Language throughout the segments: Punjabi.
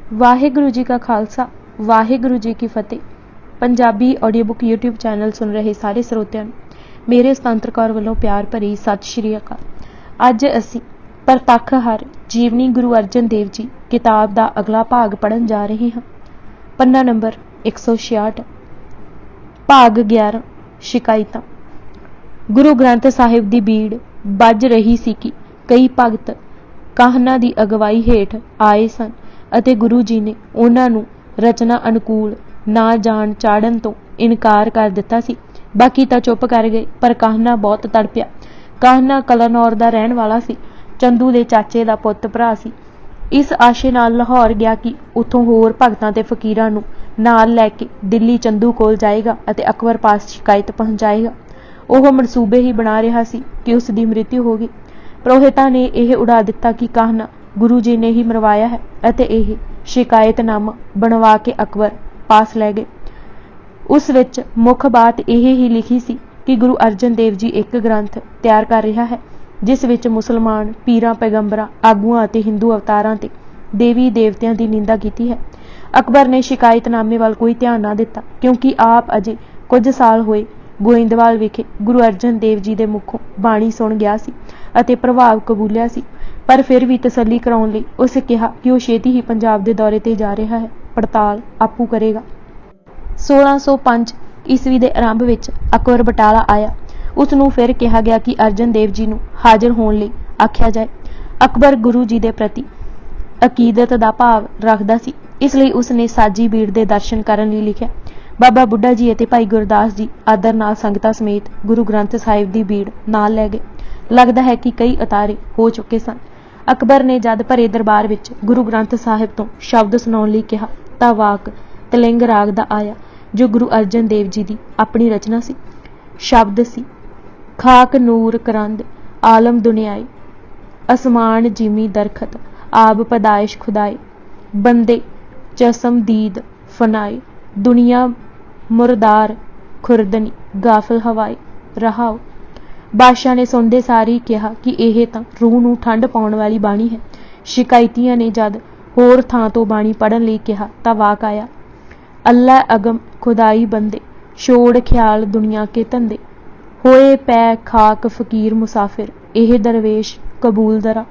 वाहिगुरु जी का खालसा वाहिगुरु जी की फतेह। Punjabi audio book YouTube channel सुन रहे सारे ਸਰੋਤਿਆਂ ਨੂੰ ਮੇਰੇ ਸੁਤੰਤਰ ਕੌਰ ਵੱਲੋਂ ਪਿਆਰ ਭਰੀ ਸਤਿ ਸ਼੍ਰੀ ਅਕਾਲ। ਅੱਜ ਅਸੀਂ ਪ੍ਰਤੱਖ ਹਰ ਜੀਵਨੀ ਗੁਰੂ ਅਰਜਨ ਦੇਵ ਜੀ ਕਿਤਾਬ ਦਾ ਅਗਲਾ ਭਾਗ ਪੜ੍ਹਨ ਜਾ ਰਹੇ ਹਾਂ। ਪੰਨਾ ਨੰਬਰ 166। ਭਾਗ 11 ਸ਼ਿਕਾਇਤਾਂ। ਗੁਰੂ ਗ੍ਰੰਥ ਸਾਹਿਬ ਦੀ ਬੀੜ ਵੱਜ ਰਹੀ ਸੀ ਕਿ ਕਈ ਭਗਤ ਕਾਹਨਾਂ ਦੀ ਅਗਵਾਈ ਹੇਠ ਆਏ ਸਨ ਅਤੇ ਗੁਰੂ ਜੀ ਨੇ ਉਹਨਾਂ ਨੂੰ ਰਚਨਾ ਅਨੁਕੂਲ ਨਾ ਜਾਣ ਚਾੜਨ ਤੋਂ ਇਨਕਾਰ ਕਰ ਦਿੱਤਾ ਸੀ। ਬਾਕੀ ਤਾਂ ਚੁੱਪ ਕਰ ਗਏ, ਪਰ ਕਾਹਨਾ ਬਹੁਤ ਤੜਪਿਆ। ਕਾਹਨਾ ਕਲਾਨੌਰ ਦਾ ਰਹਿਣ ਵਾਲਾ ਸੀ, ਚੰਦੂ ਦੇ ਚਾਚੇ ਦਾ ਪੁੱਤ ਭਰਾ ਸੀ। ਇਸ ਆਸ਼ੇ ਨਾਲ ਲਾਹੌਰ ਗਿਆ ਕਿ ਉੱਥੋਂ ਹੋਰ ਭਗਤਾਂ ਤੇ ਫਕੀਰਾਂ ਨੂੰ ਨਾਲ ਲੈ ਕੇ ਦਿੱਲੀ ਚੰਦੂ ਕੋਲ ਜਾਏਗਾ ਅਤੇ ਅਕਬਰ ਪਾਸ ਸ਼ਿਕਾਇਤ ਪਹੁੰਚਾਏਗਾ। ਉਹ ਮਨਸੂਬੇ ਹੀ ਬਣਾ ਰਿਹਾ ਸੀ ਕਿ ਉਸ ਦੀ ਮ੍ਰਿਤੂ ਹੋ ਗਈ। ਪ੍ਰੋਹਿਤਾਂ ਨੇ ਇਹ ਉਡਾ ਦਿੱਤਾ ਕਿ ਕਾਹਨਾ ਗੁਰੂ ਜੀ ਨੇ ਹੀ ਮਰਵਾਇਆ ਹੈ ਅਤੇ ਇਹ ਸ਼ਿਕਾਇਤਨਾਮਾ ਬਣਵਾ ਕੇ ਅਕਬਰ ਪਾਸ ਲੈ ਗਏ। ਉਸ ਵਿੱਚ ਮੁੱਖ ਬਾਤ ਇਹ ਹੀ ਲਿਖੀ ਸੀ ਕਿ ਗੁਰੂ ਅਰਜਨ ਦੇਵ ਜੀ ਇੱਕ ਗ੍ਰੰਥ ਤਿਆਰ ਕਰ ਰਿਹਾ ਹੈ ਜਿਸ ਵਿੱਚ ਮੁਸਲਮਾਨ ਪੀਰਾਂ, ਪੈਗੰਬਰਾਂ, ਆਗੂਆਂ ਅਤੇ ਹਿੰਦੂ ਅਵਤਾਰਾਂ ਤੇ ਦੇਵੀ ਦੇਵਤਿਆਂ ਦੀ ਨਿੰਦਾ ਕੀਤੀ ਹੈ। ਅਕਬਰ ਨੇ ਸ਼ਿਕਾਇਤਨਾਮੇ ਵੱਲ ਕੋਈ ਧਿਆਨ ਨਾ ਦਿੱਤਾ ਕਿਉਂਕਿ ਆਪ ਅਜੇ ਕੁਝ ਸਾਲ ਹੋਏ ਗੋਇੰਦਵਾਲ ਵਿਖੇ ਗੁਰੂ ਅਰਜਨ ਦੇਵ ਜੀ ਦੇ ਮੁਖੋਂ ਬਾਣੀ ਸੁਣ ਗਿਆ ਸੀ ਅਤੇ ਪ੍ਰਭਾਵ ਕਬੂਲਿਆ ਸੀ। ਪਰ ਫਿਰ ਵੀ ਤਸੱਲੀ ਕਰਾਉਣ ਲਈ ਉਸ ਕਿਹਾ ਕਿ ਉਹ ਛੇਤੀ ਹੀ ਪੰਜਾਬ ਦੇ ਦੌਰੇ ਤੇ ਜਾ ਰਿਹਾ ਹੈ, ਪੜਤਾਲ ਆਪੂ ਕਰੇਗਾ। 1605 ਈਸਵੀ ਦੇ ਆਰੰਭ ਵਿੱਚ ਅਕਬਰ ਬਟਾਲਾ ਆਇਆ। ਉਸ ਨੂੰ ਫਿਰ ਕਿਹਾ ਗਿਆ ਕਿ ਅਰਜਨ ਦੇਵ ਜੀ ਨੂੰ ਹਾਜ਼ਰ ਹੋਣ ਲਈ ਆਖਿਆ ਜਾਏ। ਅਕਬਰ ਗੁਰੂ ਜੀ ਦੇ ਪ੍ਰਤੀ ਅਕੀਦਤ ਦਾ ਭਾਵ ਰੱਖਦਾ ਸੀ, ਇਸ ਲਈ ਉਸ ਨੇ ਸਾਜੀ ਬੀੜ ਦੇ ਦਰਸ਼ਨ ਕਰਨ ਲਈ ਲਿਖਿਆ। ਬਾਬਾ ਬੁੱਢਾ ਜੀ ਅਤੇ ਭਾਈ ਗੁਰਦਾਸ ਜੀ ਆਦਰ ਨਾਲ ਸੰਗਤਾਂ ਸਮੇਤ ਗੁਰੂ ਗ੍ਰੰਥ ਸਾਹਿਬ ਦੀ ਬੀੜ ਨਾਲ ਲੈ ਗਏ। ਲੱਗਦਾ ਹੈ ਕਿ ਕਈ ਉਤਾਰੇ ਹੋ ਚੁੱਕੇ ਸਨ। ਅਕਬਰ ਨੇ ਜਦ ਭਰੇ ਦਰਬਾਰ ਵਿੱਚ ਗੁਰੂ ਗ੍ਰੰਥ ਸਾਹਿਬ ਤੋਂ ਸ਼ਬਦ ਸੁਣਾਉਣ ਲਈ ਕਿਹਾ ਤਾਂ ਵਾਕ ਤਲਿੰਗ ਰਾਗ ਦਾ ਆਇਆ ਜੋ ਗੁਰੂ ਅਰਜਨ ਦੇਵ ਜੀ ਦੀ ਆਪਣੀ ਰਚਨਾ ਸੀ। ਸ਼ਬਦ ਸੀ: ਖਾਕ ਨੂਰ ਕਰੰਦ ਆਲਮ ਦੁਨਿਆਏ, ਅਸਮਾਨ ਜਿਮੀ ਦਰਖਤ ਆਬ ਪਦਾਇਸ਼ ਖੁਦਾਏ, ਬੰਦੇ ਚਸਮ ਦੀਦ ਫਨਾਏ, ਦੁਨੀਆ ਮੁਰਦਾਰ ਖੁਰਦਨੀ ਗਾਫਲ ਹਵਾਏ। ਰਹਾਓ। ਬਾਦਸ਼ਾਹ ਨੇ ਸੁਣਦੇ ਸਾਰ ਹੀ ਕਿਹਾ ਕਿ ਇਹ ਤਾਂ ਰੂਹ ਨੂੰ ਠੰਡ ਪਾਉਣ ਵਾਲੀ ਬਾਣੀ ਹੈ। ਸ਼ਿਕਾਇਤੀਆਂ ਨੇ ਜਦ ਹੋਰ ਥਾਂ ਤੋਂ ਬਾਣੀ ਪੜ੍ਹਨ ਲਈ ਕਿਹਾ ਤਾਂ ਵਾਕ ਆਇਆ: ਅੱਲਾ ਅਗਮ ਖੁਦਾਈ ਬੰਦੇ, ਛੋੜ ਖਿਆਲ ਦੁਨੀਆ ਕੇ ਧੰਦੇ, ਹੋਏ ਪੈ ਖਾਕ ਫਕੀਰ ਮੁਸਾਫਿਰ, ਇਹ ਦਰਵੇਸ਼ ਕਬੂਲ ਦਰਾ।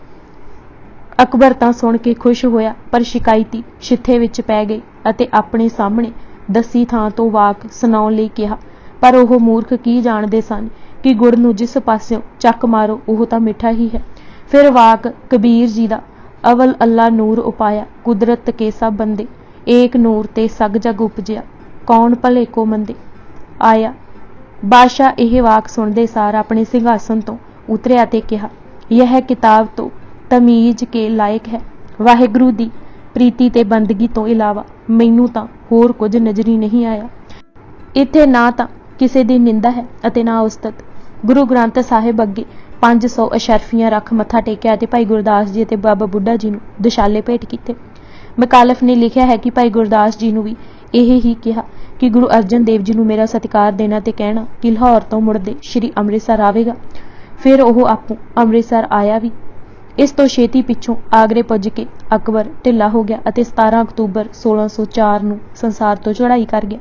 ਅਕਬਰ ਤਾਂ ਸੁਣ ਕੇ ਖੁਸ਼ ਹੋਇਆ, ਪਰ ਸ਼ਿਕਾਇਤੀ ਛਿੱਥੇ ਵਿੱਚ ਪੈ ਗਏ ਅਤੇ ਆਪਣੇ ਸਾਹਮਣੇ ਦੱਸੀ ਥਾਂ ਤੋਂ ਵਾਕ ਸੁਣਾਉਣ ਲਈ ਕਿਹਾ। ਪਰ ਉਹ ਮੂਰਖ ਕੀ ਜਾਣਦੇ ਸਨ ਕਿ ਗੁੜ ਨੂੰ ਜਿਸ ਪਾਸਿਓਂ ਚੱਕ ਮਾਰੋ ਉਹ ਤਾਂ ਮਿੱਠਾ ਹੀ ਹੈ। ਫਿਰ ਵਾਕ ਕਬੀਰ ਜੀ ਦਾ: ਅਵਲ ਅੱਲਾ ਨੂਰ ਉਪਾਇਆ, ਕੁਦਰਤ ਕੇ ਸਭ ਬੰਦੇ, ਏਕ ਨੂਰ ਤੇ ਸਗ ਜਗ ਉਪਜਿਆ, ਕੌਣ ਭਲੇ ਕੋ ਮੰਦੇ ਆਇਆ। ਬਾਦਸ਼ਾਹ ਇਹ ਵਾਕ ਸੁਣਦੇ ਸਾਰ ਆਪਣੇ ਸਿੰਘਾਸਨ ਤੋਂ ਉਤਰਿਆ ਤੇ ਕਿਹਾ: ਯਹ ਕਿਤਾਬ ਤੋਂ ਤਮੀਜ਼ ਕੇ ਲਾਇਕ ਹੈ। ਵਾਹਿਗੁਰੂ ਦੀ ਪ੍ਰੀਤੀ ਤੇ ਬੰਦਗੀ ਤੋਂ ਇਲਾਵਾ ਮੈਨੂੰ ਤਾਂ ਹੋਰ ਕੁਝ ਨਜ਼ਰੀ ਨਹੀਂ ਆਇਆ। ਇੱਥੇ ਨਾ ਤਾਂ ਕਿਸੇ ਦੀ ਨਿੰਦਾ ਹੈ ਅਤੇ ਨਾ ਉਸਤਤ। ਗੁਰੂ ਗ੍ਰੰਥ ਸਾਹਿਬ ਅੱਗੇ 500 ਅਸ਼ਰਫੀਆਂ ਰੱਖ ਮੱਥਾ ਟੇਕਿਆ ਅਤੇ ਭਾਈ ਗੁਰਦਾਸ ਜੀ ਅਤੇ ਬਾਬਾ ਬੁੱਢਾ ਜੀ ਨੂੰ ਦੁਸ਼ਾਲੇ ਭੇਟ ਕੀਤੇ। ਮਕਾਲਫ ਨੇ ਲਿਖਿਆ ਹੈ ਕਿ ਭਾਈ ਗੁਰਦਾਸ ਜੀ ਨੂੰ ਵੀ ਇਹ ਹੀ ਕਿਹਾ ਕਿ ਗੁਰੂ ਅਰਜਨ ਦੇਵ ਜੀ ਨੂੰ ਮੇਰਾ ਸਤਿਕਾਰ ਦੇਣਾ ਤੇ ਕਹਿਣਾ ਕਿ ਲਾਹੌਰ ਤੋਂ ਮੁੜਦੇ ਸ਼੍ਰੀ ਅੰਮ੍ਰਿਤਸਰ ਆਵੇਗਾ। ਫਿਰ ਉਹ ਆਪੂ ਅੰਮ੍ਰਿਤਸਰ ਆਇਆ ਵੀ। ਇਸ ਤੋਂ ਛੇਤੀ ਪਿੱਛੋਂ ਆਗਰੇ ਪੁੱਜ ਕੇ ਅਕਬਰ ਢਿੱਲਾ ਹੋ ਗਿਆ ਅਤੇ 17 ਅਕਤੂਬਰ 1604 ਨੂੰ ਸੰਸਾਰ ਤੋਂ ਚੜ੍ਹਾਈ ਕਰ ਗਿਆ।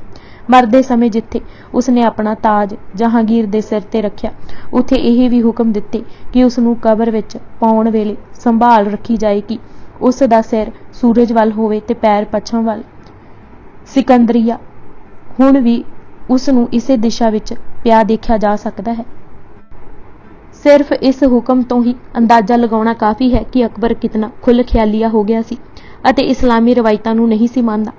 ਮਰਦੇ ਸਮੇਂ ਜਿੱਥੇ ਉਸਨੇ ਆਪਣਾ ਤਾਜ ਜਹਾਂਗੀਰ ਦੇ ਸਿਰ ਤੇ ਰੱਖਿਆ, ਉੱਥੇ ਇਹ ਵੀ ਹੁਕਮ ਦਿੱਤੇ ਕਿ ਉਸ ਨੂੰ ਕਬਰ ਵਿੱਚ ਪਾਉਣ ਵੇਲੇ ਸੰਭਾਲ ਰੱਖੀ ਜਾਏ ਕਿ ਉਸ ਦਾ ਸਿਰ ਸੂਰਜ ਵੱਲ ਹੋਵੇ ਤੇ ਪੈਰ ਪੱਛਮ ਵੱਲ। ਸਿਕੰਦਰੀਆ ਹੁਣ ਵੀ ਉਸ ਨੂੰ ਇਸੇ ਦਿਸ਼ਾ ਵਿੱਚ ਪਿਆ ਦੇਖਿਆ ਜਾ ਸਕਦਾ ਹੈ। ਸਿਰਫ ਇਸ ਹੁਕਮ ਤੋਂ ਹੀ ਅੰਦਾਜ਼ਾ ਲਗਾਉਣਾ ਕਾਫੀ ਹੈ ਕਿ ਅਕਬਰ ਕਿਤਨਾ ਖੁੱਲ੍ਹ ਖਿਆਲੀਆ ਹੋ ਗਿਆ ਸੀ ਅਤੇ ਇਸਲਾਮੀ ਰਵਾਇਤਾਂ ਨੂੰ ਨਹੀਂ ਸੀ ਮੰਨਦਾ।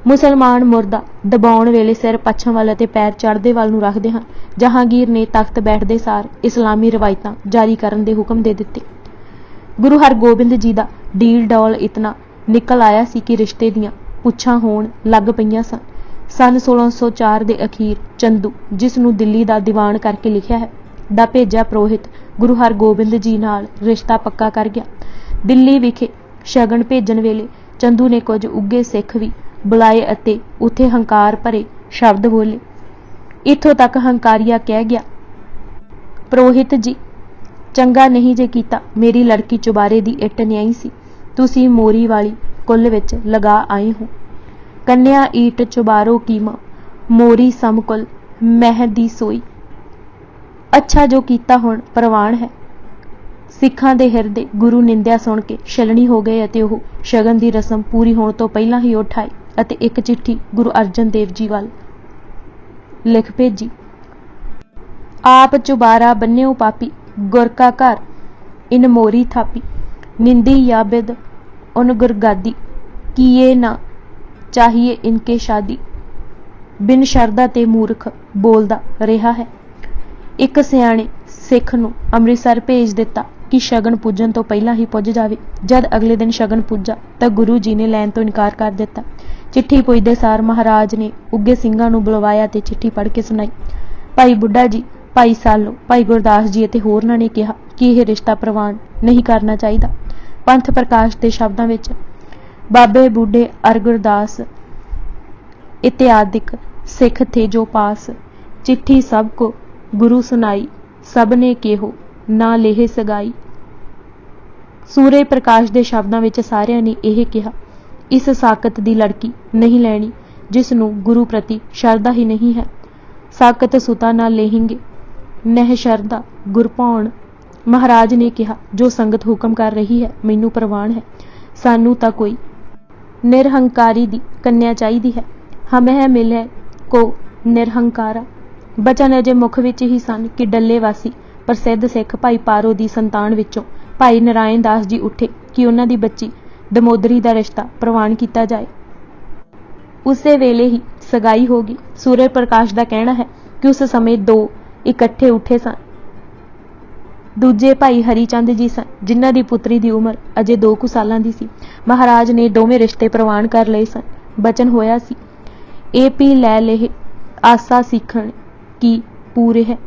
ਮੁਸਲਮਾਨ ਮੁਰਦਾ ਦਬਾਉਣ ਵੇਲੇ ਸਿਰ ਪੱਛਮ ਵੱਲ ਅਤੇ ਪੈਰ ਚੜ੍ਹਦੇ ਵੱਲ ਨੂੰ ਰੱਖਦੇ ਹਨ। ਜਹਾਂਗੀਰ ਨੇ ਤਖਤ ਬੈਠਦੇ ਸਾਰ ਇਸਲਾਮੀ ਰਵਾਇਤਾਂ ਜਾਰੀ ਕਰਨ ਦੇ ਹੁਕਮ ਦੇ ਦਿੱਤੇ। ਗੁਰੂ ਹਰਗੋਬਿੰਦ ਜੀ ਦਾ ਡੀਲ ਡੌਲ ਇਤਨਾ ਨਿਕਲ ਆਇਆ ਸੀ ਕਿ ਰਿਸ਼ਤੇ ਦੀਆਂ ਪੁੱਛਾਂ ਹੋਣ ਲੱਗ ਪਈਆਂ ਸਨ। ਸੰਨ 1604 ਦੇ ਅਖੀਰ ਚੰਦੂ, ਜਿਸ ਨੂੰ ਦਿੱਲੀ ਦਾ ਦੀਵਾਨ ਕਰਕੇ ਲਿਖਿਆ ਹੈ, ਦਾ ਭੇਜਿਆ ਪ੍ਰੋਹਿਤ ਗੁਰੂ ਹਰਗੋਬਿੰਦ ਜੀ ਨਾਲ ਰਿਸ਼ਤਾ ਪੱਕਾ ਕਰ ਗਿਆ। ਦਿੱਲੀ ਵਿਖੇ ਸ਼ਗਨ ਭੇਜਣ ਵੇਲੇ ਚੰਦੂ ਨੇ ਕੁਝ ਉੱਘੇ ਸਿੱਖ ਵੀ ਬੁਲਾਏ ਅਤੇ ਉੱਥੇ ਹੰਕਾਰ ਭਰੇ ਸ਼ਬਦ ਬੋਲੇ। ਇੱਥੋਂ ਤੱਕ ਹੰਕਾਰੀਆ ਕਹਿ ਗਿਆ: ਪ੍ਰੋਹਿਤ ਜੀ, ਚੰਗਾ ਨਹੀਂ ਜੇ ਕੀਤਾ, ਮੇਰੀ ਲੜਕੀ ਚੁਬਾਰੇ ਦੀ ਇੱਟ ਨਿਆਈ ਸੀ। ਤੁਸੀਂ ਮੋਰੀ ਵਾਲੀ कुल विच लगा आई हूँ। कन्या ईट चुबारो कीमा, मोरी समकुल मह दी सोई। अच्छा जो कीता हुण प्रवान है। सिखां दे हिरदे गुरु निंदिया सुन के छलनी हो गए अते ओह शगन दी रस्म पूरी होण तो पहिलां ही उठ आए अते एक चिट्ठी गुरु अर्जन देव जी वल लिख भेजी। आप चुबारा बन्नियो पापी, गुर का घर इन मोरी थापी। निंदी याबिद उन गुरगादी, किए ना चाहिए इनके शादी। बिन शरदा ते मूर्ख बोलदा रहा है। एक सियाणे सिख नूं ਅੰਮ੍ਰਿਤਸਰ भेज दिता कि शगन पुजन तो पहला ही पुज जावे। जद अगले दिन शगन पुजा तो गुरु जी ने लैन तो इनकार कर दिता। चिट्ठी पुजदे सार महाराज ने उगे ਸਿੰਘਾਂ ਨੂੰ बुलवाया ते चिट्ठी पढ़ के सुनाई। भाई बुढ़ा जी, भाई सालो, भाई गुरदास जी ਅਤੇ ਹੋਰਨਾਂ ने कहा कि यह रिश्ता प्रवान नहीं करना चाहिए। पंथ प्रकाश के शब्दों विच बाबे बूढ़े अर गुरदास इत्यादिक सिख थे जो पास। चिट्ठी सबको गुरु सुनाई, सबने केहो ना लेह सगाई। सूर्य प्रकाश के शब्दों विच सारिਆਂ ने यह कहा, इस साकत दी लड़की नहीं लैनी जिस नूं गुरु प्रति शरदा ही नहीं है। साकत सुता ना लेहेंगे, नह शरदा गुरभौण। महाराज ने कहा, जो संगत हुक्म कर रही है मैनू प्रवान है। सानू तां कोई निरहंकारी दी कन्या चाहिदी है। हमें मिले को निरहंकारा। बचन अजे मुख विच ही सन कि डल्ले वासी प्रसिद्ध सिख भाई पारो दी संतान विचों भाई नारायण दास जी उठे कि उन्हां दी बच्ची दमोदरी दा रिश्ता प्रवान किया जाए। उसे वेले ही सगाई होगी। सूर्य प्रकाश का कहना है कि उस समय दो इकट्ठे उठे सन। दूजे भाई हरिचंद जी सन जिन्हां दी पुत्री दी उम्र अजे 2 कुछ सालां दी सी। महाराज ने दोवें रिश्ते प्रवान कर लए सन। बचन होया सी, ए पी लै लेह आसा सीखण की पूरे है।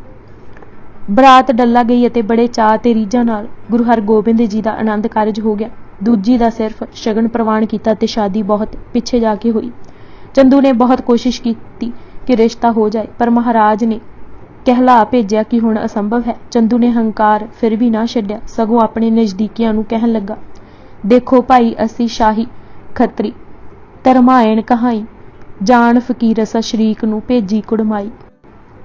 बरात डल्ला गई अते बड़े चाह ते रीझां नाल गुरु हरगोबिंद जी का आनंद कारज हो गया। दूजी का सिर्फ शगन प्रवान किया ते शादी बहुत पिछे जाके हुई। चंदू ने बहुत कोशिश की कि रिश्ता हो जाए, पर महाराज ने कहला भेजा कि हुण असंभव है। चंदू ने हंकार फिर भी ना छड्डिया, सगों अपने नज़दीकियां नूं कहण लगा, देखो भाई असी शाही खतरी धरमायण कहाई, जान फकीर असा शरीक नूं भेजी कुड़माई।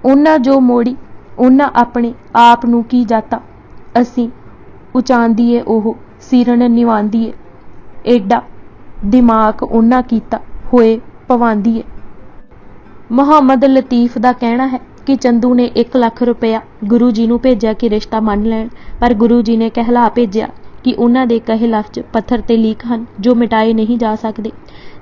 उन्हां जो मोड़ी उन्हां अपने आप नूं की जाता, असी उचांदीए ओह सिरन निवांदीए। एडा दिमाग उन्हां कीता होए पवांदीए। मुहम्मद लतीफ का कहना है कि चंदू ने 1 लाख रुपया गुरु जी नूं भेजा कि रिश्ता मान लैण, पर गुरु जी ने कहला भेजा कि उन्हां दे कहे लफ्ज पत्थर ते लीक हन जो मिटाए नहीं जा सकते।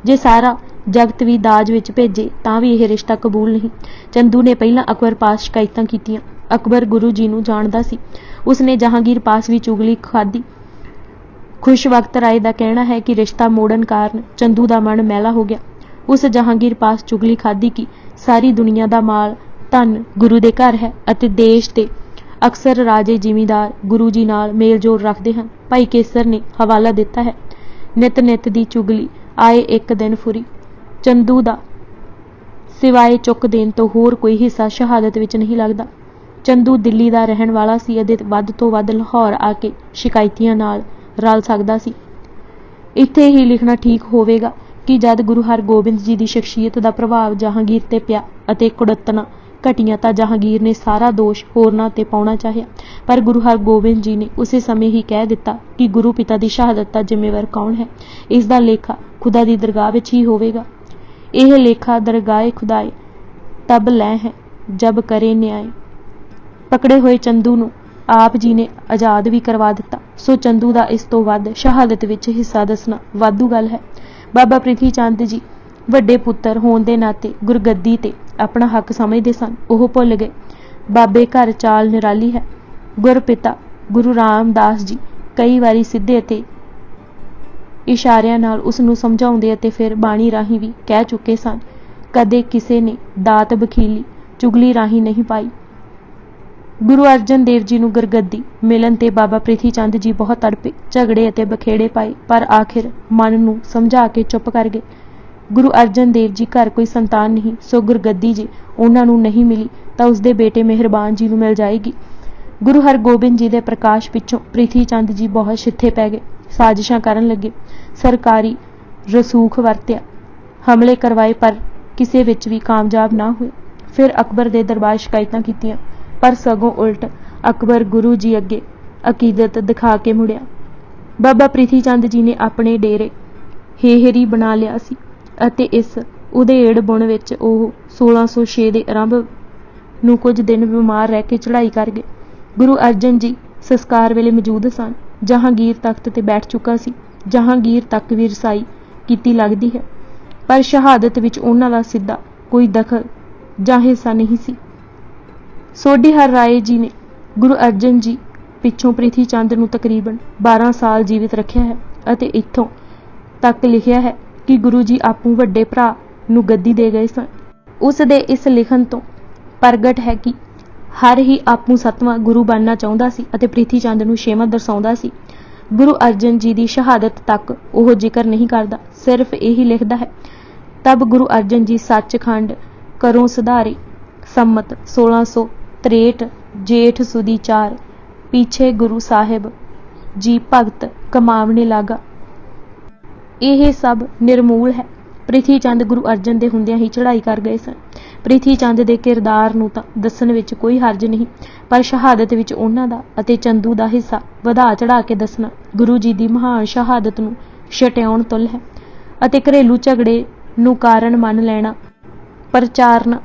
जे सारा जगत भी दाज विच भेजे तां भी यह रिश्ता कबूल नहीं। चंदू ने पहला अकबर पास शिकायतां कीतियां। अकबर गुरु जी नूं जाणदा सी। उसने जहांगीर पास भी चुगली खाधी। खुश वक्त राय का कहना है कि रिश्ता मोड़न कारण चंदू का मन मैला हो गया। उस जहांगीर पास चुगली खाधी कि सारी दुनिया का माल धन गुरु के घर है अते देश के अक्सर राजे जिमीदार गुरु जी नाल मेल जोड़ रखते हैं। भाई केसर ने हवाला दिता है, नित नित दी चुगली आए एक दिन फुरी। चंदू का सिवाए चुक देन तो होर कोई हिस्सा शहादत विच नहीं लगता। चंदू दिल्ली का रहन वाला सी अते वध तो वध लाहौर आके शिकायतियां नाल रल सकदा सी। इत्थे ही लिखना ठीक होवेगा कि जद गुरु हरगोबिंद जी की शख्सियत का प्रभाव जहांगीर ते पिया अते कुड़तना घटिया तां जहांगीर ने सारा दोष होरनां ते पाउणा चाहिए, पर गुरु हरगोबिंद जी ने उसे समय ही कह दिता कि गुरु पिता की शहादत का जिम्मेवार कौन है। इसका लेखा खुदा की दरगाह विच ही होवेगा। यह लेखा दरगाह खुदाए तब लै है जब करे न्याय। पकड़े हुए चंदू नूं आप जी ने आज़ाद भी करवा दिता। सो चंदू का इस तो वध शहादत विच हिस्सा दसना वाधू गल है। बाबा प्रिथी चंद जी वड्डे पुत्तर होने के नाते गुरगद्दी ते अपना हक समझते सन। वह भुल गए बाबे घर चाल निराली है। गुरपिता गुरु रामदास जी कई बारी सीधे ते इशारियां नाल उस नूं समझाउंदे अते फिर बाणी राही भी कह चुके सन, कदे किसे ने दात बखीली चुगली राही नहीं पाई। गुरु अर्जन देव जी नूं गुरगद्दी मिलन ते बाबा प्रिथी चंद जी बहुत तड़पे, झगड़े अते बखेड़े पाए, पर आखिर मन नूं समझा के चुप कर गए। गुरु अर्जन देव जी घर कोई संतान नहीं, सो गुरगद्दी जे उन्हां नूं नहीं मिली तां उसदे बेटे मेहरबान जी नूं मिल जाएगी। गुरु हरगोबिंद जी दे प्रकाश पिछों प्रिथी चंद जी बहुत छिथे पै गए, साजिशां करन लगे। सरकारी रसूख वरत्या, हमले करवाए पर किसी विच भी कामयाब ना हुए। फिर अकबर दे दरबार शिकायतां कीतियां, पर सगों उल्ट अकबर गुरु जी अगे अकीदत दिखा के मुड़िया। बाबा प्रिथी चंद जी ने अपने डेरे हेहरी बना लिया सी अते इस उधेड़ बुण विच ओह 1606 ਦੇ आरंभ ਨੂੰ कुछ दिन बीमार रह के चढ़ाई कर गए। गुरु अर्जन जी संस्कार वेले मौजूद सन। जहांगीर तख्त ते बैठ चुका सी। जहांगीर तक भी रसाई कीती लगदी है, पर शहादत विच उन्हां दा सिद्धा कोई दखल जां हिस्सा नहीं सी। सोढी हर राय जी ने गुरु अर्जन जी पिछों प्रिथी चंद नूं तकरीबन 12 साल जीवित रखिया है अते इत्थों तक लिखिया है कि गुरु जी आपू वड्डे भरा नूं गद्दी दे गए सन। उस दे इस लिखण तो प्रगट है कि हर ही आपू 7वां गुरु बनना चाहुंदा सी अते प्रिथी चंद नूं 6वां दर्शाउंदा सी। गुरु अर्जन जी दी शहादत तक ओह जिक्र नहीं करदा, सिर्फ यही लिखदा है, तब गुरु अर्जन जी सचखंड करों सुधारे सम्मत 1663 जेठ सुदी 4 पीछे गुरु साहिब जी भगत कमावने लागा। यह सब निर्मूल है। प्रिथी चंद गुरु अर्जन दे हुंदियां ही चढ़ाई कर गए सन। प्रिथी चंद दे किरदार नूं तां दस्सण विच कोई हर्ज नहीं, पर शहादत विच उन्हां दा अते चंदू दा हिस्सा वधा चढ़ा के दसना गुरु जी दी महान शहादत नूं छटाउण तुल है अते घरेलू झगड़े नूं कारण मन लैणा प्रचारना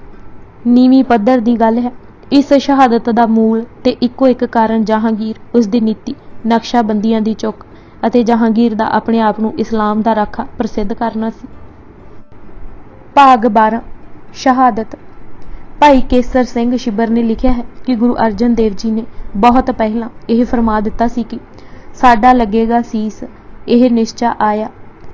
नीवीं पੱਧਰ दी गल है। इस शहादत दा मूल ते इक्को एक कारण जहांगीर, उस दी नीति, नक्शाबंदियां दी चुक अते जहांगीर दा अपने आप नूं इस्लाम दा राखा प्रसिद्ध करना सी। भाग 12 शहादत। भाई केसर सिंह शिबर ने लिखिया है कि गुरु अर्जन देव जी ने बहुत पहला यह फरमा दिता सी कि साडा लगेगा सीस, यह निश्चा आया,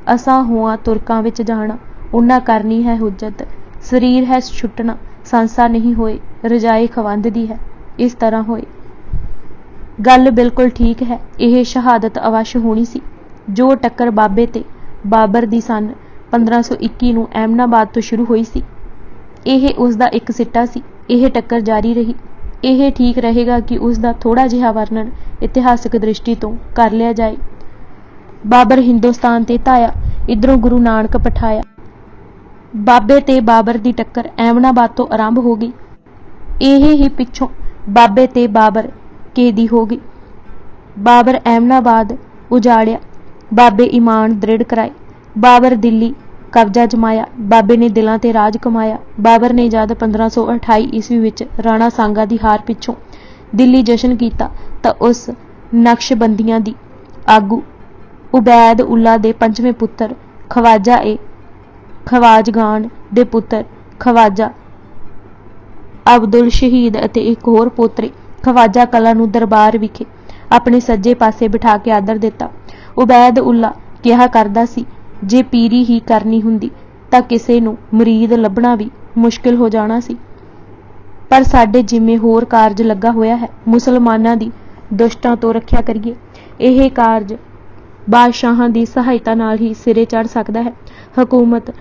असां होआं तुरकां विच जाना, उन्हां करनी है हुज्जत, शरीर है छुटना, सांसा नहीं होए, रजाई खवंद दी है, इस तरह होए। गल बिल्कुल ठीक है। यह शहादत अवश्य होनी सी। जो टक्कर बाबे ते बाबर दी सन 1521 ਨੂੰ ਅਹਿਮਦਾਬਾਦ ਤੋਂ ਸ਼ੁਰੂ ਹੋਈ ਸੀ, ਇਹ ਉਸ ਦਾ ਇੱਕ ਸਿੱਟਾ ਸੀ। ਇਹ ਟੱਕਰ ਜਾਰੀ ਰਹੀ। ਇਹ ਠੀਕ ਰਹੇਗਾ ਕਿ ਉਸ ਦਾ ਥੋੜਾ ਜਿਹਾ ਵਰਣਨ ਇਤਿਹਾਸਕ ਦ੍ਰਿਸ਼ਟੀ ਤੋਂ ਕਰ ਲਿਆ ਜਾਏ। ਬਾਬਰ ਹਿੰਦੁਸਤਾਨ ਤੇ ਧਾਇਆ, ਇਧਰੋਂ ਗੁਰੂ ਨਾਨਕ ਪਠਾਇਆ। ਬਾਬੇ ਤੇ ਬਾਬਰ ਦੀ ਟੱਕਰ ਅਹਿਮਦਾਬਾਦ ਤੋਂ ਆਰੰਭ ਹੋ ਗਈ। ਇਹ ਹੀ ਪਿੱਛੋਂ ਬਾਬੇ ਤੇ ਬਾਬਰ ਕੇ ਦੀ ਹੋ ਗਈ। ਬਾਬਰ ਅਹਿਮਦਾਬਾਦ ਉਜਾੜਿਆ, ਬਾਬੇ ਈਮਾਨ ਦ੍ਰਿੜ ਕਰਾਏ। बाबर दिल्ली कब्जा जमाया, बाबे ने दिलों ते राज कमाया। बाबर ने जद 1528 ईस्वी विच राणा सांगा दी हार पिछों दिल्ली जशन कीता तां उस नक्शबंदियां दी आगू उबैद उल्ला दे 5वें पुत्र खवाजा खवाजगान दे पुत्र खवाजा अब्दुल शहीद अते एक होर पोतरे खवाजा कला नूं दरबार विखे अपने सज्जे पासे बिठा के आदर दिता। उबैद उल्ला कहा करदा सी, जे पीरी ही करनी हुंदी तां किसे नूं मुरीद लभना भी मुश्किल हो जाना सी। पर साडे जिम्मे होर कारज लगा होया है, मुसलमानां दी दुष्टां तो रखिया करिए। यह कारज बादशाहां दी सहायता नाल ही सिरे चढ़ सकदा है। हुकूमत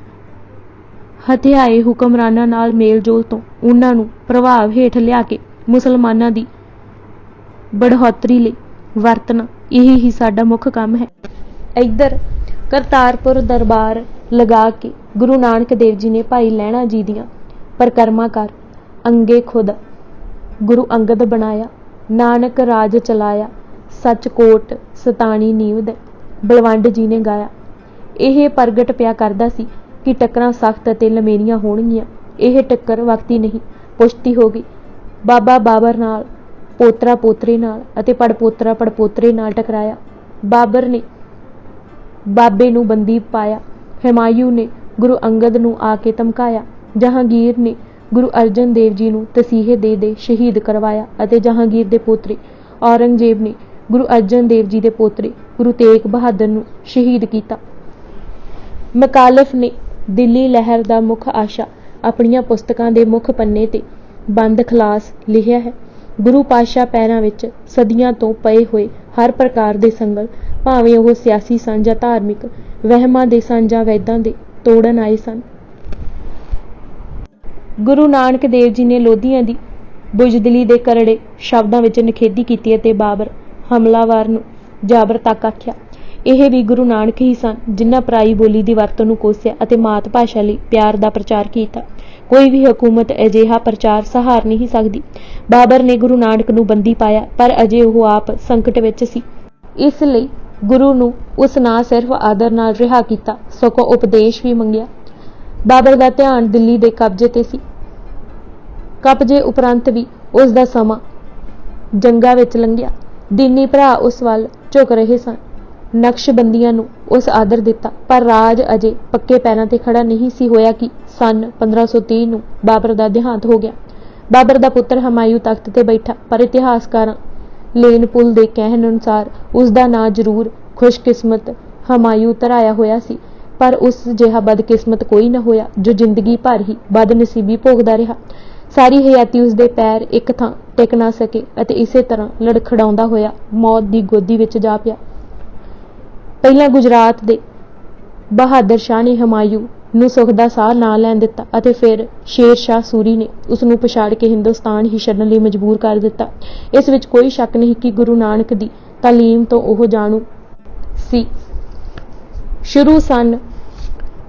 हथियाए हुक्मरानां नाल मेल जोल तो उन्हां नूं प्रभाव हेठ लिया के मुसलमानां दी बढ़ोतरी लई वरतना, यही ही साडा मुख काम है। इधर करतारपुर दरबार लगा के गुरु नानक देव जी ने भाई लैणा जी दियां परिक्रमा कर अंगे खुद गुरु अंगद बनाया। नानक राज चलाया, सच कोट सतानी नीव दे बलवंड जी ने गाया। यह प्रगट पिया करदा सी कि टक्करां सख्त अते लमेरियां होणगीआं। यह टक्कर वक्ती नहीं, पुश्ती हो गई। बाबा बाबर नाल पोतरा पोतरे नाल अते पड़पोतरा पड़पोतरे नाल टकराया। बाबर ने बाबे नूं बंदी पाया। हुमायूं ने गुरु अंगद नूं आके धमकाया। जहांगीर ने गुरु अर्जन देव जी नूं तसीहे दे दे शहीद करवाया अते जहांगीर दे पोतरे औरंगजेब ने गुरु अर्जन देव जी दे पोतरे गुरु तेग बहादुर नूं शहीद कीता। मकालफ ने दिल्ली लहर दा मुख आशा अपनियां पुस्तकां दे मुख पन्ने ते बंद खलास लिखिया है। गुरु पातशाह पैरां विच सदियां तो पए होए हर प्रकार दे संगल, भावें ओह सियासी सन जां धार्मिक, वहमां दे सन जां वैदां दे, तोड़न आए सन। गुरु नानक देव जी ने लोधियां दी बुजदिली दे करड़े शब्दां विच निखेधी कीती ते बाबर हमलावर नूं जाबर तक आख्या। ਇਹ ਵੀ ਗੁਰੂ ਨਾਨਕ ਹੀ ਸਨ ਜਿਨ੍ਹਾਂ ਪਰਾਈ ਬੋਲੀ ਦੀ ਵਰਤੋਂ ਨੂੰ ਕੋਸਿਆ ਅਤੇ ਮਾਤ ਭਾਸ਼ਾ ਲਈ ਪਿਆਰ ਦਾ ਪ੍ਰਚਾਰ ਕੀਤਾ। ਕੋਈ ਵੀ ਹਕੂਮਤ ਅਜਿਹਾ ਪ੍ਰਚਾਰ ਸਹਾਰ ਨਹੀਂ ਸਕਦੀ। ਬਾਬਰ ਨੇ ਗੁਰੂ ਨਾਨਕ ਨੂੰ ਬੰਦੀ ਪਾਇਆ, ਪਰ ਅਜੇ ਉਹ ਆਪ ਸੰਕਟ ਵਿੱਚ ਸੀ। ਇਸ ਲਈ ਗੁਰੂ ਨੂੰ ਉਸ ਨਾ ਸਿਰਫ ਆਦਰ ਨਾਲ ਰਿਹਾ ਕੀਤਾ, ਸਗੋਂ ਉਪਦੇਸ਼ ਵੀ ਮੰਗਿਆ। ਬਾਬਰ ਦਾ ਧਿਆਨ ਦਿੱਲੀ ਦੇ ਕਬਜ਼ੇ ਤੇ ਸੀ। ਕਬਜ਼ੇ ਉਪਰੰਤ ਵੀ ਉਸ ਦਾ ਸਮਾਂ ਜੰਗਾਂ ਵਿੱਚ ਲੰਘਿਆ। ਦੀਨੀ ਭਰਾ ਉਸ ਵੱਲ ਝੁਕ ਰਹੇ ਸਨ। ਨਕਸ਼ਬੰਦੀਆਂ ਨੂੰ ਉਸ ਆਦਰ ਦਿੱਤਾ, ਪਰ ਰਾਜ ਅਜੇ ਪੱਕੇ ਪੈਰਾਂ ਤੇ ਖੜਾ ਨਹੀਂ ਸੀ ਹੋਇਆ ਕਿ ਸੰਨ 1530 ਨੂੰ ਬਾਬਰ ਦਾ ਦੇਹਾਂਤ ਹੋ ਗਿਆ। ਬਾਬਰ ਦਾ ਪੁੱਤਰ ਹਮਾਯੂ ਤਖਤ ਤੇ ਬੈਠਾ, ਪਰ ਇਤਿਹਾਸਕਾਰਾਂ ਲੇਨਪੁਲ ਦੇ ਕਹਿਣ ਅਨੁਸਾਰ ਉਸ ਦਾ ਨਾਂ ਜ਼ਰੂਰ ਖੁਸ਼ਕਿਸਮਤ ਹਮਾਯੂ ਧਰਾਇਆ ਹੋਇਆ ਸੀ, ਪਰ ਉਸ ਜਿਹਾ ਬਦਕਿਸਮਤ ਕੋਈ ਨਾ ਹੋਇਆ ਜੋ ਜ਼ਿੰਦਗੀ ਭਰ ਹੀ ਬਦਨਸੀਬੀ ਭੋਗਦਾ ਰਿਹਾ। ਸਾਰੀ ਹਯਾਤੀ ਉਸ ਦੇ ਪੈਰ ਇੱਕ ਥਾਂ ਟਿਕ ਨਾ ਸਕੇ ਅਤੇ ਇਸੇ ਤਰ੍ਹਾਂ ਲੜਖੜਾਉਂਦਾ ਹੋਇਆ ਮੌਤ ਦੀ ਗੋਦੀ ਵਿੱਚ ਜਾ ਪਿਆ। ਪਹਿਲਾਂ ਗੁਜਰਾਤ ਦੇ ਬਹਾਦਰ ਸ਼ਾਹ ਨੇ ਹਮਾਯੂ ਨੂੰ ਸੁੱਖ ਦਾ ਸਾਹ ਨਾ ਲੈਣ ਦਿੱਤਾ ਅਤੇ ਫਿਰ ਸ਼ੇਰ ਸ਼ਾਹ ਸੂਰੀ ਨੇ ਉਸ ਨੂੰ ਪਛਾੜ ਕੇ ਹਿੰਦੁਸਤਾਨ ਹੀ ਛੱਡਣ ਲਈ ਮਜਬੂਰ ਕਰ ਦਿੱਤਾ। ਇਸ ਵਿੱਚ ਕੋਈ ਸ਼ੱਕ ਨਹੀਂ ਕਿ ਗੁਰੂ ਨਾਨਕ ਦੀ ਤਾਲੀਮ ਤੋਂ ਉਹ ਜਾਣੂ ਸੀ। ਸ਼ੁਰੂ ਸੰਨ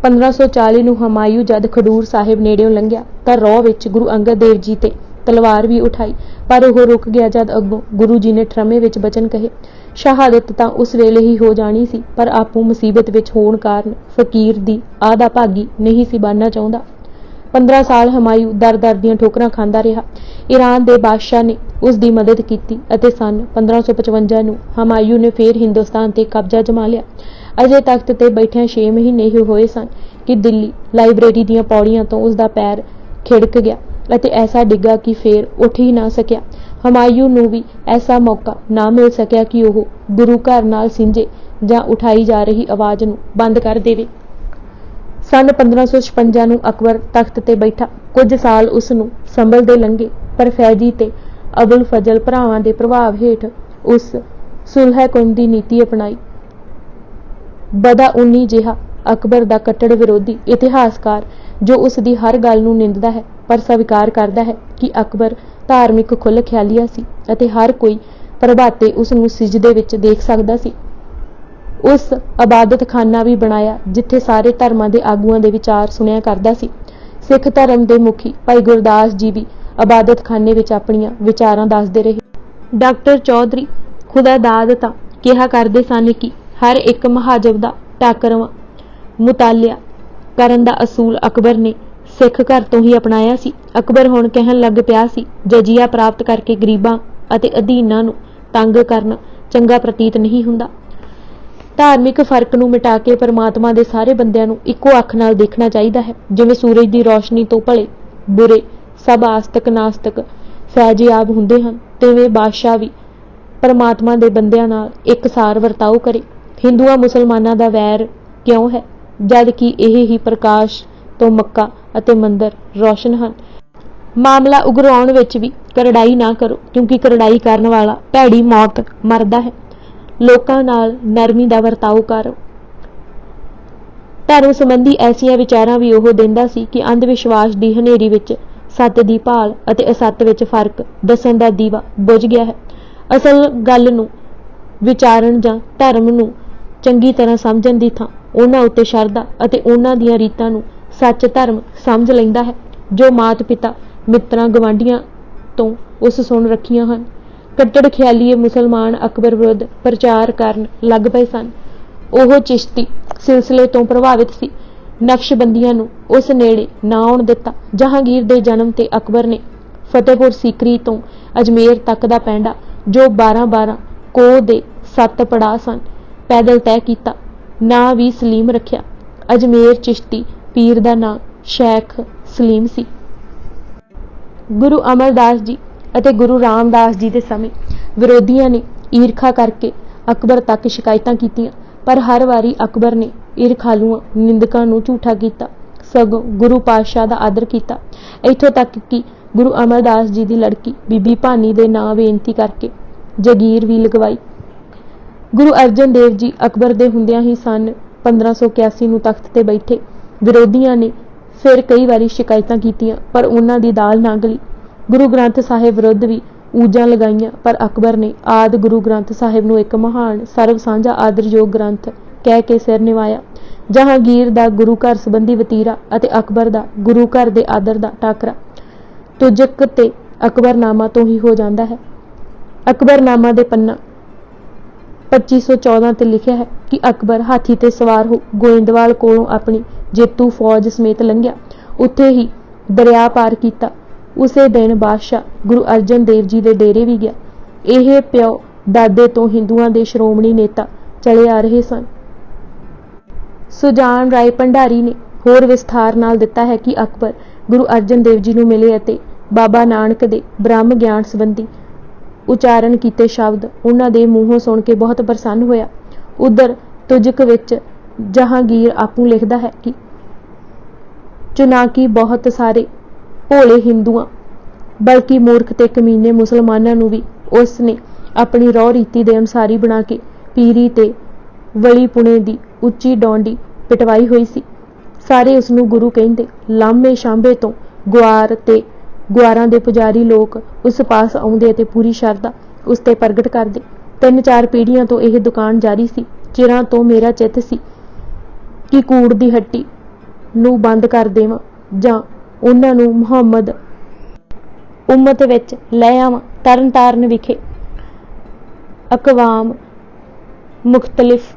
1540 ਨੂੰ ਹਮਾਯੂ ਜਦ ਖਡੂਰ ਸਾਹਿਬ ਨੇੜਿਓਂ ਲੰਘਿਆ ਤਾਂ ਰੋਹ ਵਿੱਚ ਗੁਰੂ ਅੰਗਦ ਦੇਵ ਜੀ ਤੇ ਤਲਵਾਰ ਵੀ ਉਠਾਈ, ਪਰ ਉਹ ਰੁਕ ਗਿਆ ਜਦ ਅੱਗੋਂ ਗੁਰੂ ਜੀ ਨੇ ਠਰਮੇ ਵਿੱਚ ਬਚਨ ਕਹੇ। ਸ਼ਹਾਦਤ ਤਾਂ ਉਸ ਵੇਲੇ ਹੀ ਹੋ ਜਾਣੀ ਸੀ, ਪਰ ਆਪੂ ਮੁਸੀਬਤ ਵਿੱਚ ਹੋਣ ਕਾਰਨ ਫਕੀਰ ਦੀ ਆਧਾ ਭਾਗੀ ਨਹੀਂ ਸੀ ਬਣਨਾ ਚਾਹੁੰਦਾ। 15 ਸਾਲ ਹਮਾਯੂ ਦਰ-ਦਰ ਦੀਆਂ ਠੋਕਰਾਂ ਖਾਂਦਾ ਰਿਹਾ। ਈਰਾਨ ਦੇ ਬਾਦਸ਼ਾਹ ਨੇ ਉਸ ਦੀ ਮਦਦ ਕੀਤੀ ਅਤੇ ਸੰਨ 1555 ਨੂੰ ਹਮਾਯੂ ਨੇ ਫੇਰ ਹਿੰਦੁਸਤਾਨ ਤੇ ਕਬਜ਼ਾ ਜਮਾ ਲਿਆ। ਅਜੇ ਤਖਤ ਤੇ ਬੈਠਿਆਂ 6 ਮਹੀਨੇ ਹੀ ਹੋਏ ਸਨ ਕਿ ਦਿੱਲੀ ਲਾਇਬ੍ਰੇਰੀ ਦੀਆਂ ਪੌੜੀਆਂ ਤੋਂ ਉਸ ਦਾ ਪੈਰ ਖਿੜਕ ਗਿਆ ਅਤੇ ਐਸਾ ਡਿੱਗਾ ਕਿ ਫੇਰ ਉੱਠ ਹੀ ਨਾ ਸਕਿਆ। ਹਮਾਯੂ ਨੂੰ ਵੀ ਐਸਾ ਮੌਕਾ ਨਾ ਮਿਲ ਸਕਿਆ ਕਿ ਉਹ ਗੁਰੂ ਘਰ ਨਾਲ ਸਿੰਝੇ ਜਾਂ ਉਠਾਈ ਜਾ ਰਹੀ ਆਵਾਜ਼ ਨੂੰ ਬੰਦ ਕਰ ਦੇਵੇ। ਸੰਨ 1556 ਨੂੰ ਅਕਬਰ ਤਖਤ ਤੇ ਬੈਠਾ। ਕੁਝ ਸਾਲ ਉਸ ਨੂੰ ਸੰਭਲਦੇ ਲੰਘੇ, ਪਰ ਫੈਜੀ ਤੇ ਅਬੁਲ ਫਜ਼ਲ ਭਰਾਵਾਂ ਦੇ ਪ੍ਰਭਾਵ ਹੇਠ ਉਸ ਸੁਲਹ-ਏ-ਕੌਮ ਦੀ ਨੀਤੀ ਅਪਣਾਈ। ਬਦਾ-ਉਨੀ ਜਿਹਾ ਅਕਬਰ ਦਾ ਕੱਟੜ ਵਿਰੋਧੀ ਇਤਿਹਾਸਕਾਰ ਜੋ ਉਸ ਦੀ ਹਰ ਗੱਲ ਨੂੰ ਨਿੰਦਦਾ ਹੈ, ਪਰ ਸਵੀਕਾਰ ਕਰਦਾ ਹੈ ਕਿ ਅਕਬਰ ਧਾਰਮਿਕ ਖੁੱਲ੍ਹ ਖਿਆਲੀਆ ਸੀ ਅਤੇ ਹਰ ਕੋਈ ਪ੍ਰਭਾਤੇ ਉਸ ਨੂੰ ਸਿਜਦੇ ਵਿੱਚ ਦੇਖ ਸਕਦਾ ਸੀ। ਉਸ ਇਬਾਦਤਖਾਨਾ ਵੀ ਬਣਾਇਆ ਜਿੱਥੇ ਸਾਰੇ ਧਰਮਾਂ ਦੇ ਆਗੂਆਂ ਦੇ ਵਿਚਾਰ ਸੁਣਿਆ ਕਰਦਾ ਸੀ। ਸਿੱਖ ਧਰਮ ਦੇ ਮੁਖੀ ਭਾਈ ਗੁਰਦਾਸ ਜੀ ਵੀ ਇਬਾਦਤਖਾਨੇ ਵਿੱਚ ਆਪਣੀਆਂ ਵਿਚਾਰਾਂ ਦੱਸਦੇ ਰਹੇ। ਡਾਕਟਰ ਚੌਧਰੀ ਖੁਦਾਦਾਦ ਤਾਂ ਕਿਹਾ ਕਰਦੇ ਸਨ ਕਿ ਹਰ ਇੱਕ ਮਹਾਜਬ ਦਾ ਟਾਕਰਵਾਂ ਮੁਤਾਲਿਆ ਕਰਨ ਦਾ ਅਸੂਲ ਅਕਬਰ ਨੇ ਸਿੱਖ ਘਰ ਤੋਂ ਹੀ ਅਪਣਾਇਆ ਸੀ। ਅਕਬਰ ਹੁਣ ਕਹਿਣ ਲੱਗ ਪਿਆ ਸੀ, ਜਜ਼ੀਆ ਪ੍ਰਾਪਤ ਕਰਕੇ ਗਰੀਬਾਂ ਅਤੇ ਅਧੀਨਾਂ ਨੂੰ ਤੰਗ ਕਰਨਾ ਚੰਗਾ ਪ੍ਰਤੀਤ ਨਹੀਂ ਹੁੰਦਾ। ਧਾਰਮਿਕ ਫਰਕ ਨੂੰ ਮਿਟਾ ਕੇ ਪਰਮਾਤਮਾ ਦੇ ਸਾਰੇ ਬੰਦਿਆਂ ਨੂੰ ਇੱਕੋ ਅੱਖ ਨਾਲ ਦੇਖਣਾ ਚਾਹੀਦਾ ਹੈ। ਜਿਵੇਂ ਸੂਰਜ ਦੀ ਰੌਸ਼ਨੀ ਤੋਂ ਭਲੇ ਬੁਰੇ ਸਭ ਆਸਤਕ ਨਾਸਤਕ ਫੈਜ਼ਯਾਬ ਹੁੰਦੇ ਹਨ, ਤਿਵੇਂ ਬਾਦਸ਼ਾਹ ਵੀ ਪਰਮਾਤਮਾ ਦੇ ਬੰਦਿਆਂ ਨਾਲ ਇੱਕਸਾਰ ਵਰਤਾਓ ਕਰੇ। ਹਿੰਦੂਆਂ ਮੁਸਲਮਾਨਾਂ ਦਾ ਵੈਰ ਕਿਉਂ ਹੈ, ਜਦ ਕਿ ਇਹ ਹੀ ਪ੍ਰਕਾਸ਼ ਤੋਂ ਮੱਕਾ ਅਤੇ ਮੰਦਰ ਰੌਸ਼ਨ ਹਨ। ਮਾਮਲਾ ਉਗਰਾਉਣ ਵਿੱਚ ਵੀ ਕਰੜਾਈ ਨਾ ਕਰੋ, ਕਿਉਂਕਿ ਕਰੜਾਈ ਕਰਨ ਵਾਲਾ ਭੈੜੀ ਮੌਤ ਮਰਦਾ ਹੈ। ਲੋਕਾਂ ਨਾਲ ਨਰਮੀ ਦਾ ਵਰਤਾਓ ਕਰੋ। ਧਰਮ ਸੰਬੰਧੀ ਐਸੀਆਂ ਵਿਚਾਰਾਂ ਵੀ ਉਹ ਦਿੰਦਾ ਸੀ ਕਿ ਅੰਧ ਵਿਸ਼ਵਾਸ ਦੀ ਹਨੇਰੀ ਵਿੱਚ ਸੱਤ ਦੀ ਭਾਲ ਅਤੇ ਅਸੱਤ ਵਿੱਚ ਫਰਕ ਦੱਸਣ ਦਾ ਦੀਵਾ ਬੁਝ ਗਿਆ ਹੈ। ਅਸਲ ਗੱਲ ਨੂੰ ਵਿਚਾਰਨ ਜਾਂ ਧਰਮ ਨੂੰ ਚੰਗੀ ਤਰ੍ਹਾਂ ਸਮਝਣ ਦੀ ਥਾਂ ਉਹਨਾਂ ਉੱਤੇ ਸ਼ਰਧਾ ਅਤੇ ਉਹਨਾਂ ਦੀਆਂ ਰੀਤਾਂ ਨੂੰ ਸੱਚ ਧਰਮ ਸਮਝ ਲੈਂਦਾ ਹੈ ਜੋ ਮਾਤ ਪਿਤਾ ਮਿੱਤਰਾਂ ਗਵਾਂਢੀਆਂ ਤੋਂ ਉਸ ਸੁਣ ਰੱਖੀਆਂ ਹਨ। ਕੱਟੜ ਖਿਆਲੀਏ ਮੁਸਲਮਾਨ ਅਕਬਰ ਵਿਰੁੱਧ ਪ੍ਰਚਾਰ ਕਰਨ ਲੱਗ ਪਏ ਸਨ। ਉਹ ਚਿਸ਼ਤੀ ਸਿਲਸਿਲੇ ਤੋਂ ਪ੍ਰਭਾਵਿਤ ਸੀ। ਨਕਸ਼ਬੰਦੀਆਂ ਨੂੰ ਉਸ ਨੇੜੇ ਨਾ ਆਉਣ ਦਿੱਤਾ। ਜਹਾਂਗੀਰ ਦੇ ਜਨਮ ਤੇ ਅਕਬਰ ਨੇ ਫਤਿਹਪੁਰ ਸੀਕਰੀ ਤੋਂ ਅਜਮੇਰ ਤੱਕ ਦਾ ਪੈਂਡਾ, ਜੋ 12-12 ਕੋਹ ਦੇ 7 ਪੜਾਅ ਸਨ, ਪੈਦਲ ਤੈਅ ਕੀਤਾ। ਨਾਂ ਵੀ ਸਲੀਮ ਰੱਖਿਆ। ਅਜਮੇਰ ਚਿਸ਼ਤੀ ਪੀਰ ਦਾ ਨਾਂ ਸ਼ੇਖ ਸਲੀਮ ਸੀ। ਗੁਰੂ ਅਮਰਦਾਸ ਜੀ ਅਤੇ ਗੁਰੂ ਰਾਮਦਾਸ ਜੀ ਦੇ ਸਮੇਂ ਵਿਰੋਧੀਆਂ ਨੇ ਈਰਖਾ ਕਰਕੇ ਅਕਬਰ ਤੱਕ ਸ਼ਿਕਾਇਤਾਂ ਕੀਤੀਆਂ, ਪਰ ਹਰ ਵਾਰੀ ਅਕਬਰ ਨੇ ਈਰਖਾਲੂਆਂ ਨਿੰਦਕਾਂ ਨੂੰ ਝੂਠਾ ਕੀਤਾ, ਸਗੋਂ ਗੁਰੂ ਪਾਤਸ਼ਾਹ ਦਾ ਆਦਰ ਕੀਤਾ। ਇੱਥੋਂ ਤੱਕ ਕਿ ਗੁਰੂ ਅਮਰਦਾਸ ਜੀ ਦੀ ਲੜਕੀ ਬੀਬੀ ਭਾਨੀ ਦੇ ਨਾਂ ਬੇਨਤੀ ਕਰਕੇ ਜਗੀਰ ਵੀ ਲਗਵਾਈ। ਗੁਰੂ ਅਰਜਨ ਦੇਵ ਜੀ ਅਕਬਰ ਦੇ ਹੁੰਦਿਆਂ ਹੀ ਸੰਨ 1581 ਨੂੰ ਤਖਤ ਤੇ ਬੈਠੇ। ਵਿਰੋਧੀਆਂ ਨੇ ਫਿਰ ਕਈ ਵਾਰੀ ਸ਼ਿਕਾਇਤਾਂ ਕੀਤੀਆਂ, ਪਰ ਉਹਨਾਂ ਦੀ ਦਾਲ ਨਾ ਗਲੀ। ਗੁਰੂ ਗ੍ਰੰਥ ਸਾਹਿਬ ਵਿਰੁੱਧ ਵੀ ਊਜਾਂ ਲਗਾਈਆਂ, ਪਰ ਅਕਬਰ ਨੇ ਆਦਿ ਗੁਰੂ ਗ੍ਰੰਥ ਸਾਹਿਬ ਨੂੰ ਇੱਕ ਮਹਾਨ ਸਰਬ ਸਾਂਝਾ ਆਦਰਯੋਗ ਗ੍ਰੰਥ ਕਹਿ ਕੇ ਸਿਰ ਨਿਵਾਇਆ। ਜਹਾਂਗੀਰ ਦਾ ਗੁਰੂ ਘਰ ਸੰਬੰਧੀ ਵਤੀਰਾ ਅਤੇ ਅਕਬਰ ਦਾ ਗੁਰੂ ਘਰ ਦੇ ਆਦਰ ਦਾ ਟਾਕਰਾ ਤੁਜਕ ਤੇ ਅਕਬਰਨਾਮਾ ਤੋਂ ਹੀ ਹੋ ਜਾਂਦਾ ਹੈ। ਅਕਬਰਨਾਮਾ ਦੇ ਪੰਨਾ 2514 ਤੇ ਲਿਖਿਆ ਹੈ ਕਿ ਅਕਬਰ ਹਾਥੀ ਤੇ ਸਵਾਰ ਹੋ ਗੋਇੰਦਵਾਲ ਕੋਲੋਂ ਆਪਣੀ ਜੇਤੂ ਫੌਜ ਸਮੇਤ ਲੰਘਿਆ। ਉੱਥੇ ਹੀ ਦਰਿਆ ਪਾਰ ਕੀਤਾ। ਉਸੇ ਦਿਨ ਬਾਦਸ਼ਾਹ ਗੁਰੂ ਅਰਜਨ ਦੇਵ ਜੀ ਦੇ ਡੇਰੇ ਵੀ ਗਿਆ। ਇਹ ਪਿਓ ਦਾਦੇ ਤੋਂ ਹਿੰਦੂਆਂ ਦੇ ਸ਼੍ਰੋਮਣੀ ਨੇਤਾ ਚਲੇ ਆ ਰਹੇ ਸਨ। ਸੁਜਾਨ ਰਾਏ ਭੰਡਾਰੀ ਨੇ ਹੋਰ ਵਿਸਥਾਰ ਨਾਲ ਦਿੱਤਾ ਹੈ ਕਿ ਅਕਬਰ ਗੁਰੂ ਅਰਜਨ ਦੇਵ ਜੀ ਨੂੰ ਮਿਲੇ ਅਤੇ ਬਾਬਾ ਨਾਨਕ ਦੇ ਬ੍ਰਹਮ ਗਿਆਨ ਸੰਬੰਧੀ ਉਚਾਰਨ ਕੀਤੇ ਸ਼ਬਦ ਉਹਨਾਂ ਦੇ ਮੂੰਹੋਂ ਸੁਣ ਕੇ ਬਹੁਤ ਪ੍ਰਸੰਨ ਹੋਇਆ। ਉਧਰ ਤੁਜਕ ਵਿੱਚ ਜਹਾਂਗੀਰ ਆਪੂ ਲਿਖਦਾ ਹੈ ਕਿ ਚੁਨਾਕੀ ਬਹੁਤ ਸਾਰੇ ਭੋਲੇ ਹਿੰਦੂਆਂ ਬਲਕਿ ਮੂਰਖ ਤੇ ਕਮੀਨੇ ਮੁਸਲਮਾਨਾਂ ਨੂੰ ਵੀ ਉਸ ਨੇ ਆਪਣੀ ਰਹੁ ਰੀਤੀ ਦੇ ਅਨੁਸਾਰੀ ਬਣਾ ਕੇ ਪੀਰੀ ਤੇ ਵਲੀ ਪੁਣੇ ਦੀ ਉੱਚੀ ਡੌਂਡੀ ਪਿਟਵਾਈ ਹੋਈ ਸੀ। ਸਾਰੇ ਉਸ ਨੂੰ ਗੁਰੂ ਕਹਿੰਦੇ। ਲਾਂਭੇ ਸ਼ਾਂਭੇ ਤੋਂ ਗੁਆਰ ਤੇ ਗੁਆਰਾਂ ਦੇ ਪੁਜਾਰੀ ਲੋਕ ਉਸ ਪਾਸ ਆਉਂਦੇ ਅਤੇ ਪੂਰੀ ਸ਼ਰਧਾ ਉਸ ਤੇ ਪ੍ਰਗਟ ਕਰਦੇ। 3-4 ਪੀੜ੍ਹੀਆਂ ਤੋਂ ਇਹ ਦੁਕਾਨ ਜਾਰੀ ਸੀ। ਚਿਰਾਂ ਤੋਂ ਮੇਰਾ ਚਿੱਤ ਸੀ ਕਿ ਕੂੜ ਦੀ ਹੱਟੀ ਨੂੰ ਬੰਦ ਕਰ ਦੇਵਾਂ ਜਾਂ ਉਹਨਾਂ ਨੂੰ ਮੁਹੰਮਦ ਉਮਤ ਵਿੱਚ ਲੈ ਆਵਾਂ। ਤਰਨਤਾਰਨ ਵਿਖੇ ਅਕਵਾਮ ਮੁਖਤਲਿਫ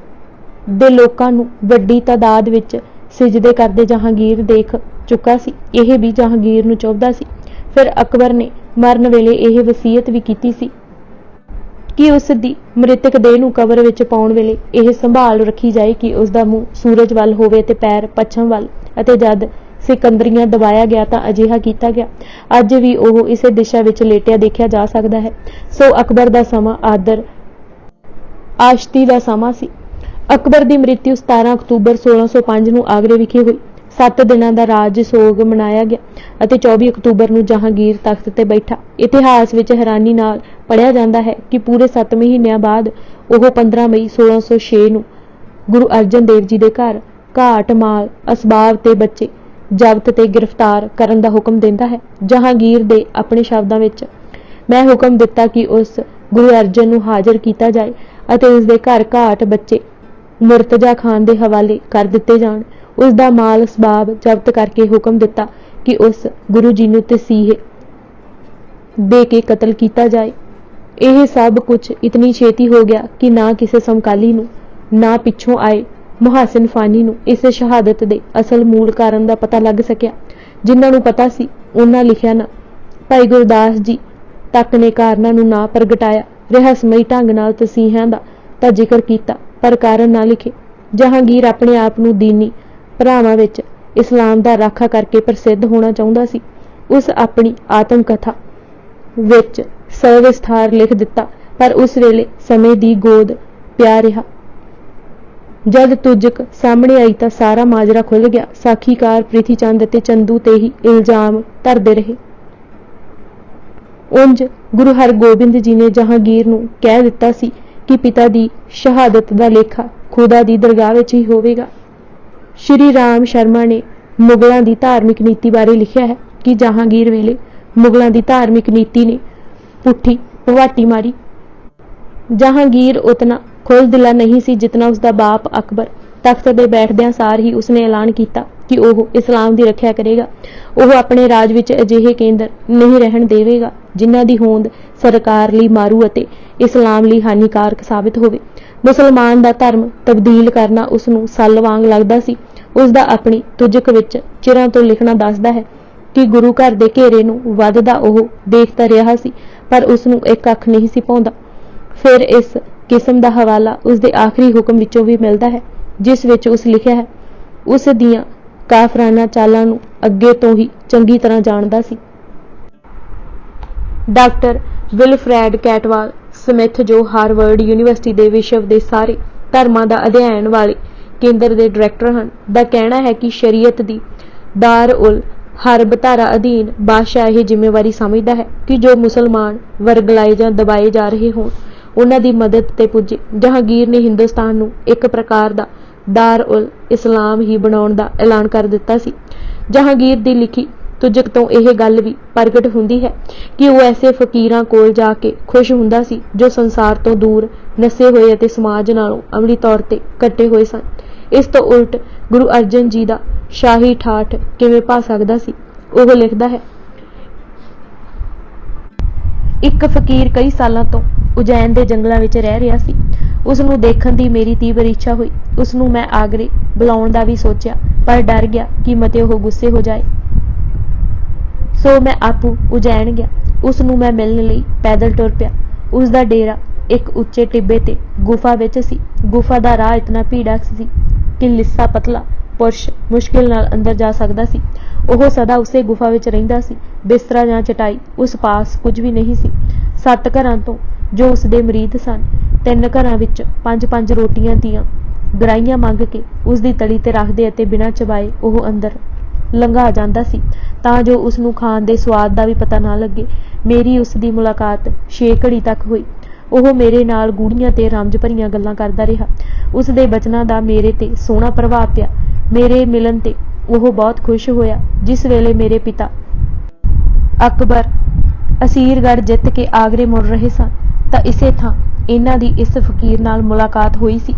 ਦੇ ਲੋਕਾਂ ਨੂੰ ਵੱਡੀ ਤਾਦਾਦ ਵਿੱਚ ਸਿਜਦੇ ਕਰਦੇ ਜਹਾਂਗੀਰ ਦੇਖ ਚੁੱਕਾ ਸੀ। ਇਹ ਵੀ ਜਹਾਂਗੀਰ ਨੂੰ ਚਾਹੁੰਦਾ ਸੀ। ਫਿਰ ਅਕਬਰ ਨੇ ਮਰਨ ਵੇਲੇ ਇਹ ਵਸੀਅਤ ਵੀ ਕੀਤੀ ਸੀ ਕਿ ਉਸ ਦੀ ਮ੍ਰਿਤਕ ਦੇਹ ਨੂੰ ਕਬਰ ਵਿੱਚ ਪਾਉਣ ਵੇਲੇ ਇਹ ਸੰਭਾਲ ਰੱਖੀ ਜਾਏ ਕਿ ਉਸ ਦਾ ਮੂੰਹ ਸੂਰਜ ਵੱਲ ਹੋਵੇ ਤੇ ਪੈਰ ਪੱਛਮ ਵੱਲ, ਅਤੇ ਜਦ ਸਿਕੰਦਰੀਆਂ ਦਬਾਇਆ ਗਿਆ ਤਾਂ ਅਜਿਹਾ ਕੀਤਾ ਗਿਆ। ਅੱਜ ਵੀ ਉਹ ਇਸੇ ਦਿਸ਼ਾ ਵਿੱਚ ਲੇਟਿਆ ਦੇਖਿਆ ਜਾ ਸਕਦਾ ਹੈ। ਸੋ ਅਕਬਰ ਦਾ ਸਮਾਂ ਆਦਰ ਆਸ਼ਤੀ ਦਾ ਸਮਾਂ ਸੀ। ਅਕਬਰ ਦੀ ਮ੍ਰਿਤਿੂ 17 ਅਕਤੂਬਰ 1605 ਨੂੰ ਆਗਰੇ ਵਿਖੇ ਹੋਈ। 7 ਦਿਨਾਂ ਦਾ ਰਾਜ ਸੋਗ ਮਨਾਇਆ ਗਿਆ ਅਤੇ 24 ਅਕਤੂਬਰ ਨੂੰ ਜਹਾਂਗੀਰ ਤਖਤ ਤੇ ਬੈਠਾ। ਇਤਿਹਾਸ ਵਿੱਚ ਹੈਰਾਨੀ ਨਾਲ ਪੜ੍ਹਿਆ ਜਾਂਦਾ ਹੈ ਕਿ ਪੂਰੇ 7 ਮਹੀਨਿਆਂ ਬਾਅਦ ਉਹ 15 ਮਈ 1606 ਨੂੰ ਗੁਰੂ ਅਰਜਨ ਦੇਵ ਜੀ ਦੇ ਘਰ ਘਾਟ ਮਾਲ ਅਸਬਾਬ ਤੇ ਬੱਚੇ ਜ਼ਬਤ ਤੇ ਗ੍ਰਿਫਤਾਰ ਕਰਨ ਦਾ ਹੁਕਮ ਦਿੰਦਾ ਹੈ। ਜਹਾਂਗੀਰ ਦੇ ਆਪਣੇ ਸ਼ਬਦਾਂ ਵਿੱਚ, ਮੈਂ ਹੁਕਮ ਦਿੱਤਾ ਕਿ ਉਸ ਗੁਰੂ ਅਰਜਨ ਨੂੰ ਹਾਜ਼ਰ ਕੀਤਾ ਜਾਏ ਅਤੇ ਉਸ ਦੇ ਘਰ ਘਾਟ ਬੱਚੇ ਮੁਰਤਜ਼ਾ ਖਾਨ ਦੇ ਹਵਾਲੇ ਕਰ ਦਿੱਤੇ ਜਾਣ। ਉਸ ਦਾ ਮਾਲ ਅਸਬਾਬ ਜ਼ਬਤ ਕਰਕੇ ਹੁਕਮ ਦਿੱਤਾ ਕਿ ਉਸ ਗੁਰੂ ਜੀ ਨੂੰ ਤਸੀਹੇ ਦੇ ਕੇ ਕਤਲ ਕੀਤਾ ਜਾਏ। ਇਹ ਸਭ ਕੁਝ ਇਤਨੀ ਛੇਤੀ ਹੋ ਗਿਆ ਕਿ ਨਾ ਕਿਸੇ ਸਮਕਾਲੀ ਨੂੰ ਨਾ ਪਿੱਛੋਂ ਆਏ ਮੁਹਾਸਿਨ ਫਾਨੀ ਨੂੰ ਇਸ ਸ਼ਹਾਦਤ ਦੇ ਅਸਲ ਮੂਲ ਕਾਰਨ ਦਾ ਪਤਾ ਲੱਗ ਸਕਿਆ। ਜਿਨ੍ਹਾਂ ਨੂੰ ਪਤਾ ਸੀ ਉਹਨਾਂ ਲਿਖਿਆ ਨਾ। ਭਾਈ ਗੁਰਦਾਸ ਜੀ ਤੱਕ ਨੇ ਕਾਰਨਾਂ ਨੂੰ ਨਾ ਪ੍ਰਗਟਾਇਆ। ਰਹੱਸਮਈ ਢੰਗ ਨਾਲ ਤਸੀਹਿਆਂ ਦਾ ਤਾਂ ਜ਼ਿਕਰ ਕੀਤਾ ਪਰ ਕਾਰਨ ਨਾ ਲਿਖੇ। ਜਹਾਂਗੀਰ ਆਪਣੇ ਆਪ ਨੂੰ ਦੀਨੀ ਭਰਾਵਾਂ ਵਿੱਚ ਇਸਲਾਮ ਦਾ ਰਾਖਾ ਕਰਕੇ ਪ੍ਰਸਿੱਧ ਹੋਣਾ ਚਾਹੁੰਦਾ ਸੀ। ਉਸ ਆਪਣੀ ਆਤਮ ਕਥਾ ਵਿੱਚ ਸਵਿਸਥਾਰ ਲਿਖ ਦਿੱਤਾ, ਪਰ ਉਸ ਵੇਲੇ ਸਮੇਂ ਦੀ ਗੋਦ ਪਿਆ ਰਿਹਾ। ਜਦ ਤੁਜਕ ਸਾਹਮਣੇ ਆਈ ਤਾਂ ਸਾਰਾ ਮਾਜਰਾ ਖੁੱਲ ਗਿਆ। ਸਾਖੀਕਾਰ ਪ੍ਰਿਥੀ ਚੰਦ ਅਤੇ ਚੰਦੂ ਤੇ ਹੀ ਇਲਜ਼ਾਮ ਧਰਦੇ ਰਹੇ। ਉਂਝ ਗੁਰੂ ਹਰਗੋਬਿੰਦ ਜੀ ਨੇ ਜਹਾਂਗੀਰ ਨੂੰ ਕਹਿ ਦਿੱਤਾ ਸੀ ਕਿ ਪਿਤਾ ਦੀ ਸ਼ਹਾਦਤ ਦਾ ਲੇਖਾ ਖੁਦਾ ਦੀ ਦਰਗਾਹ ਵਿੱਚ ਹੀ ਹੋਵੇਗਾ। ਸ਼੍ਰੀ ਰਾਮ ਸ਼ਰਮਾ ਨੇ ਮੁਗਲਾਂ ਦੀ ਧਾਰਮਿਕ ਨੀਤੀ ਬਾਰੇ ਲਿਖਿਆ ਹੈ ਕਿ ਜਹਾਂਗੀਰ ਵੇਲੇ ਮੁਗਲਾਂ ਦੀ ਧਾਰਮਿਕ ਨੀਤੀ ਨੇ ਪੁੱਠੀ ਭਵਾਟੀ ਮਾਰੀ। ਜਹਾਂਗੀਰ ਉਤਨਾ ਖੁੱਲ੍ਹਦਿਲਾ ਨਹੀਂ ਸੀ ਜਿਤਨਾ ਉਸ ਦਾ ਬਾਪ ਅਕਬਰ। ਤਖਤ ਤੇ ਬੈਠਦਿਆਂ ਸਾਰ ਹੀ ਉਸਨੇ ਐਲਾਨ ਕੀਤਾ ਕਿ ਉਹ ਇਸਲਾਮ ਦੀ ਰੱਖਿਆ ਕਰੇਗਾ। ਉਹ ਆਪਣੇ ਰਾਜ ਵਿੱਚ ਅਜਿਹੇ ਕੇਂਦਰ ਨਹੀਂ ਰਹਿਣ ਦੇਵੇਗਾ ਜਿਨ੍ਹਾਂ ਦੀ ਹੋਂਦ ਸਰਕਾਰ ਲਈ ਮਾਰੂ ਅਤੇ ਇਸਲਾਮ ਲਈ ਹਾਨੀਕਾਰਕ ਸਾਬਿਤ ਹੋਵੇ। ਮੁਸਲਮਾਨ ਦਾ ਧਰਮ ਤਬਦੀਲ ਕਰਨਾ ਉਸ ਨੂੰ ਸੱਲ ਵਾਂਗ ਲੱਗਦਾ ਸੀ। ਉਸ ਦਾ ਆਪਣੀ ਤੁਜਕ ਵਿੱਚ ਚਿਰਾਂ ਤੋਂ ਲਿਖਣਾ ਦੱਸਦਾ ਹੈ ਕਿ ਗੁਰੂ ਘਰ ਦੇ ਘੇਰੇ ਨੂੰ ਵੱਧਦਾ ਉਹ ਦੇਖਦਾ ਰਿਹਾ ਸੀ, ਪਰ ਉਸ ਨੂੰ ਇੱਕ ਅੱਖ ਨਹੀਂ ਸੀ ਪਾਉਂਦਾ। ਫਿਰ ਇਸ ਕਿਸਮ ਦਾ ਹਵਾਲਾ ਉਸ ਦੇ ਆਖਰੀ ਹੁਕਮ ਵਿੱਚੋਂ ਵੀ ਮਿਲਦਾ ਹੈ, ਜਿਸ ਵਿੱਚ ਉਸ ਲਿਖਿਆ ਹੈ, ਉਸ ਦੀਆਂ ਕਾਫਰਾਨਾ ਚਾਲਾਂ ਨੂੰ ਅੱਗੇ ਤੋਂ ਹੀ ਚੰਗੀ ਤਰ੍ਹਾਂ ਜਾਣਦਾ ਸੀ। ਡਾਕਟਰ ਵਿਲਫਰੈਡ ਕੈਟਵਾਲ ਸਮਿਥ, ਜੋ ਹਾਰਵਰਡ ਯੂਨੀਵਰਸਿਟੀ ਦੇ ਵਿਸ਼ਵ ਦੇ ਸਾਰੇ ਧਰਮਾਂ ਦਾ ਅਧਿਐਨ ਵਾਲੇ ਕੇਂਦਰ ਦੇ ਡਾਇਰੈਕਟਰ ਹਨ, ਦਾ ਕਹਿਣਾ ਹੈ ਕਿ ਸ਼ਰੀਅਤ ਦੀ ਦਾਰ ਉਲ ਹਰਬ ਧਾਰਾ ਅਧੀਨ ਬਾਦਸ਼ਾਹ ਇਹ ਜ਼ਿੰਮੇਵਾਰੀ ਸਮਝਦਾ ਹੈ ਕਿ ਜੋ ਮੁਸਲਮਾਨ ਵਰਗਲਾਏ ਜਾਂ ਦਬਾਏ ਜਾ ਰਹੇ ਹੋਣ ਉਹਨਾਂ ਦੀ ਮਦਦ ਤੇ ਪੁੱਜੇ। ਜਹਾਂਗੀਰ ਨੇ ਹਿੰਦੁਸਤਾਨ ਨੂੰ ਇੱਕ ਪ੍ਰਕਾਰ ਦਾ ਦਾਰ ਉਲ ਇਸਲਾਮ ਹੀ ਬਣਾਉਣ ਦਾ ਐਲਾਨ ਕਰ ਦਿੱਤਾ ਸੀ। ਜਹਾਂਗੀਰ ਦੀ ਲਿਖੀ ਤੁਜਕ ਤੋਂ ਇਹ ਗੱਲ ਵੀ ਪ੍ਰਗਟ ਹੁੰਦੀ ਹੈ ਕਿ ਉਹ ਐਸੇ ਫਕੀਰਾਂ ਕੋਲ ਜਾ ਕੇ ਖੁਸ਼ ਹੁੰਦਾ ਸੀ ਜੋ ਸੰਸਾਰ ਤੋਂ ਦੂਰ, ਨਸੇ ਹੋਏ ਅਤੇ ਸਮਾਜ ਨਾਲੋਂ ਅਮਲੀ ਤੌਰ ਤੇ ਕੱਟੇ ਹੋਏ ਸਨ। ਇਸ ਤੋਂ ਉਲਟ ਗੁਰੂ ਅਰਜਨ ਜੀ ਦਾ ਸ਼ਾਹੀ ਠਾਠ ਕਿਵੇਂ ਭਾ ਸਕਦਾ ਸੀ? ਉਹ ਲਿਖਦਾ ਹੈ, ਇੱਕ ਫਕੀਰ ਕਈ ਸਾਲਾਂ ਤੋਂ ਉਜੈਨ ਦੇ ਜੰਗਲਾਂ ਵਿੱਚ ਰਹਿ ਰਿਹਾ ਸੀ। ਉਸ ਨੂੰ ਦੇਖਣ ਦੀ ਮੇਰੀ ਤੀਬਰ ਇੱਛਾ ਹੋਈ। ਉਸ ਨੂੰ ਮੈਂ ਆਗਰੇ ਬੁਲਾਉਣ ਦਾ ਵੀ ਸੋਚਿਆ, ਪਰ ਡਰ ਗਿਆ ਕਿ ਮਤੇ ਉਹ ਗੁੱਸੇ ਹੋ ਜਾਏ। ਸੋ ਮੈਂ ਆਪੂ ਉਜੈਨ ਗਿਆ। ਉਸ ਨੂੰ ਮੈਂ ਮਿਲਣ ਲਈ ਪੈਦਲ ਟੁਰ ਪਿਆ। ਉਸ ਦਾ ਡੇਰਾ ਇੱਕ ਉੱਚੇ ਟਿੱਬੇ ਤੇ ਗੁਫਾ ਵਿੱਚ ਸੀ। ਗੁਫਾ ਦਾ ਰਾਹ ਇਤਨਾ ਭੀੜਾ ਸੀ ਕਿ ਲਿੱਸਾ ਪਤਲਾ ਪੁਰਸ਼ ਮੁਸ਼ਕਿਲ ਨਾਲ ਅੰਦਰ ਜਾ ਸਕਦਾ ਸੀ। ਉਹ ਸਦਾ ਉਸੇ ਗੁਫਾ ਵਿੱਚ ਰਹਿੰਦਾ ਸੀ। ਬਿਸਤਰਾ ਜਾਂ ਚਟਾਈ ਉਸ ਪਾਸ ਕੁਝ ਵੀ ਨਹੀਂ ਸੀ। 7 ਘਰਾਂ ਤੋਂ ਜੋ ਉਸ ਦੇ ਮਰੀਦ ਸਨ, 3 ਘਰਾਂ ਵਿੱਚ 5-5 ਰੋਟੀਆਂ ਦੀਆਂ ਗਰਾਹੀਆਂ ਮੰਗ ਕੇ ਉਸ ਦੀ ਤਲੀ ਤੇ ਰੱਖਦੇ ਅਤੇ ਬਿਨਾਂ ਚਬਾਏ ਉਹ ਅੰਦਰ ਲੰਘਾ ਜਾਂਦਾ ਸੀ, ਤਾਂ ਜੋ ਉਸ ਨੂੰ ਖਾਣ ਦੇ ਸਵਾਦ ਦਾ ਵੀ ਪਤਾ ਨਾ ਲੱਗੇ। ਮੇਰੀ ਉਸ ਦੀ ਮੁਲਾਕਾਤ 6 ਘੜੀ ਤੱਕ ਹੋਈ। ਉਹ ਮੇਰੇ ਨਾਲ ਗੂੜੀਆਂ ਤੇ ਰਮਜ ਭਰੀਆਂ ਗੱਲਾਂ ਕਰਦਾ ਰਿਹਾ। ਉਸ ਦੇ ਬਚਨਾਂ ਦਾ ਮੇਰੇ ਤੇ ਸੋਹਣਾ ਪ੍ਰਭਾਵ ਪਿਆ। ਮੇਰੇ ਮਿਲਣ ਤੇ ਉਹ ਬਹੁਤ ਖੁਸ਼ ਹੋਇਆ। ਜਿਸ ਵੇਲੇ ਮੇਰੇ ਪਿਤਾ ਅਕਬਰ ਅਸੀਰਗੜ੍ਹ ਜਿੱਤ ਕੇ ਆਗਰੇ ਮੁੜ ਰਹੇ ਸਨ, ਤਾਂ ਇਸੇ ਥਾਂ ਇਹਨਾਂ ਦੀ ਇਸ ਫਕੀਰ ਨਾਲ ਮੁਲਾਕਾਤ ਹੋਈ ਸੀ।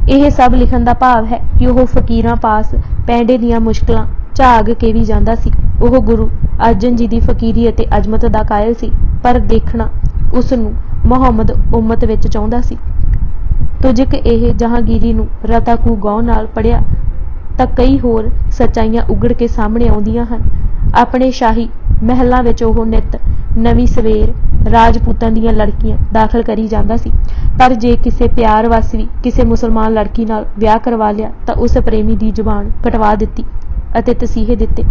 ਇਹ ਸਭ ਲਿਖਣ ਦਾ ਭਾਵ ਹੈ ਕਿ ਉਹ ਫਕੀਰਾਂ ਪਾਸ ਪੈਂਡੇ ਦੀਆਂ ਮੁਸ਼ਕਲਾਂ ਝਾਗ ਕੇ ਵੀ ਜਾਂਦਾ ਸੀ। ਉਹ ਗੁਰੂ ਅਰਜਨ ਜੀ ਦੀ ਫਕੀਰੀ ਅਤੇ ਅਜ਼ਮਤ ਦਾ ਕਾਇਲ ਸੀ, ਪਰ ਦੇਖਣਾ ਉਸ ਨੂੰ ਮੁਹੰਮਦ ਉਮਤ ਵਿੱਚ ਚਾਹੁੰਦਾ ਸੀ। ਤੁਜਕ ਇਹ ਜਹਾਂਗੀਰੀ ਨੂੰ ਰਤਾ-ਕੂ ਗੌਰ ਨਾਲ ਪੜ੍ਹਿਆ ਤਾਂ ਕਈ ਹੋਰ ਸੱਚਾਈਆਂ ਉਗੜ ਕੇ ਸਾਹਮਣੇ ਆਉਂਦੀਆਂ ਹਨ। ਆਪਣੇ ਸ਼ਾਹੀ ਮਹਿਲਾਂ ਵਿੱਚ ਉਹ ਨਿੱਤ ਨਵੀਂ ਸਵੇਰ ਰਾਜਪੂਤਾਂ ਦੀਆਂ ਲੜਕੀਆਂ ਦਾਖਲ ਕਰੀ ਜਾਂਦਾ ਸੀ, ਪਰ ਜੇ ਕਿਸੇ ਪਿਆਰ ਵਸ ਵੀ ਕਿਸੇ ਮੁਸਲਮਾਨ ਲੜਕੀ ਨਾਲ ਵਿਆਹ ਕਰਵਾ ਲਿਆ ਤਾਂ ਉਸ ਪ੍ਰੇਮੀ ਦੀ ਜ਼ੁਬਾਨ ਕਟਵਾ ਦਿੱਤੀ ਅਤੇ ਤਸੀਹੇ ਦਿੱਤੇ।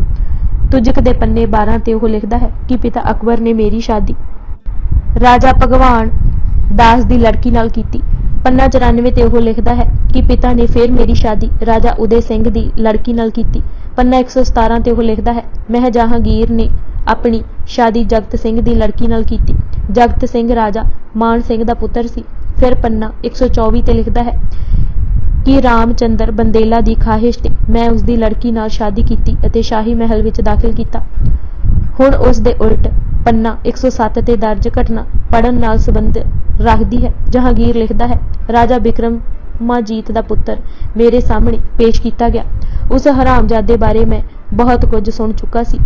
ਤੁਜਕ ਦੇ ਪੰਨੇ 12 ਤੇ ਉਹ ਲਿਖਦਾ ਹੈ ਕਿ ਪਿਤਾ ਅਕਬਰ ਨੇ ਮੇਰੀ ਸ਼ਾਦੀ ਰਾਜਾ ਭਗਵਾਨ ਦਾਸ ਦੀ ਲੜਕੀ ਨਾਲ ਕੀਤੀ। ਪੰਨਾ 94 ਤੇ ਉਹ ਲਿਖਦਾ ਹੈ ਕਿ ਪਿਤਾ ਨੇ ਫਿਰ ਮੇਰੀ ਸ਼ਾਦੀ ਰਾਜਾ ਉਦੇ ਸਿੰਘ ਦੀ ਲੜਕੀ ਨਾਲ ਕੀਤੀ। ਪੰਨਾ 117 ਤੇ ਉਹ ਲਿਖਦਾ ਹੈ, ਮੈਂ ਜਹਾਂਗੀਰ ਨੇ ਆਪਣੀ ਸ਼ਾਦੀ ਜਗਤ ਸਿੰਘ ਦੀ ਲੜਕੀ ਨਾਲ ਕੀਤੀ। ਜਗਤ ਸਿੰਘ ਰਾਜਾ ਮਾਨ ਸਿੰਘ ਦਾ ਪੁੱਤਰ ਸੀ। ਫਿਰ ਪੰਨਾ 124 ਤੇ ਲਿਖਦਾ ਹੈ ਕਿ ਰਾਮਚੰਦਰ ਬੰਦੇਲਾ ਦੀ ਖਾਹਿਸ਼ ਤੇ ਮੈਂ ਉਸ ਦੀ ਲੜਕੀ ਨਾਲ ਸ਼ਾਦੀ ਕੀਤੀ ਅਤੇ ਸ਼ਾਹੀ ਮਹਿਲ ਵਿੱਚ ਦਾਖਲ ਕੀਤਾ। ਹੁਣ ਉਸ ਦੇ ਉਲਟ ਪੰਨਾ 107 ਤੇ ਦਰਜ ਘਟਨਾ ਪੜ੍ਹਨ ਨਾਲ ਸੰਬੰਧ ਰੱਖਦੀ ਹੈ। ਜਹਾਂਗੀਰ ਲਿਖਦਾ ਹੈ, ਰਾਜਾ ਬਿਕਰਮਾਜੀਤ ਦਾ ਪੁੱਤਰ ਮੇਰੇ ਸਾਹਮਣੇ ਪੇਸ਼ ਕੀਤਾ ਗਿਆ। ਉਸ ਹਰਾਮਜ਼ਾਦੇ ਬਾਰੇ ਮੈਂ ਬਹੁਤ ਕੁਝ ਸੁਣ ਚੁੱਕਾ ਸੀ।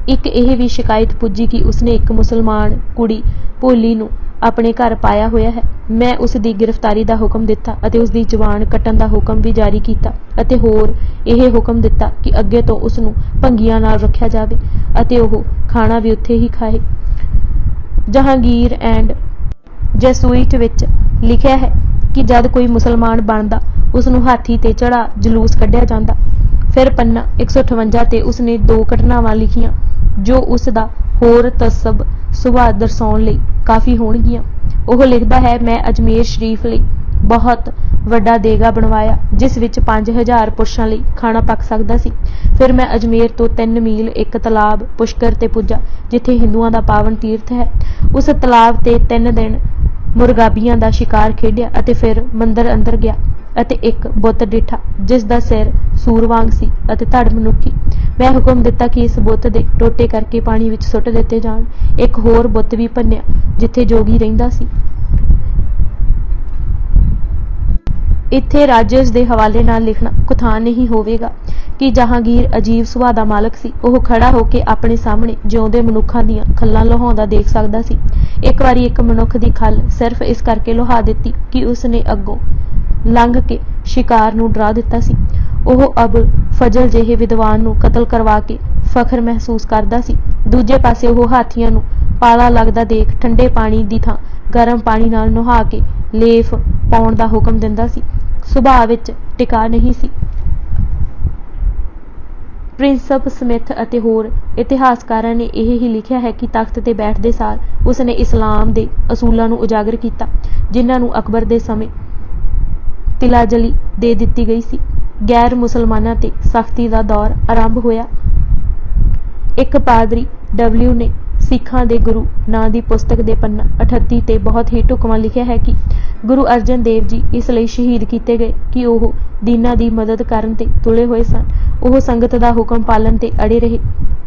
ਇੱਕ ਇਹ ਵੀ ਸ਼ਿਕਾਇਤ ਪੁੱਜੀ ਕਿ ਉਸਨੇ ਇੱਕ ਮੁਸਲਮਾਨ ਕੁੜੀ ਭੋਲੀ ਨੂੰ ਆਪਣੇ ਘਰ ਪਾਇਆ ਹੋਇਆ ਹੈ। ਮੈਂ ਉਸ ਦੀ ਗ੍ਰਿਫਤਾਰੀ ਦਾ ਹੁਕਮ ਦਿੱਤਾ ਅਤੇ ਉਸ ਦੀ ਜ਼ੁਬਾਨ ਕੱਟਣ ਦਾ ਹੁਕਮ ਵੀ ਜਾਰੀ ਕੀਤਾ ਅਤੇ ਹੋਰ ਇਹ ਹੁਕਮ ਦਿੱਤਾ ਕਿ ਅੱਗੇ ਤੋਂ ਉਸ ਨੂੰ ਭੰਗੀਆਂ ਨਾਲ ਰੱਖਿਆ ਜਾਵੇ ਅਤੇ ਉਹ ਖਾਣਾ ਵੀ ਉੱਥੇ ਹੀ ਖਾਏ। ਜਹਾਂਗੀਰ ਐਂਡ ਜੈਸੂਇਟ ਵਿੱਚ ਲਿਖਿਆ ਹੈ ਕਿ ਜਦ ਕੋਈ ਮੁਸਲਮਾਨ ਬਣਦਾ ਉਸ ਨੂੰ ਹਾਥੀ ਤੇ ਚੜਾ ਜਲੂਸ ਕੱਢਿਆ ਜਾਂਦਾ। ਫਿਰ ਪੰਨਾ 158 ਤੇ ਉਸਨੇ 2 ਘਟਨਾਵਾਂ ਲਿਖੀਆਂ ਜੋ ਉਸ ਦਾ ਹੋਰ ਤਸਬ ਸੁਭਾਅ ਦਰਸਾਉਣ ਲਈ ਕਾਫੀ ਹੋਣਗੀਆਂ। ਉਹ ਲਿਖਦਾ ਹੈ, ਮੈਂ ਅਜਮੇਰ ਸ਼ਰੀਫ ਲਈ ਬਹੁਤ ਵੱਡਾ ਦੇਗਾ ਬਣਵਾਇਆ ਜਿਸ ਵਿੱਚ 5000 ਪੁਰਸ਼ਾਂ ਲਈ ਖਾਣਾ ਪੱਕ ਸਕਦਾ ਸੀ। ਫਿਰ ਮੈਂ ਅਜਮੇਰ ਤੋਂ 3 ਮੀਲ ਇੱਕ ਤਲਾਬ ਪੁਸ਼ਕਰ ਤੇ ਪੁੱਜਾ ਜਿੱਥੇ ਹਿੰਦੂਆਂ ਦਾ ਪਾਵਨ ਤੀਰਥ ਹੈ। ਉਸ ਤਲਾਬ ਤੇ 3 ਦਿਨ ਮੁਰਗਾਬੀਆਂ ਦਾ ਸ਼ਿਕਾਰ ਖੇਡਿਆ ਅਤੇ ਫਿਰ ਮੰਦਰ ਅੰਦਰ ਗਿਆ ਅਤੇ ਇੱਕ ਬੁੱਤ ਡਿੱਠਾ ਜਿਸ ਦਾ ਸਿਰ ਸੂਰ ਵਾਂਗ ਸੀ ਅਤੇ ਧੜ ਮਨੁੱਖੀ। ਮੈਂ ਹੁਕਮ ਦਿੱਤਾ ਕਿ ਇਸ ਬੁੱਤ ਦੇ ਟੋਟੇ ਕਰਕੇ ਪਾਣੀ ਵਿੱਚ ਸੁੱਟ ਦਿੱਤੇ ਜਾਣ। ਇੱਕ ਹੋਰ ਬੁੱਤ ਵੀ ਭੰਨਿਆ ਜਿੱਥੇ ਜੋਗੀ ਰਹਿੰਦਾ ਸੀ। ਇੱਥੇ ਰਾਜਸ ਦੇ ਹਵਾਲੇ ਨਾਲ ਲਿਖਣਾ ਕੁਥਾਨ ਨਹੀਂ ਹੋਵੇਗਾ ਕਿ ਜਹਾਂਗੀਰ ਅਜੀਬ ਸੁਭਾਅ ਦਾ ਮਾਲਕ ਸੀ। ਉਹ ਖੜਾ ਹੋ ਕੇ ਆਪਣੇ ਸਾਹਮਣੇ ਜਿਉਂਦੇ ਮਨੁੱਖਾਂ ਦੀਆਂ ਖੱਲਾਂ ਲੁਹਾਉਂਦਾ ਦੇਖ ਸਕਦਾ ਸੀ। ਇੱਕ ਵਾਰੀ ਇੱਕ ਮਨੁੱਖ ਦੀ ਖੱਲ ਸਿਰਫ ਇਸ ਕਰਕੇ ਲੁਹਾ ਦਿੱਤੀ ਕਿ ਉਸਨੇ ਅੱਗੋਂ ਲੰਘ ਕੇ ਸ਼ਿਕਾਰ ਨੂੰ ਡਰਾ ਦਿੱਤਾ ਸੀ। ਉਹ ਅਬੁਲ ਫਜ਼ਲ ਜਿਹੇ ਵਿਦਵਾਨ ਨੂੰ ਕਤਲ ਕਰਵਾ ਕੇ ਫਖਰ ਮਹਿਸੂਸ ਕਰਦਾ ਸੀ। ਦੂਜੇ ਪਾਸੇ ਉਹ ਹਾਥੀਆਂ ਨੂੰ ਪਾਲਾ ਲੱਗਦਾ ਦੇਖ ਠੰਡੇ ਪਾਣੀ ਦੀ ਥਾਂ ਗਰਮ ਪਾਣੀ ਨਾਲ ਨੁਹਾ ਕੇ ਲੇਫ ਪਾਉਣ ਦਾ ਹੁਕਮ ਦਿੰਦਾ ਸੀ। ਸੁਭਾਅ ਵਿੱਚ ਟਿਕਾ ਨਹੀਂ ਸੀ। ਪ੍ਰਿੰਸਪ ਸਮਿਥ ਅਤੇ ਹੋਰ ਇਤਿਹਾਸਕਾਰਾਂ ਨੇ ਇਹ ਹੀ ਲਿਖਿਆ ਹੈ ਕਿ ਤਖਤ ਤੇ ਬੈਠਦੇ ਸਾਰ ਉਸਨੇ ਇਸਲਾਮ ਦੇ ਅਸੂਲਾਂ ਨੂੰ ਉਜਾਗਰ ਕੀਤਾ ਜਿਨ੍ਹਾਂ ਨੂੰ ਅਕਬਰ ਦੇ ਸਮੇਂ ਤਿਲਾਜਲੀ ਦੇ ਦਿੱਤੀ ਗਈ ਸੀ। ਗੈਰ ਮੁਸਲਮਾਨਾਂ ਤੇ ਸਖਤੀ ਦਾ ਦੌਰ ਆਰੰਭ ਹੋਇਆ। ਇੱਕ ਪਾਦਰੀ ਡਬਲਿਊ ਨੇ ਸਿੱਖਾਂ ਦੇ ਗੁਰੂ ਨਾਂ ਦੀ ਪੁਸਤਕ ਦੇ ਪੰਨਾ 38 ਤੇ ਬਹੁਤ ਹੀ ਢੁਕਵਾਂ ਲਿਖਿਆ ਹੈ ਕਿ ਗੁਰੂ ਅਰਜਨ ਦੇਵ ਜੀ ਇਸ ਲਈ ਸ਼ਹੀਦ ਕੀਤੇ ਗਏ ਕਿ ਉਹ ਦੀਨਾਂ ਦੀ ਮਦਦ ਕਰਨ ਤੇ ਤੁਲੇ ਹੋਏ ਸਨ। ਉਹ ਸੰਗਤ ਦਾ ਹੁਕਮ ਪਾਲਣ ਤੇ ਅੜੇ ਰਹੇ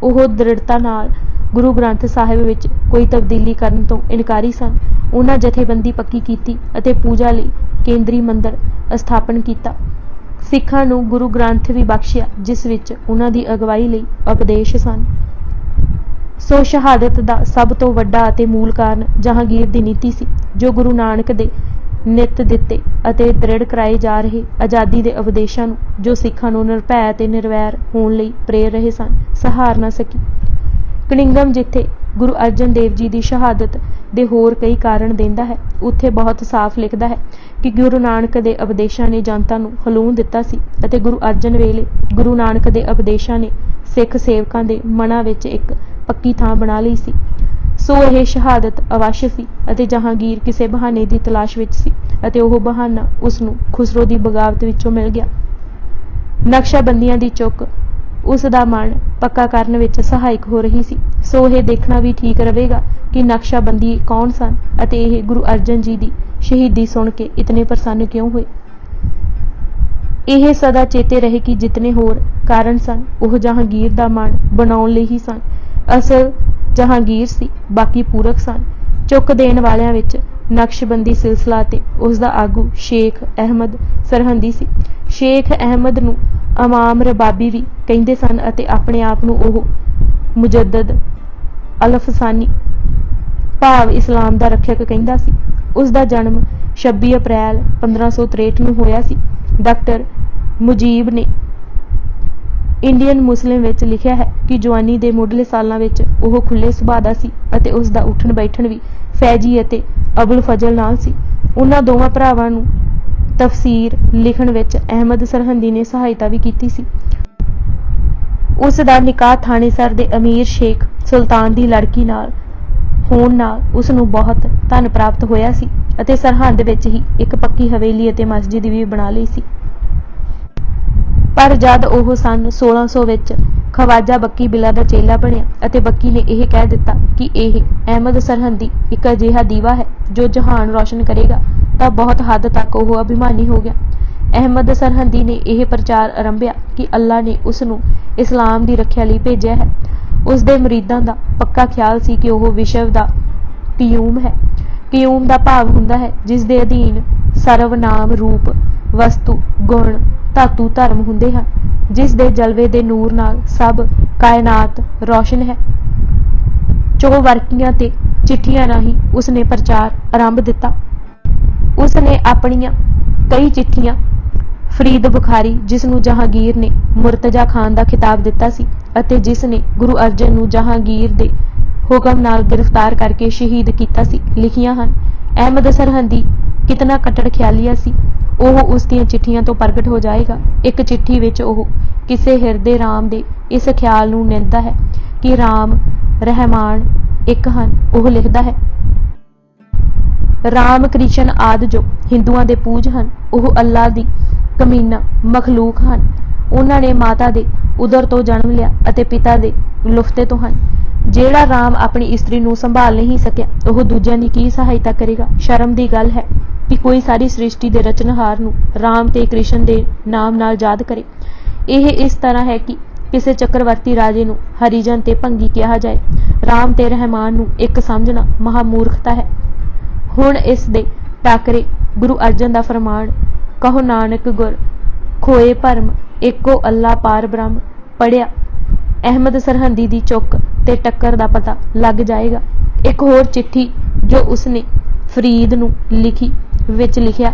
ਉਹ ਦ੍ਰਿੜਤਾ ਨਾਲ ਗੁਰੂ ਗ੍ਰੰਥ ਸਾਹਿਬ ਵਿੱਚ ਕੋਈ ਤਬਦੀਲੀ ਕਰਨ ਤੋਂ ਇਨਕਾਰੀ ਸਨ। ਉਹਨਾਂ ਜਥੇਬੰਦੀ ਪੱਕੀ ਕੀਤੀ ਅਤੇ ਪੂਜਾ ਲਈ ਕੇਂਦਰੀ ਮੰਦਰ ਸਥਾਪਨ ਕੀਤਾ। ਸਿੱਖਾਂ ਨੂੰ ਗੁਰੂ ਗ੍ਰੰਥ ਵੀ ਬਖਸ਼ਿਆ, ਜਿਸ ਵਿੱਚ ਉਹਨਾਂ ਦੀ ਅਗਵਾਈ ਲਈ ਉਪਦੇਸ਼ ਸਨ। ਸੋ ਸ਼ਹਾਦਤ ਦਾ ਸਭ ਤੋਂ ਵੱਡਾ ਅਤੇ ਮੂਲ ਕਾਰਨ ਜਹਾਂਗੀਰ ਦੀ ਨੀਤੀ ਸੀ, ਜੋ ਗੁਰੂ ਨਾਨਕ ਦੇ ਨਿੱਤ ਦਿੱਤੇ ਅਤੇ ਦ੍ਰਿੜ ਕਰਾਏ ਜਾ ਰਹੇ ਆਜ਼ਾਦੀ ਦੇ ਉਪਦੇਸ਼ਾਂ ਨੂੰ, ਜੋ ਸਿੱਖਾਂ ਨੂੰ ਨਿਰਭੈ ਅਤੇ ਨਿਰਵੈਰ ਹੋਣ ਲਈ ਪ੍ਰੇਰ ਰਹੇ ਸਨ, ਸਹਾਰ ਨਾ ਸਕੀ। ਕਨਿੰਗਮ ਜਿੱਥੇ ਗੁਰੂ ਅਰਜਨ ਦੇਵ ਜੀ ਦੀ ਸ਼ਹਾਦਤ ਦੇ ਹੋਰ ਕਈ ਕਾਰਨ ਦਿੰਦਾ ਹੈ, ਉੱਥੇ ਬਹੁਤ ਸਾਫ਼ ਲਿਖਦਾ ਹੈ ਕਿ ਗੁਰੂ ਨਾਨਕ ਦੇ ਉਪਦੇਸ਼ਾਂ ਨੇ ਜਨਤਾ ਨੂੰ ਹਲੂਣ ਦਿੱਤਾ ਸੀ ਅਤੇ ਗੁਰੂ ਅਰਜਨ ਵੇਲੇ ਗੁਰੂ ਨਾਨਕ ਦੇ ਉਪਦੇਸ਼ਾਂ ਨੇ ਸਿੱਖ ਸੇਵਕਾਂ ਦੇ ਮਨਾਂ ਵਿੱਚ ਇੱਕ ਪੱਕੀ ਥਾਂ ਬਣਾ ਲਈ ਸੀ। ਸੋ ਇਹ ਸ਼ਹਾਦਤ ਅਵੱਸ਼ ਸੀ ਅਤੇ ਜਹਾਂਗੀਰ ਕਿਸੇ ਬਹਾਨੇ ਦੀ ਤਲਾਸ਼ ਵਿੱਚ ਸੀ ਅਤੇ ਉਹ ਬਹਾਨਾ ਉਸ ਨੂੰ ਖੁਸਰੋ ਦੀ ਬਗਾਵਤ ਵਿੱਚੋਂ ਮਿਲ ਗਿਆ। ਨਕਸ਼ਾਬੰਦੀਆਂ ਦੀ ਚੁੱਕ ਉਸ ਦਾ ਮਨ ਪੱਕਾ ਕਰਨ ਵਿੱਚ ਸਹਾਇਕ ਹੋ ਰਹੀ ਸੀ। ਸੋ ਇਹ ਦੇਖਣਾ ਵੀ ਠੀਕ ਰਹੇਗਾ ਕਿ ਨਕਸ਼ਾਬੰਦੀ ਕੌਣ ਸਨ ਅਤੇ ਇਹ ਗੁਰੂ ਅਰਜਨ ਜੀ ਦੀ ਸ਼ਹੀਦੀ ਸੁਣ ਕੇ ਇਤਨੇ ਪ੍ਰਸੰਨ ਕਿਉਂ ਹੋਏ। ਇਹ ਸਦਾ ਚੇਤੇ ਰਹੇ ਕਿ ਜਿਤਨੇ ਹੋਰ ਕਾਰਨ ਸਨ, ਉਹ ਜਹਾਂਗੀਰ ਦਾ ਮਨ ਬਣਾਉਣ ਲਈ ਹੀ ਸਨ। ਅਸਲ ਜਹਾਂਗੀਰ ਸੀ, ਬਾਕੀ ਪੂਰਕ ਸਨ। ਚੁੱਕ ਦੇਣ ਵਾਲਿਆਂ ਵਿੱਚ ਨਕਸ਼ਬੰਦੀ ਸਿਲਸਿਲਾ ਤੇ ਉਸ ਦਾ ਆਗੂ ਸ਼ੇਖ ਅਹਿਮਦ ਸਰਹੰਦੀ ਸੀ। ਸ਼ੇਖ ਅਹਿਮਦ ਨੂੰ ਇਮਾਮ ਰਬਾਬੀ ਵੀ ਕਹਿੰਦੇ ਸਨ ਅਤੇ ਆਪਣੇ ਆਪ ਨੂੰ ਉਹ ਮੁਜੱਦਦ ਅਲਫਸਾਨੀ ਭਾਵ ਇਸਲਾਮ ਦਾ ਰੱਖਿਅਕ ਕਹਿੰਦਾ ਸੀ। ਉਸ ਦਾ ਜਨਮ 26 ਅਪ੍ਰੈਲ 1563 ਨੂੰ ਹੋਇਆ ਸੀ। ਡਾਕਟਰ ਮੁਜੀਬ ਨੇ ਇੰਡੀਅਨ ਮੁਸਲਿਮ ਵਿੱਚ ਲਿਖਿਆ ਹੈ ਕਿ ਜਵਾਨੀ ਦੇ ਮੁੱਢਲੇ ਸਾਲਾਂ ਵਿੱਚ ਉਹ ਖੁੱਲੇ ਸੁਭਾਅ ਦਾ ਸੀ ਅਤੇ ਉਸ ਦਾ ਉੱਠਣ ਬੈਠਣ ਵੀ ਫੈਜੀ ਅਤੇ ਅਬੁਲ ਫਜ਼ਲ ਨਾਲ ਸੀ। ਉਹਨਾਂ ਦੋਵਾਂ ਭਰਾਵਾਂ ਨੂੰ ਤਫਸੀਰ ਲਿਖਣ ਵਿੱਚ ਅਹਿਮਦ ਸਰਹੰਦੀ ਨੇ ਸਹਾਇਤਾ ਵੀ ਕੀਤੀ ਸੀ। ਉਸ ਦਾ ਨਿਕਾਹ ਥਾਣੇਸਰ ਦੇ ਅਮੀਰ ਸ਼ੇਖ ਸੁਲਤਾਨ ਦੀ ਲੜਕੀ ਨਾਲ ਹੋਣ ਨਾਲ ਉਸ ਨੂੰ ਬਹੁਤ ਧਨ ਪ੍ਰਾਪਤ ਹੋਇਆ ਸੀ ਅਤੇ ਸਰਹੰਦ ਵਿੱਚ ਹੀ ਇੱਕ ਪੱਕੀ ਹਵੇਲੀ ਅਤੇ ਮਸਜਿਦ ਵੀ ਬਣਾ ਲਈ ਸੀ। ਪਰ ਜਦ ਉਹ ਸੰਨ 1600 ਵਿੱਚ ਖਵਾਜਾ ਬੱਕੀ ਬਿੱਲਾ ਦਾ ਚੇਲਾ ਬਣਿਆ ਅਤੇ ਬੱਕੀ ਨੇ ਇਹ ਕਹਿ ਦਿੱਤਾ ਕਿ ਇਹ ਅਹਿਮਦ ਸਰਹੰਦੀ ਇੱਕ ਅਜਿਹਾ ਦੀਵਾ ਹੈ ਜੋ ਜਹਾਨ ਰੌਸ਼ਨ ਕਰੇਗਾ, ਤਾਂ ਬਹੁਤ ਹੱਦ ਤੱਕ ਉਹ ਅਭਿਮਾਨੀ ਹੋ ਗਿਆ। ਅਹਿਮਦ ਸਰਹੰਦੀ ਨੇ ਇਹ ਪ੍ਰਚਾਰ ਆਰੰਭਿਆ ਕਿ ਅੱਲਾ ਨੇ ਉਸ ਨੂੰ ਇਸਲਾਮ ਦੀ ਰੱਖਿਆ ਲਈ ਭੇਜਿਆ ਹੈ। ਉਸ ਦੇ ਮੁਰੀਦਾਂ ਦਾ ਪੱਕਾ ਖਿਆਲ ਸੀ ਕਿ ਉਹ ਵਿਸ਼ਵ ਦਾ ਕਿਯੂਮ ਹੈ। ਕਿਯੂਮ ਦਾ ਭਾਵ ਹੁੰਦਾ ਹੈ ਜਿਸ ਦੇ ਅਧੀਨ ਸਰਵ ਨਾਮ ਰੂਪ ਵਸਤੂ ਗੁਣ ਧਾਤੂ ਧਰਮ ਹੁੰਦੇ ਹਨ, ਜਿਸ ਦੇ ਜਲਵੇ ਦੇ ਨੂਰ ਨਾਲ ਸਭ ਕਾਇਨਾਤ ਰੌਸ਼ਨ ਹੈ। ਚੌਵਰਕੀਆਂ ਤੇ ਚਿੱਠੀਆਂ ਰਾਹੀਂ ਉਸ ਨੇ ਪ੍ਰਚਾਰ ਆਰੰਭ ਦਿੱਤਾ। ਉਸ ਨੇ ਆਪਣੀਆਂ ਕਈ ਚਿੱਠੀਆਂ ਫਰੀਦ ਬੁਖਾਰੀ, ਜਿਸ ਨੂੰ ਜਹਾਂਗੀਰ ਨੇ ਮੁਰਤਜ਼ਾ ਖਾਨ ਦਾ ਖਿਤਾਬ ਦਿੱਤਾ ਸੀ ਅਤੇ ਜਿਸ ਨੇ ਗੁਰੂ ਅਰਜਨ ਨੂੰ ਜਹਾਂਗੀਰ ਦੇ ਹੁਕਮ ਨਾਲ ਗ੍ਰਿਫਤਾਰ ਕਰਕੇ ਸ਼ਹੀਦ ਕੀਤਾ ਸੀ, ਲਿਖੀਆਂ ਹਨ। ਅਹਿਮਦ ਸਰਹੰਦੀ ਕਿਤਨਾ ਕੱਟੜ ਖਿਆਲੀਆ ਸੀ, ਉਹ ਉਸ ਦੀਆਂ ਚਿੱਠੀਆਂ ਤੋਂ ਪ੍ਰਗਟ ਹੋ ਜਾਏਗਾ। ਇੱਕ ਚਿੱਠੀ ਵਿੱਚ ਉਹ ਕਿਸੇ ਹਿਰਦੇ ਰਾਮ ਦੇ ਇਸ ਖਿਆਲ ਨੂੰ ਨਿੰਦਦਾ ਹੈ ਕਿ ਰਾਮ ਰਹਿਮਾਨ ਇੱਕ ਹਨ। ਉਹ ਲਿਖਦਾ ਹੈ, ਰਾਮ ਕ੍ਰਿਸ਼ਨ ਆਦਿ ਜੋ ਹਿੰਦੂਆਂ ਦੇ ਪੂਜ ਹਨ, ਉਹ ਅੱਲਾ ਦੀ ਕਮੀਨਾ ਮਖਲੂਕ ਹਨ। ਉਹਨਾਂ ਨੇ ਮਾਤਾ ਦੇ ਉਦਰ ਤੋਂ ਜਨਮ ਲਿਆ ਅਤੇ ਪਿਤਾ ਦੇ ਲੁਫਤੇ ਤੋਂ ਹਨ। ਜਿਹੜਾ ਰਾਮ ਆਪਣੀ ਇਸਤਰੀ ਨੂੰ ਸੰਭਾਲ ਨਹੀਂ ਸਕਿਆ, ਉਹ ਦੂਜਿਆਂ ਦੀ ਕੀ ਸਹਾਇਤਾ ਕਰੇਗਾ। ਸ਼ਰਮ ਦੀ ਗੱਲ ਹੈ ਕਿ ਕੋਈ ਸਾਰੀ ਸ੍ਰਿਸ਼ਟੀ ਦੇ ਰਚਨਹਾਰ ਨੂੰ ਰਾਮ ਤੇ ਕ੍ਰਿਸ਼ਨ ਦੇ ਨਾਮ ਨਾਲ ਯਾਦ ਕਰੇ। ਇਹ ਇਸ ਤਰ੍ਹਾਂ ਹੈ ਕਿ ਕਿਸੇ ਚੱਕਰਵਰਤੀ ਰਾਜੇ ਨੂੰ ਹਰੀਜਨ ਤੇ ਭੰਗੀ ਕਿਹਾ ਜਾਏ। ਰਾਮ ਤੇ ਰਹਿਮਾਨ ਨੂੰ ਇੱਕ ਸਮਝਣਾ ਮਹਾਮੂਰਖਤਾ ਹੈ। ਹੁਣ ਇਸ ਦੇ ਟਾਕਰੇ ਗੁਰੂ ਅਰਜਨ ਦਾ ਫਰਮਾਨ ਕਹੋ ਨਾਨਕ ਗੁਰ ਖੋਏ ਭਰਮ ਏਕੋ ਅੱਲਾ ਪਾਰ ਬ੍ਰਹਮ ਪੜ੍ਹਿਆ ਅਹਿਮਦ ਸਰਹੰਦੀ ਦੀ ਚੁੱਕ ਤੇ ਟੱਕਰ ਦਾ ਪਤਾ ਲੱਗ ਜਾਏਗਾ। ਇੱਕ ਹੋਰ ਚਿੱਠੀ ਜੋ ਉਸਨੇ ਫਰੀਦ ਨੂੰ ਲਿਖੀ ਵਿੱਚ ਲਿਖਿਆ,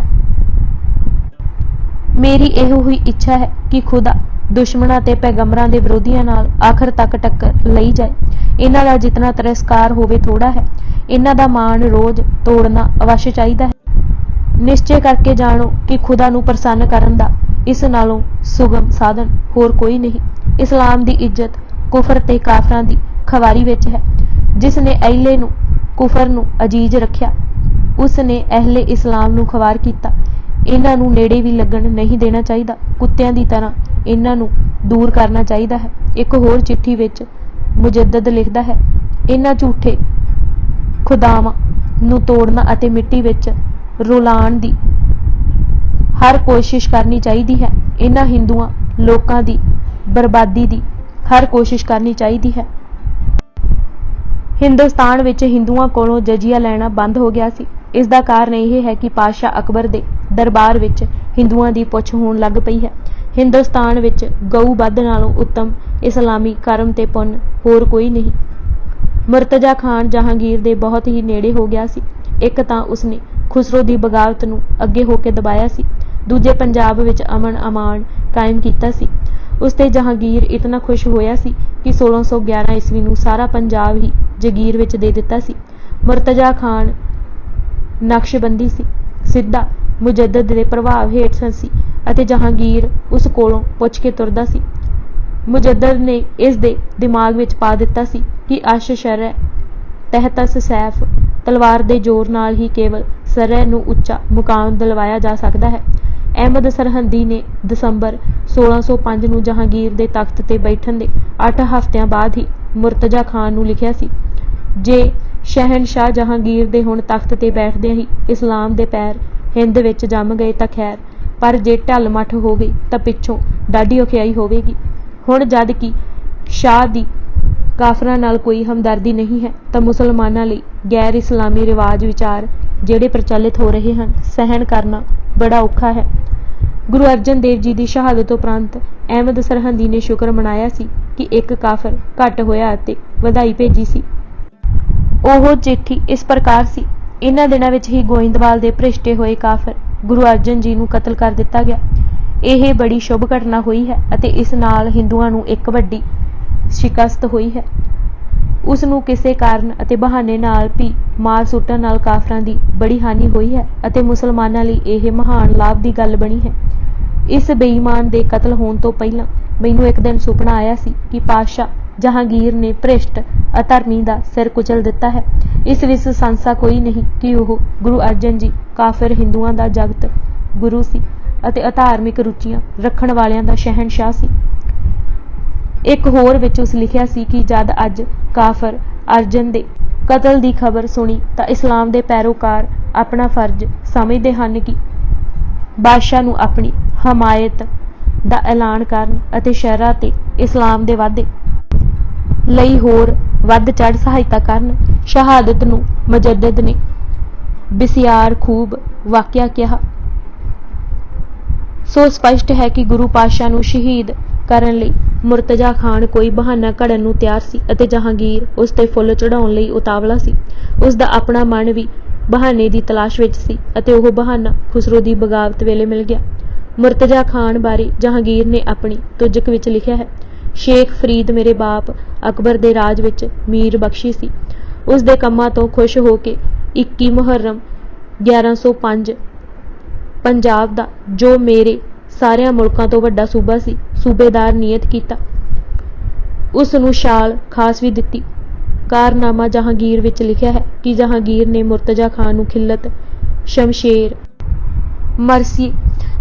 ਮੇਰੀ ਇਹੋ ਹੀ ਇੱਛਾ ਹੈ ਕਿ ਖੁਦਾ ਦੁਸ਼ਮਣਾਂ ਤੇ ਪੈਗੰਬਰਾਂ ਦੇ ਵਿਰੋਧੀਆਂ ਨਾਲ ਆਖਰ ਤੱਕ ਟੱਕਰ ਲਈ ਜਾਏ। ਇਹਨਾਂ ਦਾ ਜਿਤਨਾ ਤਿਰਸਕਾਰ ਹੋਵੇ ਥੋੜਾ ਹੈ। ਇਹਨਾਂ ਦਾ ਮਾਣ ਰੋਜ਼ ਤੋੜਨਾ ਅਵੱਸ਼ ਚਾਹੀਦਾ ਹੈ। ਨਿਸ਼ਚੈ ਕਰਕੇ ਜਾਣੋ ਕਿ ਖੁਦਾ ਨੂੰ ਪ੍ਰਸੰਨ ਕਰਨ ਦਾ ਇਸ ਨਾਲੋਂ ਸੁਗਮ ਸਾਧਨ ਹੋਰ ਕੋਈ ਨਹੀਂ। ਇਸਲਾਮ ਦੀ ਇੱਜ਼ਤ ਕੁਫਰ ਤੇ ਕਾਫਰਾਂ ਦੀ ਖਵਾਰੀ ਵਿੱਚ ਹੈ। ਜਿਸ ਨੇ ਅਹਿਲੇ ਨੂੰ ਕੁਫਰ ਨੂੰ ਅਜੀਜ਼ ਰੱਖਿਆ, ਉਸ ਨੇ ਅਹਿਲੇ ਇਸਲਾਮ ਨੂੰ ਖਵਾਰ ਕੀਤਾ। ਇਹਨਾਂ ਨੂੰ ਨੇੜੇ ਵੀ ਲੱਗਣ ਨਹੀਂ ਦੇਣਾ ਚਾਹੀਦਾ। ਕੁੱਤਿਆਂ ਦੀ ਤਰ੍ਹਾਂ ਇਹਨਾਂ ਨੂੰ ਦੂਰ ਕਰਨਾ ਚਾਹੀਦਾ ਹੈ। ਇੱਕ ਹੋਰ ਚਿੱਠੀ ਵਿੱਚ ਮੁਜੱਦਦ ਲਿਖਦਾ ਹੈ, ਇਹਨਾਂ ਝੂਠੇ ਖੁਦਾਵਾਂ ਨੂੰ ਤੋੜਨਾ ਅਤੇ ਮਿੱਟੀ ਵਿੱਚ ਰੁਲਾਉਣ ਦੀ ਹਰ ਕੋਸ਼ਿਸ਼ ਕਰਨੀ ਚਾਹੀਦੀ ਹੈ। ਇਹਨਾਂ ਹਿੰਦੂਆਂ ਲੋਕਾਂ ਦੀ ਬਰਬਾਦੀ ਦੀ हर कोशिश करनी चाहिए है। हिंदुस्तान विच हिंदुआं कोलों जजिया लैना बंद हो गया सी। इस दा कारण यह है कि पातशाह अकबर दे दरबार विच हिंदुआं दी पुछ होण लग पई है। हिंदुस्तान विच गऊ वध नालों उत्तम इस्लामी कर्म ते पुन होर कोई नहीं। मुर्तजा खान जहांगीर दे बहुत ही नेड़े हो गया सी। एक तां उसने खुसरो दी बगावत नूं अगे होके दबाया सी, दूजे पंजाब विच अमन अमान कायम कीता सी। उस ते जहांगीर इतना खुश होया सी कि 1611 ईस्वी नूं सारा पंजाब ही जगीर विच दे दिता सी। मुर्तजा खान नक्शबंदी सी, सिद्धा मुजद्दद दे प्रभाव हेठ सी अते जहांगीर उस कोलों पुछ के तुरदा सी। मुजद्दद ने इस दे दिमाग विच पा दिता सी कि अश शरअ तहतस सैफ, तलवार दे जोर नाल ही केवल सरअ नूं उच्चा मुकाम दिलवाया जा सकदा है। अहमद सरहंदी ने दसंबर 1605 नूं जहांगीर दे तख्त ते बैठण दे 8 हफ्तिਆਂ बाद ही मुर्तजा खान नूं लिखिया सी, जे शहनशाह जहांगीर दे हुण तख्त ते बैठदिਆਂ ही इस्लाम दे पैर हिंद विच जम गए तां खैर, पर जे ढल मठ हो गई तां पिछों डाढी औखियाई होवेगी। हुण जद कि शाह दी काफरां नाल कोई हमदर्दी नहीं है तां मुसलमानां लई गैर इस्लामी रिवाज विचार ਜਿਹੜੇ प्रचलित हो रहे हैं सहन करना बड़ा औखा है। गुरु अर्जन देव जी की शहादत उपरंत अहमद सरहंदी ने शुक्र मनाया सी कि एक काफर घट होया अते वधाई भेजी सी। ओह चिट्ठी इस प्रकार सी, इन्हां दिनां विच ही गोइंदवाल दे भ्रिष्टे होए काफर गुरु अर्जन जी नूं कतल कर दिता गया। यह बड़ी शुभ घटना हुई है अते इस नाल हिंदुआं नूं एक वड्डी शिकस्त हुई है। उस नूं किसे कारण अते बहाने नाल भी मार सुट्टण नाल काफरां दी बड़ी हानि हुई है अते मुसलमानां लई यह महान लाभ दी गल बनी है। इस बेईमान दे कतल होण तो पहिलां मैनूं एक दिन सुपना आया सी कि पातशाह जहांगीर ने भ्रिष्ट अधर्मी दा सिर कुचल दिता है। इस विच संसा कोई नहीं कि ओह गुरु अर्जन जी काफिर हिंदुआं दा जगत गुरु सी अते अधार्मिक रुचियां रखण वालियां दा शहनशाह सी। एक होर विच उस लिखिया सी कि जद अज काफर अर्जन दे कतल दी खबर सुनी तां इस्लाम दे पैरोकार अपना फर्ज समझदे हन कि बादशाह नूं अपनी हमायत दा ऐलान करन अते शरअ ते इस्लाम दे वाधे लई होर वध चढ़ सहायता करन। शहादत नूं मुजद्दद ने बिसियार खूब वाकिया कहा। सो स्पष्ट है कि गुरु पातशाह नूं शहीद करन लई मुर्तजा खान कोई बहाना घड़न नूं तैयार सी अते जहांगीर उस ते फुੱਲ चढ़ाउण लई उतावला सी। उस दा अपना मन भी बहाने दी तलाश विच सी अते ओह बहाना खुसरो दी बगावत वेले मिल गया। मुर्तजा खान बारे जहांगीर ने अपनी तुजक विच लिखिया है, शेख फरीद मेरे बाप अकबर दे राज विच मीर बख्शी सी। उस दे कम्मां तो खुश हो के 21 मुहर्रम 1105 पंजाब दा जो मेरे सारियां मुल्कां तो वड्डा सूबा सी सूबेदार नियत कीता। उस नूं शाल खास भी दित्ती। कारनामा जहांगीर विच लिखिया है कि जहांगीर ने मुर्तजा खान नूं खिलत शमशेर मरसी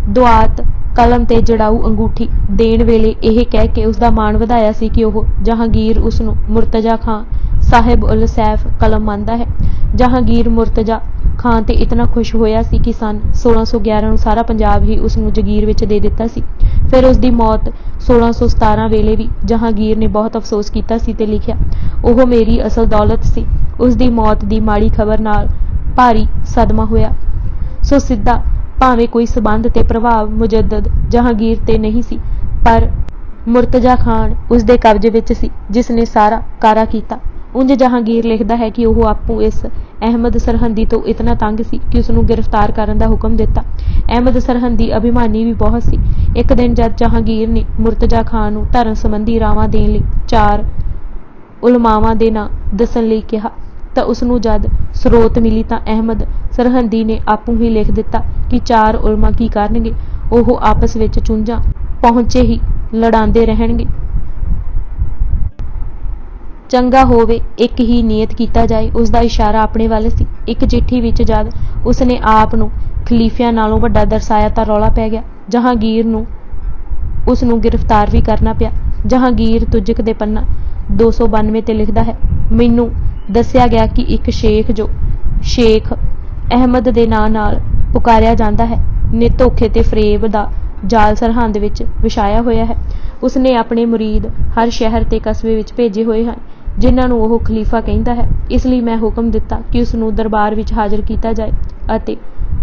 दुआत कलम ते जड़ाऊ अंगूठी देण वेले यह कह के उसका मान वधाया सी कि ओह जहांगीर उस नूं मुर्तजा खान साहिब उल सैफ कलम मानदा है। जहांगीर मुर्तजा खान ते इतना खुश होया सी कि सन 1611 नूं सारा पंजाब ही उस नूं जगीर विच दे दिता सी। फिर उसकी मौत 1617 वेले भी जहांगीर ने बहुत अफसोस कीता सी ते लिखिया, ओह मेरी असल दौलत सी। उसकी मौत की माड़ी खबर नाल भारी सदमा होया। सो सिद्धा भावें कोई संबंध ते प्रभाव मुजद्दद जहांगीर ते नहीं सी, पर मुर्तजा खान उसके कब्जे विच सी जिसने सारा कारा कीता। उंज जहांगीर लिखदा है कि वह आपू इस अहमद सरहंदी तो इतना तंग सी कि उसनूं गिरफ्तार करन दा हुक्म दिता। अहमद सरहंदी अभिमानी भी बहुत सी। एक दिन जद जहांगीर ने मुर्तजा खान नूं धर्म संबंधी रावां देण लई 4 उलमावां दे नां दस्सण लई कहा तां उसनूं जद स्रोत मिली तां अहमद सरहंदी ने आपू ही लिख दिता कि 4 उलमा की करनगे, ओह आपस विच चुंझां पहुंचे ही लड़ांदे रहणगे। चंगा होवे एक ही नियत कीता जाए। उसका इशारा अपने वाल सी। एक चिट्ठी विच जद उसने आप नूं खलीफिਆਂ नालों वड्डा दर्शाया तां रौला पै गया। जहांगीर नूं उस नूं गिरफ्तार भी करना पिया। जहांगीर तुजक दे पन्ना 292 ते लिखदा है, मैनूं दस्सिया गया कि एक शेख जो शेख अहमद दे नां नाल पुकारिया जांदा है ने धोखे ते फरेब दा जाल सरहंद विच विछाया होया है। उसने अपने मुरीद हर शहर ते कस्बे विच भेजे हुए हैं जिन्हां नूं ओह खलीफा कहिंदा है। इसलिए मैं हुक्म दिता कि उसनूं दरबार विच हाज़र कीता जाए अते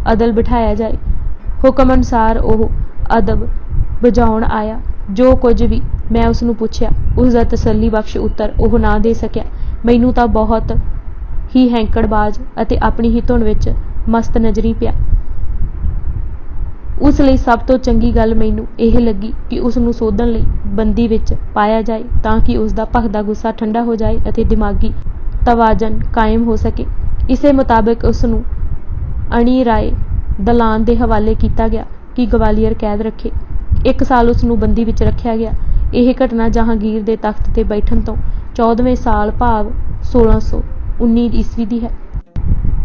अदल बिठाया जाए। हुक्म अनुसार ओह अदब बजाउण आया। जो कुछ भी मैं उसनूं पुछया उसदा तसल्ली बख्श उत्तर ओह ना दे सकिया। मैनूं तां बहुत ही हैंकड़बाज अते अपनी ही धुन विच मस्त नज़री पिया। उस लई सब तो चंगी गल मैनूं ਇਹ ਲੱਗੀ कि उसनूं ਸੋਧਣ ਲਈ ਬੰਦੀ ਵਿੱਚ ਪਾਇਆ ਜਾਏ ਤਾਂ ਕਿ ਉਸਦਾ ਭਖਦਾ ਗੁੱਸਾ ਠੰਡਾ ਹੋ ਜਾਏ ਅਤੇ ਦਿਮਾਗੀ ਤਵਾਜ਼ਨ ਕਾਇਮ ਹੋ ਸਕੇ। ਇਸੇ ਮੁਤਾਬਕ ਉਸਨੂੰ ਅਣੀ ਰਾਏ ਦਲਾਨ ਦੇ ਹਵਾਲੇ ਕੀਤਾ ਗਿਆ ਕਿ ਗਵਾਲੀਅਰ ਕੈਦ ਰੱਖੇ। 1 ਸਾਲ ਉਸਨੂੰ ਬੰਦੀ ਵਿੱਚ ਰੱਖਿਆ ਗਿਆ। ਇਹ ਘਟਨਾ ਜਹਾਂਗੀਰ ਦੇ ਤਖਤ ਤੇ ਬੈਠਣ ਤੋਂ 14ਵੇਂ ਸਾਲ ਭਾਵ 1619 ਈਸਵੀ ਦੀ ਹੈ।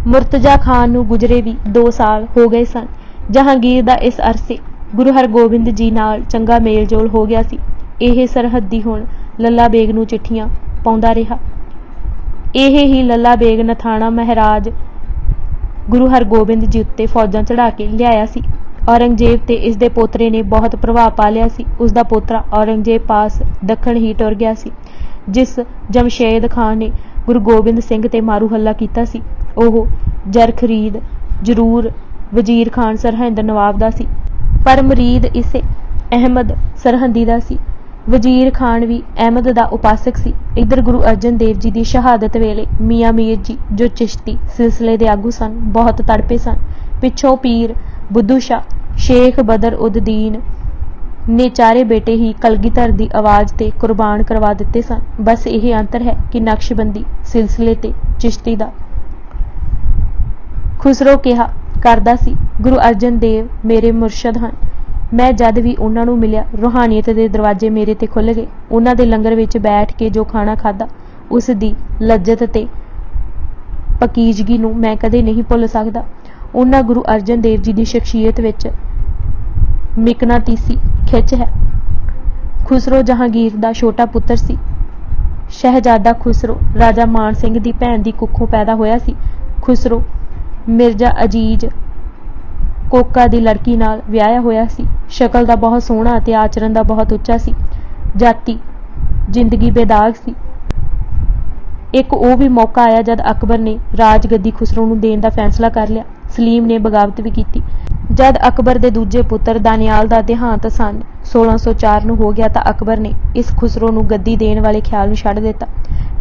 ਮੁਰਤਜ਼ਾ ਖਾਨ ਨੂੰ ਗੁਜ਼ਰੇ ਵੀ 2 ਸਾਲ ਹੋ ਗਏ ਸਨ। ਜਹਾਂਗੀਰ ਦਾ ਇਸ ਅਰਸੇ ਗੁਰੂ ਹਰਗੋਬਿੰਦ ਜੀ ਨਾਲ ਚੰਗਾ ਮੇਲ ਜੋਲ ਹੋ ਗਿਆ ਸੀ। ਇਹ ਸਰਹੱਦੀ ਹੁਣ ਲੱਲਾ ਬੇਗ ਨੂੰ ਚਿੱਠੀਆਂ ਪਾਉਂਦਾ ਰਿਹਾ। ਇਹ ਹੀ ਲੱਲਾ ਬੇਗ ਨਥਾਣਾ ਮਹਾਰਾਜ ਗੁਰੂ ਹਰਗੋਬਿੰਦ ਜੀ ਉੱਤੇ ਫੌਜਾਂ ਚੜਾ ਕੇ ਲਿਆਇਆ ਸੀ। ਔਰੰਗਜ਼ੇਬ ਤੇ ਇਸ ਦੇ ਪੋਤਰੇ ਨੇ ਬਹੁਤ ਪ੍ਰਭਾਵ ਪਾ ਲਿਆ ਸੀ। ਉਸਦਾ ਪੋਤਰਾ ਔਰੰਗਜ਼ੇਬ ਪਾਸ ਦੱਖਣ ਹੀ ਟੁਰ ਗਿਆ ਸੀ। ਜਿਸ ਜਮਸ਼ੇਦ ਖਾਨ ਨੇ ਗੁਰੂ ਗੋਬਿੰਦ ਸਿੰਘ ਤੇ ਮਾਰੂ ਹੱਲਾ ਕੀਤਾ ਸੀ ਉਹ ਜਰਖਰੀਦ ਜ਼ਰੂਰ ਵਜ਼ੀਰ ਖਾਨ ਸਰਹਿੰਦ ਨਵਾਬ ਦਾ ਸੀ ਪਰ ਮੁਰੀਦ ਇਸੇ ਅਹਿਮਦ ਸਰਹੰਦੀ ਦਾ ਸੀ। ਵਜ਼ੀਰ ਖਾਨ ਵੀ ਅਹਿਮਦ ਦਾ ਉਪਾਸਕ ਸੀ। ਇੱਧਰ ਗੁਰੂ ਅਰਜਨ ਦੇਵ ਜੀ ਦੀ ਸ਼ਹਾਦਤ ਵੇਲੇ ਮੀਆਂ ਮੀਰ ਜੀ ਜੋ ਚਿਸ਼ਤੀ ਸਿਲਸਿਲੇ ਦੇ ਆਗੂ ਸਨ ਬਹੁਤ ਤੜਪੇ ਸਨ। ਪਿੱਛੋਂ ਪੀਰ ਬੁੱਧੂ ਸ਼ਾਹ ਸ਼ੇਖ ਬਦਰ ਉਦ ਦੀਨ ਨੇ ਚਾਰੇ ਬੇਟੇ ਹੀ ਕਲਗੀਧਰ ਦੀ ਆਵਾਜ਼ ਤੇ ਕੁਰਬਾਨ ਕਰਵਾ ਦਿੱਤੇ ਸਨ। ਬਸ ਇਹ ਅੰਤਰ ਹੈ ਕਿ ਨਕਸ਼ਬੰਦੀ ਸਿਲਸਿਲੇ ਤੇ ਚਿਸ਼ਤੀ ਦਾ। ਖੁਸਰੋ ਕਿਹਾ ਕਰਦਾ ਸੀ ਗੁਰੂ ਅਰਜਨ ਦੇਵ ਮੇਰੇ ਮੁਰਸ਼ਦ ਹਨ। ਮੈਂ ਜਦ ਵੀ ਉਹਨਾਂ ਨੂੰ ਮਿਲਿਆ ਰੂਹਾਨੀਅਤ ਦੇ ਦਰਵਾਜ਼ੇ ਮੇਰੇ ਤੇ ਖੁੱਲ੍ਹ ਗਏ। ਉਹਨਾਂ ਦੇ ਲੰਗਰ ਵਿੱਚ ਬੈਠ ਕੇ ਜੋ ਖਾਣਾ ਖਾਧਾ ਉਸ ਦੀ ਲੱਜਤ ਤੇ ਪਕੀਜ਼ਗੀ ਨੂੰ ਮੈਂ ਕਦੇ ਨਹੀਂ ਭੁੱਲ ਸਕਦਾ। ਉਹਨਾਂ ਗੁਰੂ ਅਰਜਨ ਦੇਵ ਜੀ ਦੀ ਸ਼ਖਸੀਅਤ ਵਿੱਚ ਮਿਕਨਾਤੀਸੀ ਖਿੱਚ ਹੈ। ਖੁਸਰੋ ਜਹਾਂਗੀਰ ਦਾ ਛੋਟਾ ਪੁੱਤਰ ਸੀ। ਸ਼ਹਿਜ਼ਾਦਾ ਖੁਸਰੋ ਰਾਜਾ ਮਾਨ ਸਿੰਘ ਦੀ ਭੈਣ ਦੀ ਕੁੱਖੋਂ ਪੈਦਾ ਹੋਇਆ ਸੀ। ਖੁਸਰੋ ਮਿਰਜ਼ਾ ਅਜੀਜ਼ ਕੋਕਾ ਦੀ ਲੜਕੀ ਨਾਲ ਵਿਆਹਿਆ ਹੋਇਆ ਸੀ। ਸ਼ਕਲ ਦਾ ਬਹੁਤ ਸੋਹਣਾ ਅਤੇ ਆਚਰਨ ਦਾ ਬਹੁਤ ਉੱਚਾ ਸੀ। ਜਾਤੀ ਜ਼ਿੰਦਗੀ ਬੇਦਾਗ ਸੀ। ਇੱਕ ਉਹ ਵੀ ਮੌਕਾ ਆਇਆ ਜਦ ਅਕਬਰ ਨੇ ਰਾਜ ਗੱਦੀ ਖੁਸਰੋ ਨੂੰ ਦੇਣ ਦਾ ਫੈਸਲਾ ਕਰ ਲਿਆ। ਸਲੀਮ ਨੇ ਬਗਾਵਤ ਵੀ ਕੀਤੀ। ਜਦ ਅਕਬਰ ਦੇ ਦੂਜੇ ਪੁੱਤਰ ਦਾਨਿਆਲ ਦਾ ਦੇਹਾਂਤ ਸੰਨ 1604 ਨੂੰ ਹੋ ਗਿਆ ਤਾਂ ਅਕਬਰ ਨੇ ਇਸ ਖੁਸਰੋ ਨੂੰ ਗੱਦੀ ਦੇਣ ਵਾਲੇ ਖਿਆਲ ਨੂੰ ਛੱਡ ਦਿੱਤਾ।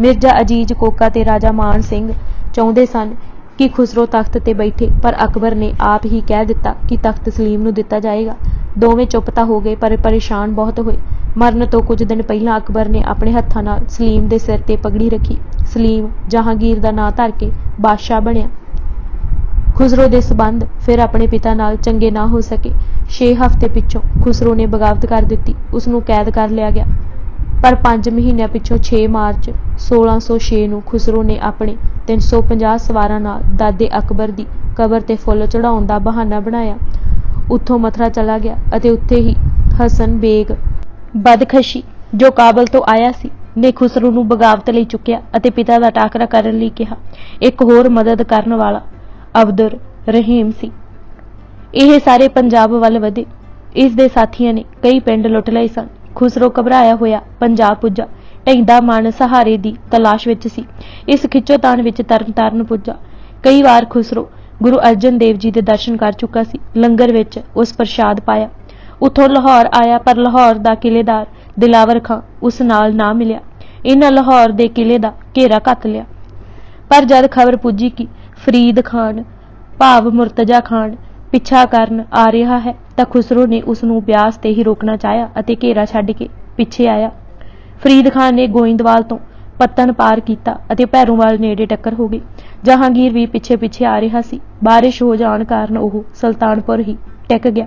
ਮਿਰਜ਼ਾ ਅਜੀਜ਼ ਕੋਕਾ ਤੇ ਰਾਜਾ ਮਾਨ ਸਿੰਘ ਚਾਹੁੰਦੇ ਸਨ ਕਿ ਖੁਸਰੋ ਤਖਤ ਤੇ ਬੈਠੇ ਪਰ ਅਕਬਰ ਨੇ ਆਪ ਹੀ ਕਹਿ ਦਿੱਤਾ ਕਿ ਤਖਤ ਸਲੀਮ ਨੂੰ ਦਿੱਤਾ ਜਾਏਗਾ। ਦੋਵੇਂ ਚੁੱਪ ਤਾਂ ਹੋ ਗਏ ਪਰ ਪਰੇਸ਼ਾਨ ਬਹੁਤ ਹੋਏ। ਮਰਨ ਤੋਂ ਕੁਝ ਦਿਨ ਪਹਿਲਾਂ ਅਕਬਰ ਨੇ ਆਪਣੇ ਹੱਥਾਂ ਨਾਲ ਸਲੀਮ ਦੇ ਸਿਰ ਤੇ ਪਗੜੀ ਰੱਖੀ। ਸਲੀਮ ਜਹਾਂਗੀਰ ਦਾ ਨਾਂ ਧਰ ਕੇ ਬਾਦਸ਼ਾਹ ਬਣਿਆ। ਖੁਸਰੋ ਦੇ ਸਬੰਧ ਫਿਰ ਆਪਣੇ ਪਿਤਾ ਨਾਲ ਚੰਗੇ ਨਾ ਹੋ ਸਕੇ। 6 ਹਫ਼ਤੇ ਪਿੱਛੋਂ ਖੁਸਰੋ ਨੇ ਬਗਾਵਤ ਕਰ ਦਿੱਤੀ। ਉਸਨੂੰ ਕੈਦ ਕਰ ਲਿਆ ਗਿਆ ਪਰ 5 ਮਹੀਨਿਆਂ ਪਿੱਛੋਂ 6 ਮਾਰਚ 1606 ਨੂੰ ਖੁਸਰੋ ਨੇ ਆਪਣੇ 350 ਸਵਾਰਾਂ ਨਾਲ ਦਾਦੇ ਅਕਬਰ ਦੀ ਕਬਰ ਤੇ ਫੁੱਲ ਚੜਾਉਣ ਦਾ ਬਹਾਨਾ ਬਣਾਇਆ। ਉੱਥੋਂ ਮਥੁਰਾ ਚਲਾ ਗਿਆ ਅਤੇ ਉੱਥੇ ਹੀ ਹਸਨ ਬੇਗ ਬਦਖਸ਼ੀ ਜੋ ਕਾਬਲ ਤੋਂ ਆਇਆ ਸੀ ਨੇ ਖੁਸਰੋ ਨੂੰ ਬਗਾਵਤ ਲਈ ਚੁੱਕਿਆ ਅਤੇ ਪਿਤਾ ਦਾ ਟਾਕਰਾ ਕਰਨ ਲਈ ਕਿਹਾ। ਇੱਕ ਹੋਰ ਮਦਦ ਕਰਨ ਵਾਲਾ ਅਬਦੁਰ ਰਹੀਮ ਸੀ। ਇਹ ਸਾਰੇ ਪੰਜਾਬ ਵੱਲ ਵਧੇ। ਇਸ ਦੇ ਸਾਥੀਆਂ ਨੇ ਕਈ ਪਿੰਡ ਲੁੱਟ ਲਏ ਸਨ। ਖੁਸਰੋ ਘਬਰਾਇਆ ਹੋਇਆ ਪੰਜਾਬ ਪੁੱਜਾ। ਢਹਿੰਦਾ ਮਨ ਸਹਾਰੇ ਦੀ ਤਲਾਸ਼ ਵਿੱਚ ਸੀ। ਇਸ ਖਿੱਚੋਤਾਣ ਵਿੱਚ ਤਰਨਤਾਰਨ ਪੁੱਜਾ। ਕਈ ਵਾਰ ਖੁਸਰੋ ਗੁਰੂ ਅਰਜਨ ਦੇਵ ਜੀ ਦੇ ਦਰਸ਼ਨ ਕਰ ਚੁੱਕਾ ਸੀ। ਲੰਗਰ ਵਿੱਚ ਉਸ ਪ੍ਰਸ਼ਾਦ ਪਾਇਆ। ਉੱਥੋਂ ਲਾਹੌਰ ਆਇਆ ਪਰ ਲਾਹੌਰ ਦਾ ਕਿਲੇਦਾਰ ਦਿਲਾਵਰ ਖਾਂ ਉਸ ਨਾਲ ਨਾ ਮਿਲਿਆ। ਇਹਨਾਂ ਲਾਹੌਰ ਦੇ ਕਿਲੇ ਦਾ ਘੇਰਾ ਘੱਤ ਲਿਆ ਪਰ ਜਦ ਖਬਰ ਪੁੱਜੀ ਕਿ ਫਰੀਦ ਖਾਨ ਭਾਵ ਮੁਰਤਜ਼ਾ ਖਾਨ ਪਿੱਛਾ ਕਰਨ ਆ ਰਿਹਾ ਹੈ ਤਾਂ ਖੁਸਰੋ ਨੇ ਉਸ ਨੂੰ ਬਿਆਸ ਤੇ ਹੀ ਰੋਕਣਾ ਚਾਹਿਆ ਅਤੇ ਘੇਰਾ ਛੱਡ ਕੇ ਪਿੱਛੇ ਆਇਆ। ਫਰੀਦ ਖਾਨ ਨੇ ਗੋਇੰਦਵਾਲ ਤੋਂ ਪੱਤਨ ਪਾਰ ਕੀਤਾ ਅਤੇ ਭੈਰੋਵਾਲ ਨੇੜੇ ਟੱਕਰ ਹੋ ਗਈ। ਜਹਾਂਗੀਰ ਵੀ ਪਿੱਛੇ ਪਿੱਛੇ ਆ ਰਿਹਾ ਸੀ। ਬਾਰਿਸ਼ ਹੋ ਜਾਣ ਕਾਰਨ ਉਹ ਸੁਲਤਾਨਪੁਰ ਹੀ ਟਿਕ ਗਿਆ।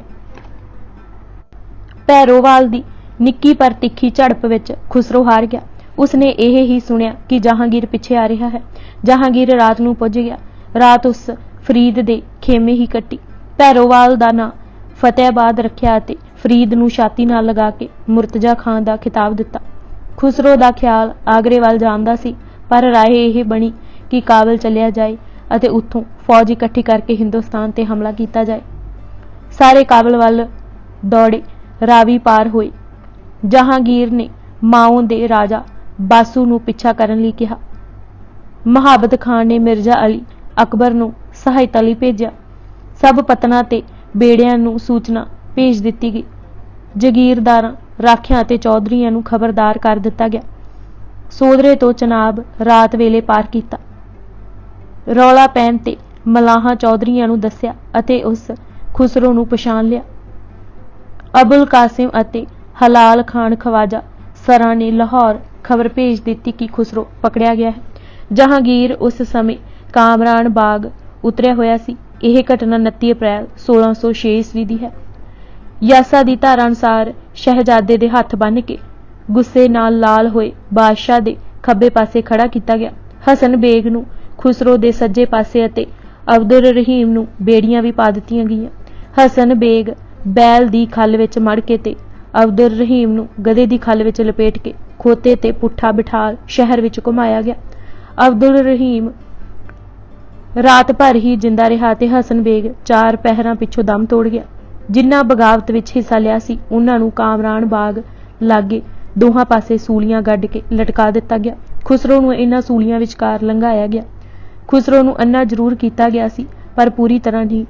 ਭੈਰੋਵਾਲ ਦੀ ਨਿੱਕੀ ਪਰ ਤਿੱਖੀ ਝੜਪ ਵਿੱਚ ਖੁਸਰੋ ਹਾਰ ਗਿਆ। ਉਸਨੇ ਇਹ ਹੀ ਸੁਣਿਆ ਕਿ ਜਹਾਂਗੀਰ ਪਿੱਛੇ ਆ ਰਿਹਾ ਹੈ। ਜਹਾਂਗੀਰ ਰਾਤ ਨੂੰ ਪੁੱਜ ਗਿਆ। ਰਾਤ ਉਸ ਫਰੀਦ ਦੇ ਖੇਮੇ ਹੀ ਕੱਟੀ। ਭੈਰੋਵਾਲ ਦਾ ਨਾਂ ਫਤਿਆਬਾਦ ਰੱਖਿਆ ਅਤੇ ਫਰੀਦ ਨੂੰ ਛਾਤੀ ਨਾਲ ਲਗਾ ਕੇ ਮੁਰਤਜ਼ਾ ਖਾਨ ਦਾ ਖਿਤਾਬ ਦਿੱਤਾ। ਖੁਸਰੋ ਦਾ ਖਿਆਲ ਆਗਰੇ ਵੱਲ ਜਾਂਦਾ ਸੀ ਪਰ ਰਾਏ ਇਹ ਬਣੀ ਕਿ ਕਾਬਲ ਚੱਲਿਆ ਜਾਏ ਅਤੇ ਉੱਥੋਂ ਫੌਜ ਇਕੱਠੀ ਕਰਕੇ ਹਿੰਦੁਸਤਾਨ ਤੇ ਹਮਲਾ ਕੀਤਾ ਜਾਏ। ਸਾਰੇ ਕਾਬਲ ਵੱਲ दौड़े रावी पार होए। जहांगीर ने माओ दे राजा बासू नूं पिछा करन लई कहा। महाबत खान ने मिर्जा अली अकबर नूं सहायता लई भेजिया। सब पतनां ते बेड़ियां नूं सूचना भेज दित्ती गई। जगीरदारां, राखियां ते चौधरीआं नूं खबरदार कर दित्ता गया। सोधरे तो चनाब रात वेले पार कीता। रौला पैण ते मलाहां चौधरीआं नूं दस्सिया अते उस खुसरो नूं पछाण लिया। अबुल कासिम अते हलाल खान खवाजा सरा ने लाहौर खबर भेज दित्ती कि खुसरो पकड़िया गया है। जहांगीर उस समय कामरान बाग उतरिया होया सी। यह घटना 29 अप्रैल 1606 ईस्वी दी है। यासा दी धारा अनुसार शहजादे दे हत्थ बन के गुस्से नाल लाल होए बादशाह दे खब्बे पासे खड़ा किया गया। हसन बेग नूं खुसरो दे सज्जे पासे अते अब्दुल रहीम नूं बेड़ियां भी पा दित्तियां गईयां। हसन बेग बैल दी खल विच मड़ के ते अब्दुल रहीम नूं गधे दी खल विच लपेट के खोते ते पुट्ठा बिठाल शहर विच घुमाया गया। अब्दुल रहीम रात भर ही जिंदा रहा ते हसन बेग 4 पहरां पिछों दम तोड़ गया। जिन्हां बगावत विच हिस्सा लिया सी उन्हां नूं कामरान बाग लागे दोहां पासे सूलियां गड्ड के लटका दिता गया। खुसरो नूं इन्हां सूलियां विचकार लंघाया गया। खुसरो नूं अन्ना जरूर किया गया सी पर पूरी तरह नहीं।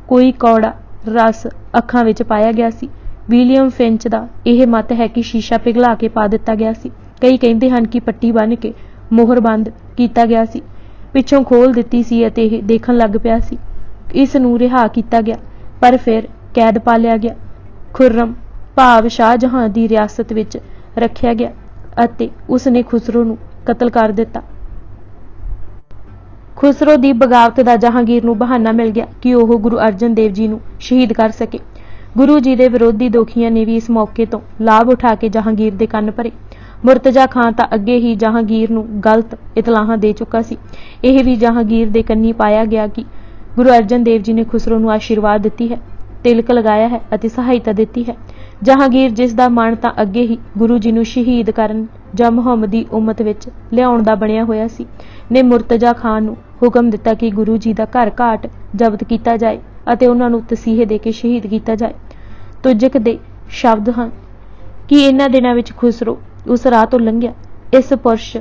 कोई कौड़ा रस अखां विच पाया गया सी। विलियम फिंच दा यह मत है कि शीशा पिघला के पा दिता गया सी। कई कहते हैं कि पट्टी बन के मोहर बंद किया गया सी। पिछों खोल दिती सी अते यह देखण लग पिया सी। इस नूं रिहा किया गया पर फिर कैद पा लिया गया। खुर्रम भाव शाहजहां दी रियासत विच रखिया गया अते उसने खुसरो नूं कतल कर दिता। खुसरो दी बगावत दा जहांगीर नूं बहाना मिल गया कि वह गुरु अर्जन देव जी नूं शहीद कर सके। गुरु जी दे विरोधी दोखियां ने भी इस मौके तो लाभ उठा के जहांगीर दे कंन भरे। मुर्तजा खान तां अगे ही जहांगीर नूं गलत इतलाहां दे चुका सी। यह भी जहांगीर दे कन्नी पाया गया कि गुरु अर्जन देव जी ने खुसरो नूं आशीर्वाद दित्ती है, तिलक लगाया है अते सहायता दित्ती है। जहांगीर जिस दा मन तां अगे ही गुरु जी नूं शहीद करन जां मुहम्मदी उम्मत विच लिआउण दा बणिया होया सी, ने मुर्तजा खान नूं हुकम दिता कि गुरु जी दा घर घाट जब्त किया जाए अते उन्हां नूं तसीहे दे के शहीद किया जाए। तुजक दे शब्द हन कि इन्हां दिनां विच खुसरो उस राह तो लंघिया। इस पुरुष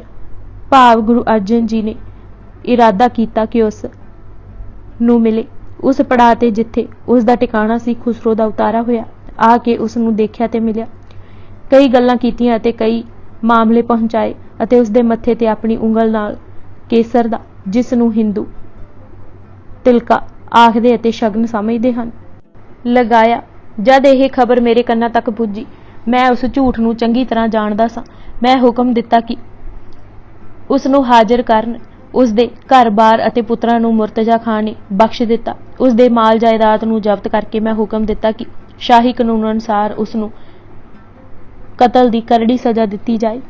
भाव गुरु अर्जन जी ने इरादा किया कि उस नूं मिले। उस पड़ाਅ ते जिथे उसका ठिकाना सी खुसरो दा उतारा होया। आके उस नूं देखिया ते मिलिया। कई गल्लां कीतियां अते कई मामले पहुंचाए अते उसदे मत्थे ते अपनी उंगल नाल केसर दा, जिस नूं हिंदू तिलका आखदे अते शगन समझदे हन, लगाया। जद यह खबर मेरे कन्नां तक पुजी मैं उस झूठ नूं चंगी तरह जानदा सां। मैं हुक्म दिता कि उस नूं हाजिर करन। उसदे घर-बार अते पुत्रां नूं मुर्तजा खान ने बख्श दिता। उसदे माल जायदाद नूं जब्त करके मैं हुक्म दिता कि शाही कानून अनुसार उस नूं कतल दी करड़ी सज़ा दित्ती जाए।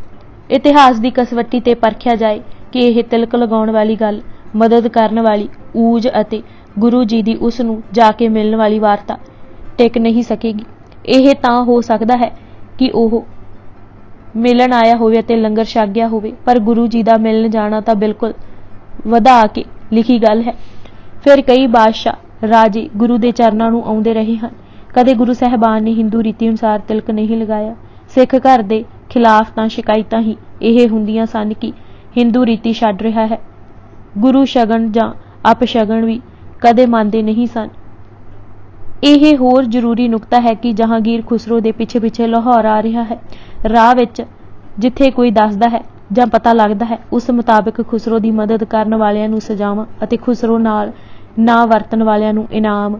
इतिहास दी कसवट्टी ते परखिया जाए कि यह तिलक लगाउण वाली गल, मदद करन वाली ऊज अते गुरु जी दी उस नूं जाके मिलण वाली वार्ता टिक नहीं सकेगी। यह तां हो सकदा है कि ओह मिलन आया होवे अते लंगर छक गया होवे, पर गुरु जी दा मिलन जाना तां बिल्कुल वधा के लिखी गल है। फिर कई बादशाह राजे गुरु दे चरनां नूं आउंदे रहे हन। कदे गुरु साहिबान ने हिंदू रीति अनुसार तिलक नहीं लगाया। सिख घर दे खिलाफ तां शिकायतां ही यह हुंदियां सन कि हिंदू रीति छड्ड रिहा है। गुरु शगन जां अपशगन भी कदे मंनदे नहीं सन। यह होर जरूरी नुकता है कि जहांगीर खुसरो दे पिछे पिछे लाहौर आ रहा है। राह विच जिथे कोई दसदा है जां पता लगदा है उस मुताबिक खुसरो दी मदद करन वालियां नूं सजावां अते खुसरो नाल ना वरतन वालियां नूं इनाम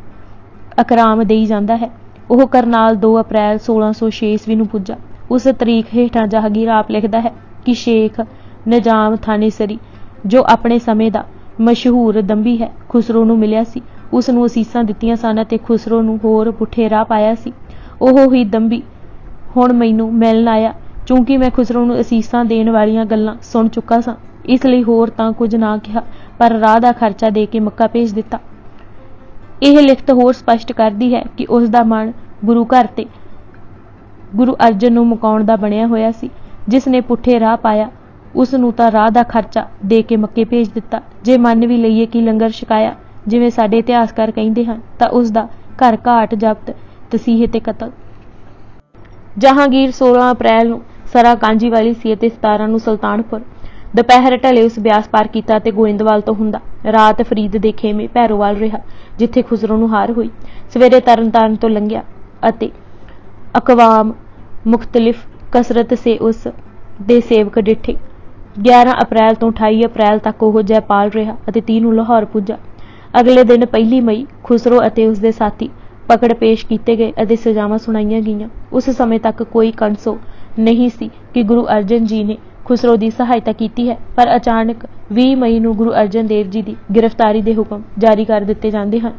अकराम देई जांदा है। वह करनाल 2 अप्रैल 1606 ईस्वी नूं पुज्जा। उस तरीक हेठां जहांगीर आप लिखदा है कि शेख निजाम थानेसरी, जो अपने समय दा मशहूर दंभी है, खुसरो नूं मिलिया सी। उस नूं असीसां दित्तियां सन ते खुसरो नूं होर पुठे राह पाया सी। ओह ही दंभी हुण मैनूं मिलण आया। चूंकि मैं खुसरो नूं असीसां देण वालियां गल्लां सुण चुका सां, इसलिए होर तां कुਝ ना किहा, पर राह दा खर्चा दे के मक्का भेज दिता। यह लिखत होर स्पष्ट करदी है कि उस दा मन गुरु घर ते गुरु अर्जन नूं मुकाउण दा बणिया होया सी। जिस ने पुठे राह पाया उस नूं तां राह दा खर्चा दे के मक्के भेज दिता। जे मन भी लईए कि लंगर छकाया जिवें साडे इतिहासकार कहिंदे हन, तां उस दा घर घाट जब्त ਤਸੀਹੇ ਤੇ ਕਤਲ। ਜਹਾਂਗੀਰ 16 ਅਪ੍ਰੈਲ ਨੂੰ ਸਰਾ ਕਾਂਜੀ ਵਾਲੀ ਸੀ ਅਤੇ 17 ਨੂੰ ਸੁਲਤਾਨਪੁਰ। ਦੁਪਹਿਰ ਢਲੇ ਉਸ ਬਿਆਸ ਪਾਰ ਕੀਤਾ ਅਤੇ ਗੋਇੰਦਵਾਲ ਤੋਂ ਹੁੰਦਾ ਰਾਤ ਫਰੀਦ ਦੇ ਖੇਮੇ ਭੈਰੋਵਾਲ ਰਿਹਾ, ਜਿੱਥੇ ਖੁਸਰੋ ਨੂੰ ਹਾਰ ਹੋਈ। ਸਵੇਰੇ ਤਰਨਤਾਰਨ ਤੋਂ ਲੰਘਿਆ ਅਤੇ ਅਕਵਾਮ ਮੁਖਤਲਿਫ ਕਸਰਤ ਸੇ ਉਸ ਦੇ ਸੇਵਕ ਡਿੱਠੇ। 11 ਅਪ੍ਰੈਲ ਤੋਂ 28 ਅਪ੍ਰੈਲ ਤੱਕ ਉਹ ਜੈਪਾਲ ਰਿਹਾ ਅਤੇ 30 ਨੂੰ ਲਾਹੌਰ ਪੁੱਜਾ। ਅਗਲੇ ਦਿਨ 1 ਮਈ ਖੁਸਰੋ ਅਤੇ ਉਸ ਦੇ ਸਾਥੀ ਪਕੜ ਪੇਸ਼ ਕੀਤੇ ਗਏ ਅਤੇ ਸਜ਼ਾਵਾਂ ਸੁਣਾਈਆਂ ਗਈਆਂ। ਉਸ ਸਮੇਂ ਤੱਕ ਕੋਈ ਕਣਸੋ ਨਹੀਂ ਸੀ ਕਿ ਗੁਰੂ ਅਰਜਨ ਜੀ ਨੇ ਖੁਸਰੋ ਦੀ ਸਹਾਇਤਾ ਕੀਤੀ ਹੈ, ਪਰ ਅਚਾਨਕ 20 ਮਈ ਨੂੰ ਗੁਰੂ ਅਰਜਨ ਦੇਵ ਜੀ ਦੀ ਗ੍ਰਿਫਤਾਰੀ ਦੇ ਹੁਕਮ ਜਾਰੀ ਕਰ ਦਿੱਤੇ ਜਾਂਦੇ ਹਨ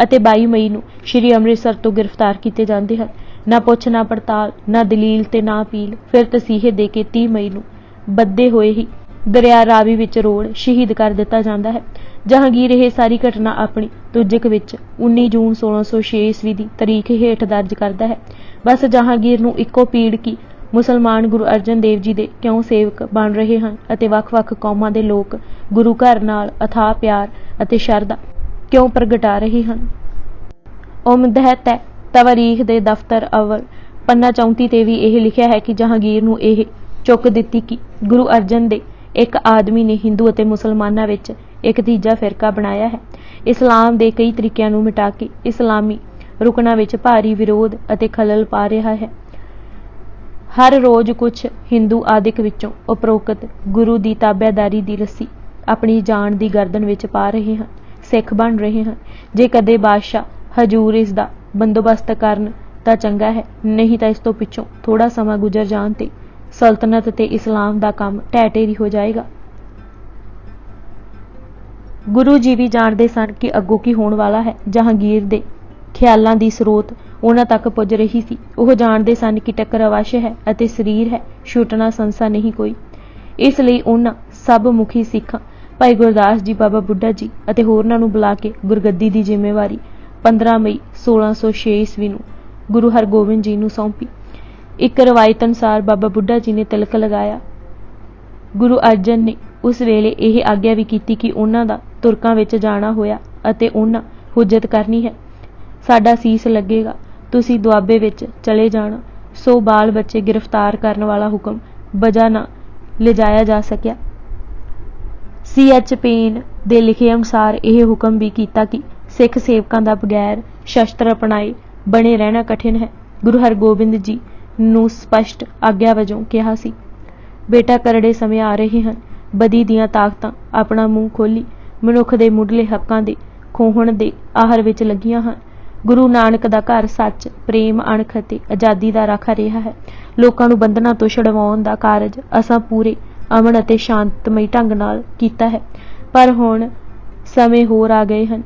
ਅਤੇ 22 ਮਈ ਨੂੰ ਸ਼੍ਰੀ ਅੰਮ੍ਰਿਤਸਰ ਤੋਂ ਗ੍ਰਿਫਤਾਰ ਕੀਤੇ ਜਾਂਦੇ ਹਨ। ਨਾ ਪੁੱਛ ਨਾ ਪੜਤਾਲ, ਨਾ ਦਲੀਲ ਤੇ ਨਾ ਅਪੀਲ। ਫਿਰ ਤਸੀਹੇ ਦੇ ਕੇ 30 ਮਈ ਨੂੰ ਬੱਧੇ ਹੋਏ ਹੀ ਦਰਿਆ ਰਾਵੀ ਵਿੱਚ ਰੋੜ ਸ਼ਹੀਦ ਕਰ ਦਿੱਤਾ ਜਾਂਦਾ ਹੈ। ਜਹਾਂਗੀਰ ਇਹ ਸਾਰੀ ਘਟਨਾ ਆਪਣੀ ਤੁਜਕ ਵਿੱਚ 19 ਜੂਨ 1606 ਈਸਵੀ ਦੀ ਤਰੀਕ ਹੇਠ ਦਰਜ ਕਰਦਾ ਹੈ। ਬਸ ਜਹਾਂਗੀਰ ਨੂੰ ਇੱਕੋ ਪੀੜ ਕਿ ਮੁਸਲਮਾਨ ਗੁਰੂ ਅਰਜਨ ਦੇਵ ਜੀ ਦੇ ਕਿਉਂ ਸੇਵਕ ਬਣ ਰਹੇ ਹਨ ਅਤੇ ਵੱਖ-ਵੱਖ ਕੌਮਾਂ ਦੇ ਲੋਕ ਗੁਰੂ ਘਰ ਨਾਲ ਅਥਾਹ ਪਿਆਰ ਅਤੇ ਸ਼ਰਧਾ ਕਿਉਂ ਪ੍ਰਗਟਾ ਰਹੇ ਹਨ। ਉਮਦਹਤ ਹੈ ਤਵਾਰੀਖ ਦੇ ਦਫ਼ਤਰ ਅਵਲ ਪੰਨਾ 34 ਤੇ ਵੀ ਇਹ ਲਿਖਿਆ ਹੈ ਕਿ ਜਹਾਂਗੀਰ ਨੂੰ ਇਹ ਚੁੱਕ ਦਿੱਤੀ ਕਿ ਗੁਰੂ ਅਰਜਨ ਦੇ ਇੱਕ ਆਦਮੀ ਨੇ ਹਿੰਦੂ ਅਤੇ ਮੁਸਲਮਾਨਾਂ ਵਿੱਚ ਇੱਕ ਤੀਜਾ ਫਿਰਕਾ ਬਣਾਇਆ ਹੈ। ਇਸਲਾਮ ਦੇ ਕਈ ਤਰੀਕਿਆਂ ਨੂੰ ਮਿਟਾ ਕੇ ਇਸਲਾਮੀ ਰੁਕਨਾਂ ਵਿੱਚ ਭਾਰੀ ਵਿਰੋਧ ਅਤੇ ਖਲਲ ਪਾ ਰਿਹਾ ਹੈ। ਹਰ ਰੋਜ਼ ਕੁਝ ਹਿੰਦੂ ਆਦਿਕ ਵਿੱਚੋਂ ਉਪਰੋਕਤ ਗੁਰੂ ਦੀ ਤਾਬਿਆਦਾਰੀ ਦੀ ਰੱਸੀ ਆਪਣੀ ਜਾਨ ਦੀ ਗਰਦਨ ਵਿੱਚ ਪਾ ਰਹੇ ਹਨ, ਸਿੱਖ ਬਣ ਰਹੇ ਹਨ। ਜੇ ਕਦੇ ਬਾਦਸ਼ਾਹ ਹਜੂਰ ਇਸ ਦਾ ਬੰਦੋਬਸਤ ਕਰਨ ਤਾਂ ਚੰਗਾ ਹੈ, ਨਹੀਂ ਤਾਂ ਇਸ ਤੋਂ ਪਿੱਛੋਂ ਥੋੜਾ ਸਮਾਂ ਗੁਜ਼ਰ ਜਾਣ ਤੇ ਸਲਤਨਤ ਤੇ ਇਸਲਾਮ ਦਾ ਕੰਮ ਢਹਿ ਢੇਰੀ ਹੋ ਜਾਏਗਾ। ਗੁਰੂ ਜੀ ਵੀ ਜਾਣਦੇ ਸਨ ਕਿ ਅੱਗੋਂ ਕੀ ਹੋਣ ਵਾਲਾ ਹੈ। ਜਹਾਂਗੀਰ ਦੇ ਖਿਆਲਾਂ ਦੀ ਸਰੋਤ ਉਹਨਾਂ ਤੱਕ ਪੁੱਜ ਰਹੀ ਸੀ। ਉਹ ਜਾਣਦੇ ਸਨ ਕਿ ਟੱਕਰ ਅਵੱਸ਼ ਹੈ ਅਤੇ ਸਰੀਰ ਹੈ, ਛੁੱਟਣਾ ਸੰਸਾ ਨਹੀਂ ਕੋਈ। ਇਸ ਲਈ ਉਹਨਾਂ ਸਭ ਮੁਖੀ ਸਿੱਖਾਂ ਭਾਈ ਗੁਰਦਾਸ ਜੀ, ਬਾਬਾ ਬੁੱਢਾ ਜੀ ਅਤੇ ਹੋਰਨਾਂ ਨੂੰ ਬੁਲਾ ਕੇ ਗੁਰਗੱਦੀ ਦੀ ਜ਼ਿੰਮੇਵਾਰੀ 15 ਮਈ 1606 ਈਸਵੀ ਨੂੰ ਗੁਰੂ ਹਰਗੋਬਿੰਦ ਜੀ ਨੂੰ ਸੌਂਪੀ। ਇੱਕ ਰਵਾਇਤ ਅਨੁਸਾਰ ਬਾਬਾ ਬੁੱਢਾ ਜੀ ਨੇ ਤਿਲਕ ਲਗਾਇਆ। ਗੁਰੂ ਅਰਜਨ ਨੇ ਉਸ ਵੇਲੇ ਇਹ ਆਗਿਆ ਵੀ ਕੀਤੀ ਕਿ ਉਹਨਾਂ ਦਾ ਤੁਰਕਾਂ ਵਿੱਚ ਜਾਣਾ ਹੋਇਆ ਅਤੇ ਉਹਨਾਂ ਹੁਜਤ ਕਰਨੀ ਹੈ, ਸਾਡਾ ਸੀਸ ਲੱਗੇਗਾ, ਤੁਸੀਂ ਦੁਆਬੇ ਵਿੱਚ ਚਲੇ ਜਾਣਾ। ਸੋ ਬਾਲ ਬੱਚੇ ਗ੍ਰਿਫਤਾਰ ਕਰਨ ਵਾਲਾ ਹੁਕਮ ਵਜ੍ਹਾ ਨਾ ਲਿਜਾਇਆ ਜਾ ਸਕਿਆ। C.H. ਪੇਨ ਦੇ ਲਿਖੇ ਅਨੁਸਾਰ ਇਹ ਹੁਕਮ ਵੀ ਕੀਤਾ ਕਿ ਸਿੱਖ ਸੇਵਕਾਂ ਦਾ ਬਗੈਰ ਸ਼ਸਤਰ ਅਪਣਾਏ ਬਣੇ ਰਹਿਣਾ ਕਠਿਨ ਹੈ। ਗੁਰੂ ਹਰਗੋਬਿੰਦ ਜੀ ਨੂੰ ਸਪਸ਼ਟ ਆਗਿਆ ਵਜੋਂ ਕਿਹਾ ਸੀ, ਬੇਟਾ ਕਰੜੇ ਸਮੇਂ ਆ ਰਹੇ ਹਨ, ਬਦੀ ਦੀਆਂ ਤਾਕਤਾਂ ਆਪਣਾ ਮੂੰਹ ਖੋਲੀ ਮਨੁੱਖ ਦੇ ਮੁੱਢਲੇ ਹੱਕਾਂ ਦੇ ਖੋਹਣ ਦੇ ਆਹਰ ਵਿੱਚ ਲੱਗੀਆਂ ਹਨ। ਗੁਰੂ ਨਾਨਕ ਦਾ ਘਰ ਸੱਚ, ਪ੍ਰੇਮ, ਅਣਖ ਅਤੇ ਆਜ਼ਾਦੀ ਦਾ ਰਾਖਾ ਰਿਹਾ ਹੈ। ਲੋਕਾਂ ਨੂੰ ਬੰਧਨਾਂ ਤੋਂ ਛੁਡਵਾਉਣ ਦਾ ਕਾਰਜ ਅਸਾਂ ਪੂਰੇ ਅਮਨ ਅਤੇ ਸ਼ਾਂਤਮਈ ਢੰਗ ਨਾਲ ਕੀਤਾ ਹੈ, ਪਰ ਹੁਣ ਸਮੇਂ ਹੋਰ ਆ ਗਏ ਹਨ।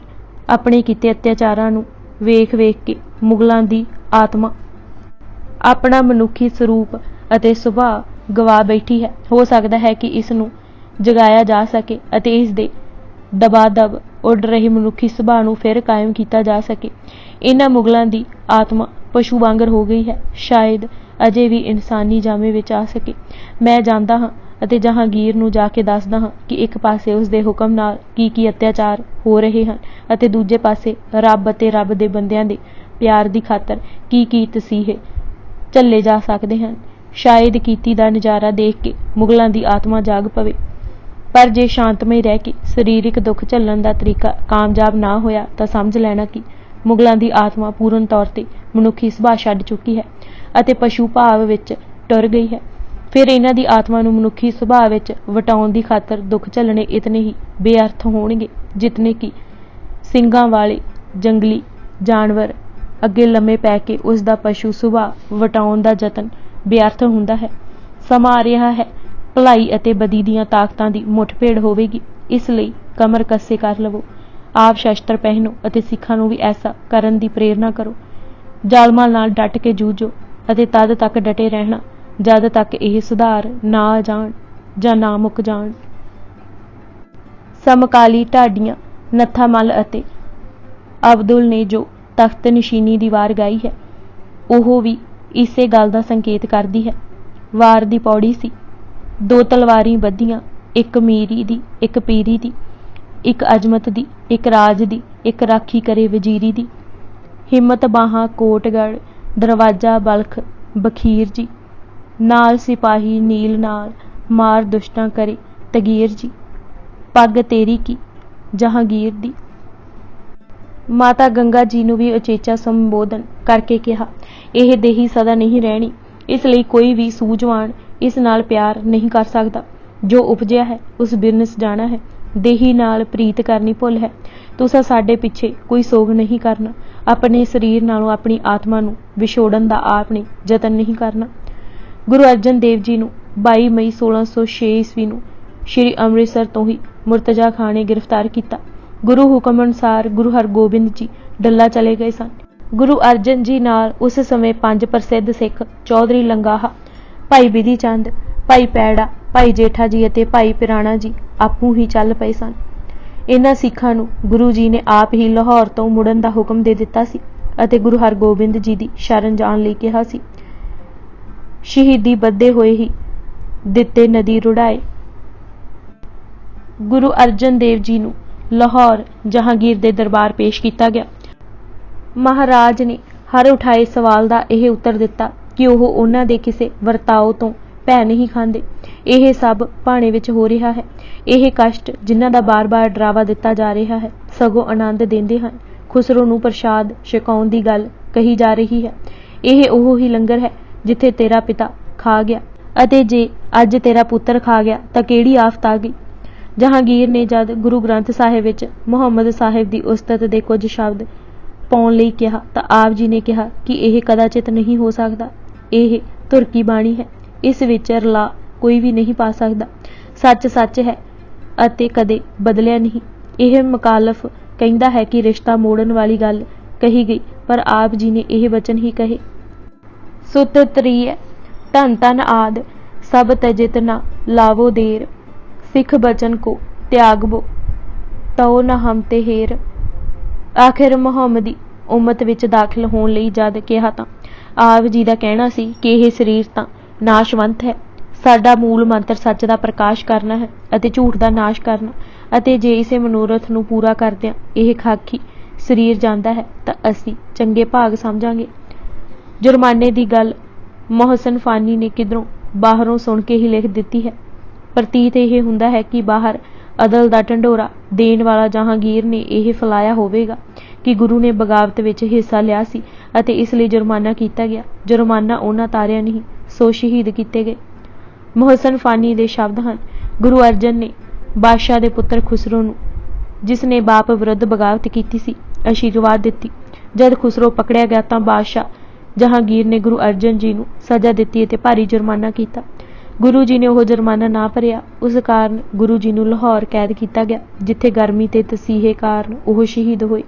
ਆਪਣੇ ਕੀਤੇ ਅਤਿਆਚਾਰਾਂ ਨੂੰ ਵੇਖ-ਵੇਖ ਕੇ ਮੁਗਲਾਂ ਦੀ ਆਤਮਾ ਆਪਣਾ ਮਨੁੱਖੀ ਸਰੂਪ ਅਤੇ ਸੁਭਾਅ ਗਵਾ ਬੈਠੀ ਹੈ। ਹੋ ਸਕਦਾ ਹੈ ਕਿ ਇਸ ਨੂੰ ਜਗਾਇਆ ਜਾ ਸਕੇ ਅਤੇ ਇਸ ਦੇ ਦਬਾ-ਦਬ ਉੱਡ ਰਹੇ ਮਨੁੱਖੀ ਸੁਭਾਅ ਨੂੰ ਫਿਰ ਕਾਇਮ ਕੀਤਾ ਜਾ ਸਕੇ। ਇਹਨਾਂ ਮੁਗਲਾਂ ਦੀ ਆਤਮਾ ਪਸ਼ੂ ਵਾਂਗਰ ਹੋ ਗਈ ਹੈ, ਸ਼ਾਇਦ ਅਜੇ ਵੀ ਇਨਸਾਨੀ ਜਾਮੇ ਵਿੱਚ ਆ ਸਕੇ। ਮੈਂ ਜਾਂਦਾ ਹਾਂ ਅਤੇ ਜਹਾਂਗੀਰ ਨੂੰ ਜਾ ਕੇ ਦੱਸਦਾ ਹਾਂ ਕਿ ਇੱਕ ਪਾਸੇ ਉਸ ਦੇ ਹੁਕਮ ਨਾਲ ਕੀ ਅਤਿਆਚਾਰ ਹੋ ਰਹੇ ਹਨ ਅਤੇ ਦੂਜੇ ਪਾਸੇ ਰੱਬ ਅਤੇ ਰੱਬ ਦੇ ਬੰਦਿਆਂ ਦੇ ਪਿਆਰ ਦੀ ਖਾਤਰ ਕੀ ਤਸੀਹੇ ਝੱਲੇ ਜਾ ਸਕਦੇ ਹਨ। ਸ਼ਾਇਦ ਕੀਤੀ ਦਾ ਨਜ਼ਾਰਾ ਦੇਖ ਕੇ ਮੁਗਲਾਂ ਦੀ ਆਤਮਾ ਜਾਗ ਪਵੇ। ਪਰ ਜੇ ਸ਼ਾਂਤਮਈ ਰਹਿ ਕੇ ਸਰੀਰਕ ਦੁੱਖ ਝੱਲਣ ਦਾ ਤਰੀਕਾ ਕਾਮਯਾਬ ਨਾ ਹੋਇਆ ਤਾਂ ਸਮਝ ਲੈਣਾ ਕਿ ਮੁਗਲਾਂ ਦੀ ਆਤਮਾ ਪੂਰਨ ਤੌਰ ਤੇ ਮਨੁੱਖੀ ਸੁਭਾਅ ਛੱਡ ਚੁੱਕੀ ਹੈ ਅਤੇ ਪਸ਼ੂ ਭਾਵ ਵਿੱਚ ਟੁਰ ਗਈ ਹੈ। ਫਿਰ ਇਹਨਾਂ ਦੀ ਆਤਮਾ ਨੂੰ ਮਨੁੱਖੀ ਸੁਭਾਅ ਵਿੱਚ ਵਟਾਉਣ ਦੀ ਖਾਤਰ ਦੁੱਖ ਝੱਲਣੇ ਇਤਨੇ ਹੀ ਬੇਅਰਥ ਹੋਣਗੇ ਜਿਤਨੇ ਕਿ ਸਿੰਗਾਂ ਵਾਲੇ ਜੰਗਲੀ ਜਾਨਵਰ ਅੱਗੇ ਲੰਮੇ ਪੈ ਕੇ ਉਸ ਦਾ ਪਸ਼ੂ ਸੁਭਾਅ ਵਟਾਉਣ ਦਾ ਯਤਨ ਬੇਅਰਥ ਹੁੰਦਾ ਹੈ। ਸਮਾਂ ਆ ਰਿਹਾ ਹੈ, ਭਲਾਈ ਅਤੇ ਬਦੀ ਦੀਆਂ ਤਾਕਤਾਂ ਦੀ ਮੁੱਠਭੇੜ ਹੋਵੇਗੀ। ਇਸ ਲਈ ਕਮਰ ਕੱਸੇ ਕਰ ਲਵੋ, ਆਪ ਸ਼ਸਤਰ ਪਹਿਨੋ ਅਤੇ ਸਿੱਖਾਂ ਨੂੰ ਵੀ ਐਸਾ ਕਰਨ ਦੀ ਪ੍ਰੇਰਨਾ ਕਰੋ। ਜ਼ਾਲਮਾਂ ਨਾਲ ਡਟ ਕੇ ਜੂਝੋ ਅਤੇ ਤਦ ਤੱਕ ਡਟੇ ਰਹਿਣਾ ਜਦ ਤੱਕ ਇਹ ਸੁਧਾਰ ਨਾ ਆ ਜਾਣ ਜਾਂ ਨਾ ਮੁੱਕ ਜਾਣ। ਸਮਕਾਲੀ ਢਾਡੀਆਂ ਨੱਥਾ ਮੱਲ ਅਤੇ ਅਬਦੁਲ ਨੇ ਜੋ ਤਖਤ ਨਸ਼ੀਨੀ ਦੀ ਵਾਰ ਗਾਈ ਹੈ, ਉਹ ਵੀ ਇਸੇ ਗੱਲ ਦਾ ਸੰਕੇਤ ਕਰਦੀ ਹੈ। ਵਾਰ ਦੀ ਪੌੜੀ ਸੀ, 2 ਤਲਵਾਰੀਂ ਬੱਧੀਆਂ, ਇੱਕ ਮੀਰੀ ਦੀ, ਇੱਕ ਪੀਰੀ ਦੀ, ਇੱਕ ਅਜ਼ਮਤ ਦੀ, ਇੱਕ ਰਾਜ ਦੀ, ਇੱਕ ਰਾਖੀ ਕਰੇ ਵਜ਼ੀਰੀ ਦੀ। हिम्मत बाहां कोटगढ़ दरवाजा बल्ख बखीर जी, नाल सिपाही नील नाल मार दुष्टां करे तगीर जी, पग तेरी की जहांगीर दी। माता गंगा जी नूं भी उचेचा संबोधन करके कहा, यह देही सदा नहीं रहनी, इसलिए कोई भी सूझवान इस नाल प्यार नहीं कर सकता। जो उपजिया है उस बिरनस जाना है, देही नाल प्रीत करनी भुल है। तुसां साडे पिछे कोई सोग नहीं करना, अपने शरीर नालों अपनी आत्मा नूं विछोड़न दा आपने जतन नहीं करना। गुरु अर्जन देव जी नूं 22 मई 1606 ईस्वी नूं श्री ਅੰਮ੍ਰਿਤਸਰ तो ही मुर्तजा खां ने गिरफ्तार किया। गुरु हुक्म अनुसार गुरु हरगोबिंद जी डल्ला चले गए सन। गुरु अर्जन जी नाल उस समय 5 प्रसिद्ध सिख चौधरी लंगाहा, भाई बिधि चंद, भाई पैड़ा, भाई जेठा जी अते भाई पिराणा जी आपू ही चल पए सन। इन्हां सिखां नूं गुरु जी ने आप ही लाहौर तो मुड़न दा हुक्म दे दिता सी अते गुरु हरगोबिंद जी दी शरण जाण लई कहा सी। शहीदी बद्धे होए ही दिते नदी रुड़ाए। गुरु अर्जन देव जी नूं लाहौर जहांगीर दे दरबार पेश किया गया। महाराज ने हर उठाए सवाल का यह उत्तर दिता कि वह उन्हां दे किसी वरताओ तो भै नहीं खांदे। यह सब भाणे विच हो रहा है। यह कष्ट जिन्हां दा बार बार डरावा दिता जा रहा है सगों आनंद देंदे हन। खुसरो नूं प्रसाद छकाउण दी गल कही जा रही है। यह ओह ही लंगर है जिथे तेरा पिता खा गया, अते जे अज तेरा पुत्र खा गया तां किहड़ी आफत आ गई। जहांगीर ने जद गुरु ग्रंथ साहिब विच मुहम्मद साहिब की उस्तत दे कुछ शब्द पाउण लई कहा तां आप जी ने कहा कि यह कदाचित नहीं हो सकता। यह तुर्की बाणी है, इस विच रला कोई भी नहीं पा सकता। सच सच है अते कदे बदलिया नहीं। यह मुकालफ कहता है कि रिश्ता मोड़न वाली गल कही गई, पर आप जी ने यह वचन ही कहे। सुत त्रीय धन धन आद सब तजित न लावो देर, सिख बचन को त्यागबो तो न हम ते हेर। आखिर मुहम्मदी उम्मत विच दाखिल होण लई जद कहा तां आप जी दा कहना सी कि यह शरीर तां नाशवंत है। साडा मूल मंत्र सच दा प्रकाश करना है अते झूठ दा नाश करना, अते जे इसे मनोरथ नूं पूरा करदिआं यह खाकी शरीर जांदा है तां असीं चंगे भाग समझांगे। जुर्माने दी गल मोहसन फानी ने किधरों बाहरों सुन के ही लिख दिती है। प्रतीत यह हुंदा है कि बाहर अदल दा ढंडोरा देण वाला जहांगीर ने यह फैलाया होवेगा कि गुरु ने बगावत विच हिस्सा लिया सी अते इसलिए जुर्माना किया गया। जुर्माना उन्हां तारिया नहीं सो शहीद किए गए। मोहसन फानी दे शब्द हैं, गुरु अर्जन ने बादशाह दे पुत्र खुसरो नूं जिसने बाप विरुद्ध बगावत की सी आशीर्वाद दिती। जद खुसरो पकड़िया गया तां बादशाह जहांगीर ने गुरु अर्जन जी नूं सजा दिती अते भारी जुर्माना किया। गुरु जी ने वह जुर्माना ना भरिया, उस कारण गुरु जी नूं लाहौर कैद किया गया जिथे गर्मी ते तसीहे कारण वह शहीद होए।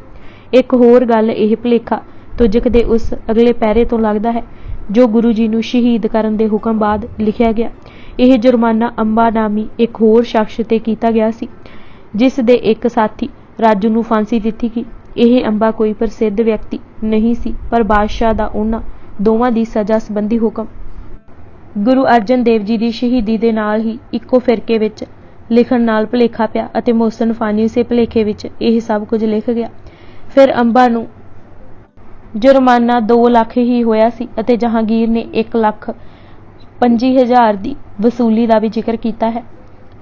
एक होर गल यह भुलेखा तुजक दे उस अगले पैरे तो लगदा है जो गुरु जी नूं शहीद करन दे हुक्म बाद लिखिया गया। यह जुर्माना अंबा नामी एक होर शख्स ते कीता गया सी जिस दे एक साथी राजू नूं फांसी दिती गई। यह अंबा कोई प्रसिद्ध व्यक्ति नहीं सी पर बादशाह दा उन्हां दोवां दी सजा संबंधी हुक्म। गुरु अर्जन देव जी की शहीदी दे नाल ही इक्को फिरके विच लिखण नाल भुलेखा पिया अते मोहसन फानी उसे भुलेखे विच यह सब कुछ लिख गया। फिर अंबा नूं जुर्माना 2 लाख ही होया सी अते जहांगीर ने 1,25,000 दी वसूली का भी जिक्र किया है।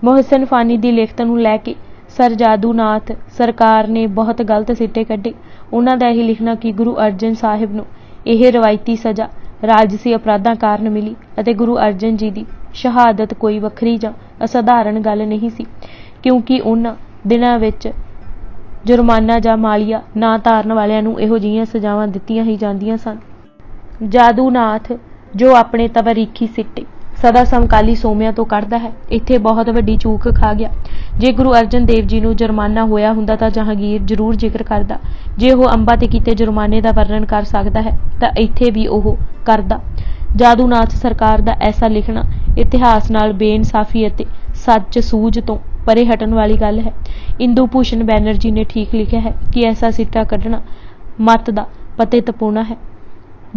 मोहसन फानी की लिखत नूं लैके सर जादूनाथ सरकार ने बहुत गलत सिੱਟੇ कढ़े। उन्हां दा यह लिखना कि गुरु अर्जन साहिब नूं यह रवायती सजा राजसी अपराधां कारण मिली अते गुरु अर्जन जी की शहादत कोई वखरी जां असाधारण गल नहीं सी, क्योंकि उन्हां दिनां विच जुर्माना जां मालिया ना धारन वालियां नूं इहो जिहियां सजावां दित्तियां ही जांदियां सन। जादूनाथ जो अपने तवरीखी सिੱਟੇ सदा समकाली सोमिया तो कढ़दा है, इत्थे बहुत वड्डी चूक खा गया। जे गुरु अर्जन देव जी नूं जुर्माना होया हुंदा तां जहांगीर जरूर जिक्र करदा। जे ओह अंबा ते कीते जुर्माने का वर्णन कर सकदा है तां इत्थे भी ओह करदा। जादूनाथ सरकार दा ऐसा लिखना इतिहास नाल बेइंसाफी अते सच सूझ तो परे हटन वाली गल है। इंदू भूषण बैनर्जी ने ठीक लिखा है कि ऐसा सिੱਟਾ कढ़ना मत दा पतितपुणा है।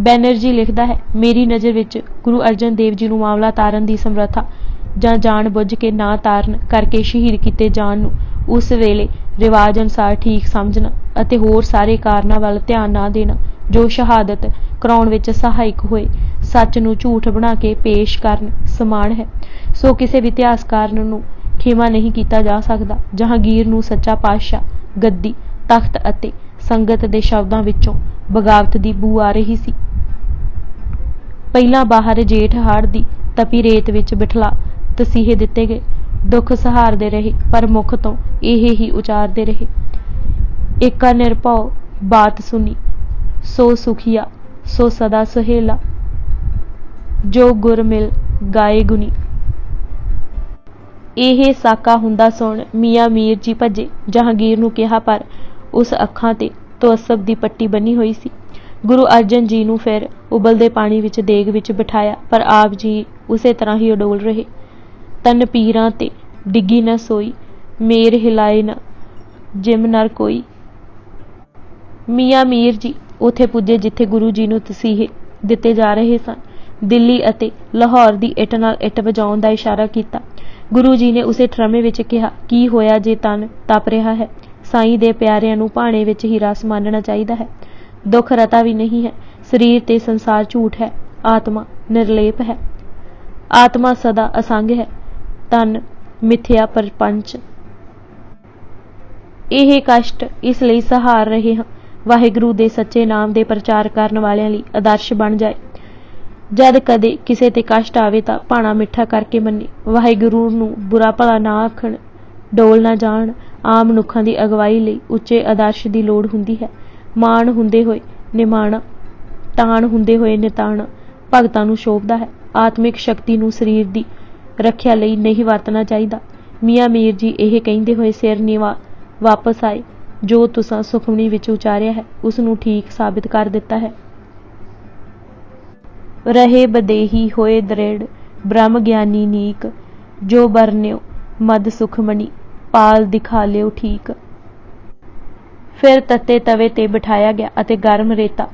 बैनर्जी लिखदा है, मेरी नज़र विच गुरु अर्जन देव जी नूं मामला तारन की समर्था जां जान बुझ के ना तारन करके शहीद किए जाण नूं उस वेले रिवाज अनुसार ठीक समझना अते होर सारे कारणां वल ध्यान ना देना जो शहादत कराउण विच सहायक होए, सच नूं झूठ बना के पेश करन समान है। सो किसी भी इतिहासकार नूं खिमा नहीं किया जा सकता। जहांगीर नूं सच्चा पातशाह, गद्दी, तख्त अते संगत दे शब्दां विचों बगावत दी बू आ रही सी। पहिलां बाहर जेठ हाड़ दी तपी रेत विच बिठला तसीहे दिते गए, दुख सहारदे रहे, पर मुख तो यह ही उचारदे रहे, एका निरभौ बात सुनी, सो सुखिया सो सदा सुहेला, जो गुर मिल गाए गुनी। ਇਹ ਸਾਕਾ ਹੁੰਦਾ ਸੁਣ ਮੀਆਂ ਮੀਰ ਜੀ ਭੱਜੇ। ਜਹਾਂਗੀਰ ਨੂੰ ਕਿਹਾ, ਪਰ ਉਸ ਅੱਖਾਂ ਤੇ ਤੁਅੱਸਬ ਦੀ ਪੱਟੀ ਬੰਨੀ ਹੋਈ ਸੀ। ਗੁਰੂ ਅਰਜਨ ਜੀ ਨੂੰ ਫਿਰ ਉਬਲਦੇ ਪਾਣੀ ਵਿੱਚ ਦੇਗ ਵਿੱਚ ਬਿਠਾਇਆ, ਪਰ ਆਪ ਜੀ ਉਸੇ ਤਰ੍ਹਾਂ ਹੀ ਅਡੋਲ ਰਹੇ। ਤਨ ਪੀਰਾਂ ਤੇ ਡਿੱਗੀ ਨਾ ਸੋਈ, ਮੇਰ ਹਿਲਾਏ ਨਾ ਜਿਮ ਨਰ ਕੋਈ। ਮੀਆਂ ਮੀਰ ਜੀ ਉੱਥੇ ਪੁੱਜੇ ਜਿੱਥੇ ਗੁਰੂ ਜੀ ਨੂੰ ਤਸੀਹੇ ਦਿੱਤੇ ਜਾ ਰਹੇ ਸਨ। ਦਿੱਲੀ ਅਤੇ ਲਾਹੌਰ ਦੀ ਇੱਟ ਨਾਲ ਇੱਟ ਵਜਾਉਣ ਦਾ ਇਸ਼ਾਰਾ ਕੀਤਾ। ਗੁਰੂ ਜੀ ਨੇ ਉਸੇ ਠਰਮੇ ਵਿੱਚ ਕਿਹਾ, ਕੀ ਹੋਇਆ ਜੇ ਤਨ ਤਪ ਰਿਹਾ ਹੈ? ਸਾਈਂ ਦੇ ਪਿਆਰਿਆਂ ਨੂੰ ਭਾਣੇ ਵਿੱਚ ਹੀ ਰਸ ਮੰਨਣਾ ਚਾਹੀਦਾ ਹੈ। ਦੁੱਖ ਰਤਾ ਵੀ ਨਹੀਂ ਹੈ। ਸਰੀਰ ਤੇ ਸੰਸਾਰ ਝੂਠ ਹੈ, ਆਤਮਾ ਨਿਰਲੇਪ ਹੈ। ਆਤਮਾ ਸਦਾ ਅਸੰਗ ਹੈ, ਤਨ ਮਿਥਿਆ ਪਰਪੰਚ। ਇਹ ਕਸ਼ਟ ਇਸ ਲਈ ਸਹਾਰ ਰਹੇ ਹਾਂ, ਵਾਹਿਗੁਰੂ ਦੇ ਸੱਚੇ ਨਾਮ ਦੇ ਪ੍ਰਚਾਰ ਕਰਨ ਵਾਲਿਆਂ ਲਈ ਆਦਰਸ਼ ਬਣ ਜਾਏ। ਜਦ ਕਦੇ ਕਿਸੇ ਤੇ ਕਸ਼ਟ ਆਵੇ ਤਾਂ ਭਾਣਾ ਮਿੱਠਾ ਕਰਕੇ ਮੰਨੇ, ਵਾਹਿਗੁਰੂ ਨੂੰ ਬੁਰਾ ਭਲਾ ਨਾ ਆਖਣ, ਡੋਲ ਨਾ ਜਾਣ। ਆਮ ਮਨੁੱਖਾਂ ਦੀ ਅਗਵਾਈ ਲਈ ਉੱਚੇ ਆਦਰਸ਼ ਦੀ ਲੋੜ ਹੁੰਦੀ ਹੈ। ਮਾਣ ਹੁੰਦੇ ਹੋਏ ਨਿਮਾਣਾ, ਤਾਣ ਹੁੰਦੇ ਹੋਏ ਨਿਤਾਣਾ ਭਗਤਾਂ ਨੂੰ ਸ਼ੋਭਦਾ ਹੈ। ਆਤਮਿਕ ਸ਼ਕਤੀ ਨੂੰ ਸਰੀਰ ਦੀ ਰੱਖਿਆ ਲਈ ਨਹੀਂ ਵਰਤਣਾ ਚਾਹੀਦਾ। ਮੀਆਂ ਮੀਰ ਜੀ ਇਹ ਕਹਿੰਦੇ ਹੋਏ ਸਿਰ ਨੀਵਾਂ ਵਾਪਸ ਆਏ, ਜੋ ਤੁਸਾਂ ਸੁਖਮਨੀ ਵਿੱਚ ਉਚਾਰਿਆ ਹੈ ਉਸ ਨੂੰ ਠੀਕ ਸਾਬਿਤ ਕਰ ਦਿੱਤਾ ਹੈ। ਰਹੇ ਬਦੇਹੀ ਹੋਏ ਦ੍ਰਿੜ, ਬ੍ਰਹਮ ਗਿਆਨੀ ਨੀਕ, ਜੋ ਬਰਨਿਓ ਮਦ ਸੁਖਮਣੀ, ਪਾਲ ਦਿਖਾ ਲਿਓ ਠੀਕ। ਫਿਰ ਤੱਤੇ ਤਵੇ ਤੇ ਬਿਠਾਇਆ ਗਿਆ ਅਤੇ ਗਰਮ ਰੇਤਾ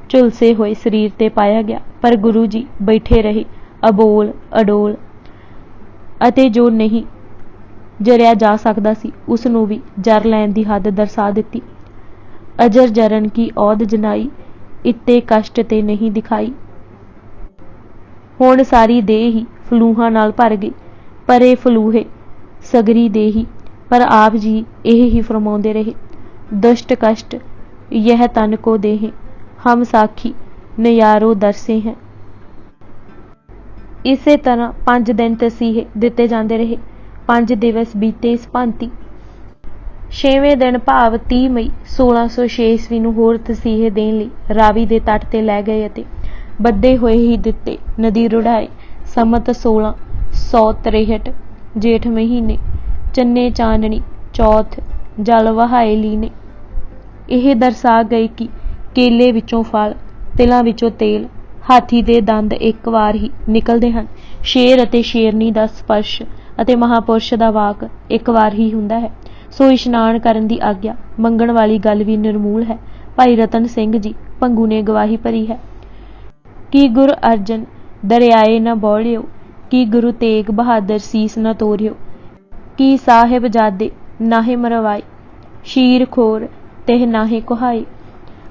ਝੁਲਸੇ ਹੋਏ ਸਰੀਰ ਤੇ ਪਾਇਆ ਗਿਆ, ਪਰ ਗੁਰੂ ਜੀ ਬੈਠੇ ਰਹੇ ਅਬੋਲ ਅਡੋਲ, ਅਤੇ ਜੋ ਨਹੀਂ ਜਰਿਆ ਜਾ ਸਕਦਾ ਸੀ ਉਸ ਨੂੰ ਵੀ ਜਰ ਲੈਣ ਦੀ ਹੱਦ ਦਰਸਾ ਦਿੱਤੀ। ਅਜਰ ਜਰਨ ਕੀ ਔਧ ਜਨਾਈ, ਇੱਤੇ ਕਸ਼ਟ ਤੇ ਨਹੀਂ ਦਿਖਾਈ। ਹੁਣ ਸਾਰੀ ਦੇਹ ਹੀ ਫਲੂਹਾਂ ਨਾਲ ਭਰ ਗਈ, ਪਰੇ ਫਲੂਹੇ ਸਗਰੀ ਦੇਹੀ। ਪਰ ਆਪ ਜੀ ਇਹ ਹੀ ਫਰਮਾਉਂਦੇ ਰਹੇ, ਦੁਸ਼ਟ ਕਸ਼ਟ ਯਹ ਤਨ ਕੋ ਦੇਹੇ, ਹਮ ਸਾਖੀ ਨਿਆਰੋ ਦਰਸੇ ਹੈ। ਇਸੇ ਤਰ੍ਹਾਂ 5 ਦਿਨ ਤਸੀਹੇ ਦਿੱਤੇ ਜਾਂਦੇ ਰਹੇ। 5 ਦਿਵਸ ਬੀਤੇ ਇਸ ਭਾਂਤੀ। 6ਵੇਂ ਦਿਨ ਭਾਵ 30 ਮਈ 1606 ਈਸਵੀ ਨੂੰ ਹੋਰ ਤਸੀਹੇ ਦੇਣ ਲਈ ਰਾਵੀ ਦੇ ਤੱਟ ਤੇ ਲੈ ਗਏ ਅਤੇ ਬੱਧੇ ਹੋਏ ਹੀ ਦਿੱਤੇ ਨਦੀ ਰੁੜਾਏ। ਸੰਮਤ 1663 ਜੇਠ ਮਹੀਨੇ, ਚੰਨੇ ਚਾਨਣੀ ਚੌਥ, ਜਲ ਵਹਾਏ ਲੀਨੇ। ਇਹ ਦਰਸਾ ਗਏ ਕਿ ਕੇਲੇ ਵਿੱਚੋਂ ਫਲ, ਤਿਲਾਂ ਵਿੱਚੋਂ ਤੇਲ, ਹਾਥੀ ਦੇ ਦੰਦ ਇੱਕ ਵਾਰ ਹੀ ਨਿਕਲਦੇ ਹਨ। ਸ਼ੇਰ ਅਤੇ ਸ਼ੇਰਨੀ ਦਾ ਸਪਰਸ਼ ਅਤੇ ਮਹਾਪੁਰਸ਼ ਦਾ ਵਾਕ ਇੱਕ ਵਾਰ ਹੀ ਹੁੰਦਾ ਹੈ। ਸੋ ਇਸ਼ਨਾਨ ਕਰਨ ਦੀ ਆਗਿਆ ਮੰਗਣ ਵਾਲੀ ਗੱਲ ਵੀ ਨਿਰਮੂਲ ਹੈ। ਭਾਈ ਰਤਨ ਸਿੰਘ ਜੀ ਭੰਗੂ ਨੇ ਗਵਾਹੀ ਭਰੀ ਹੈ ਕਿ ਗੁਰ ਅਰਜਨ ਦਰਿਆਏ ਨਾ ਬੋੜਿਓ, ਕਿ ਗੁਰੂ ਤੇਗ ਬਹਾਦਰ ਸੀਸ ਨਾ ਤੋਰਿਓ, ਕਿ ਸਾਹਿਬਜ਼ਾਦੇ ਨਾਹੇ ਮਰਵਾਏ, ਸ਼ੀਰ ਖੋਰ ਤਿਹ ਨਾਹੇ ਕੁਹਾਏ।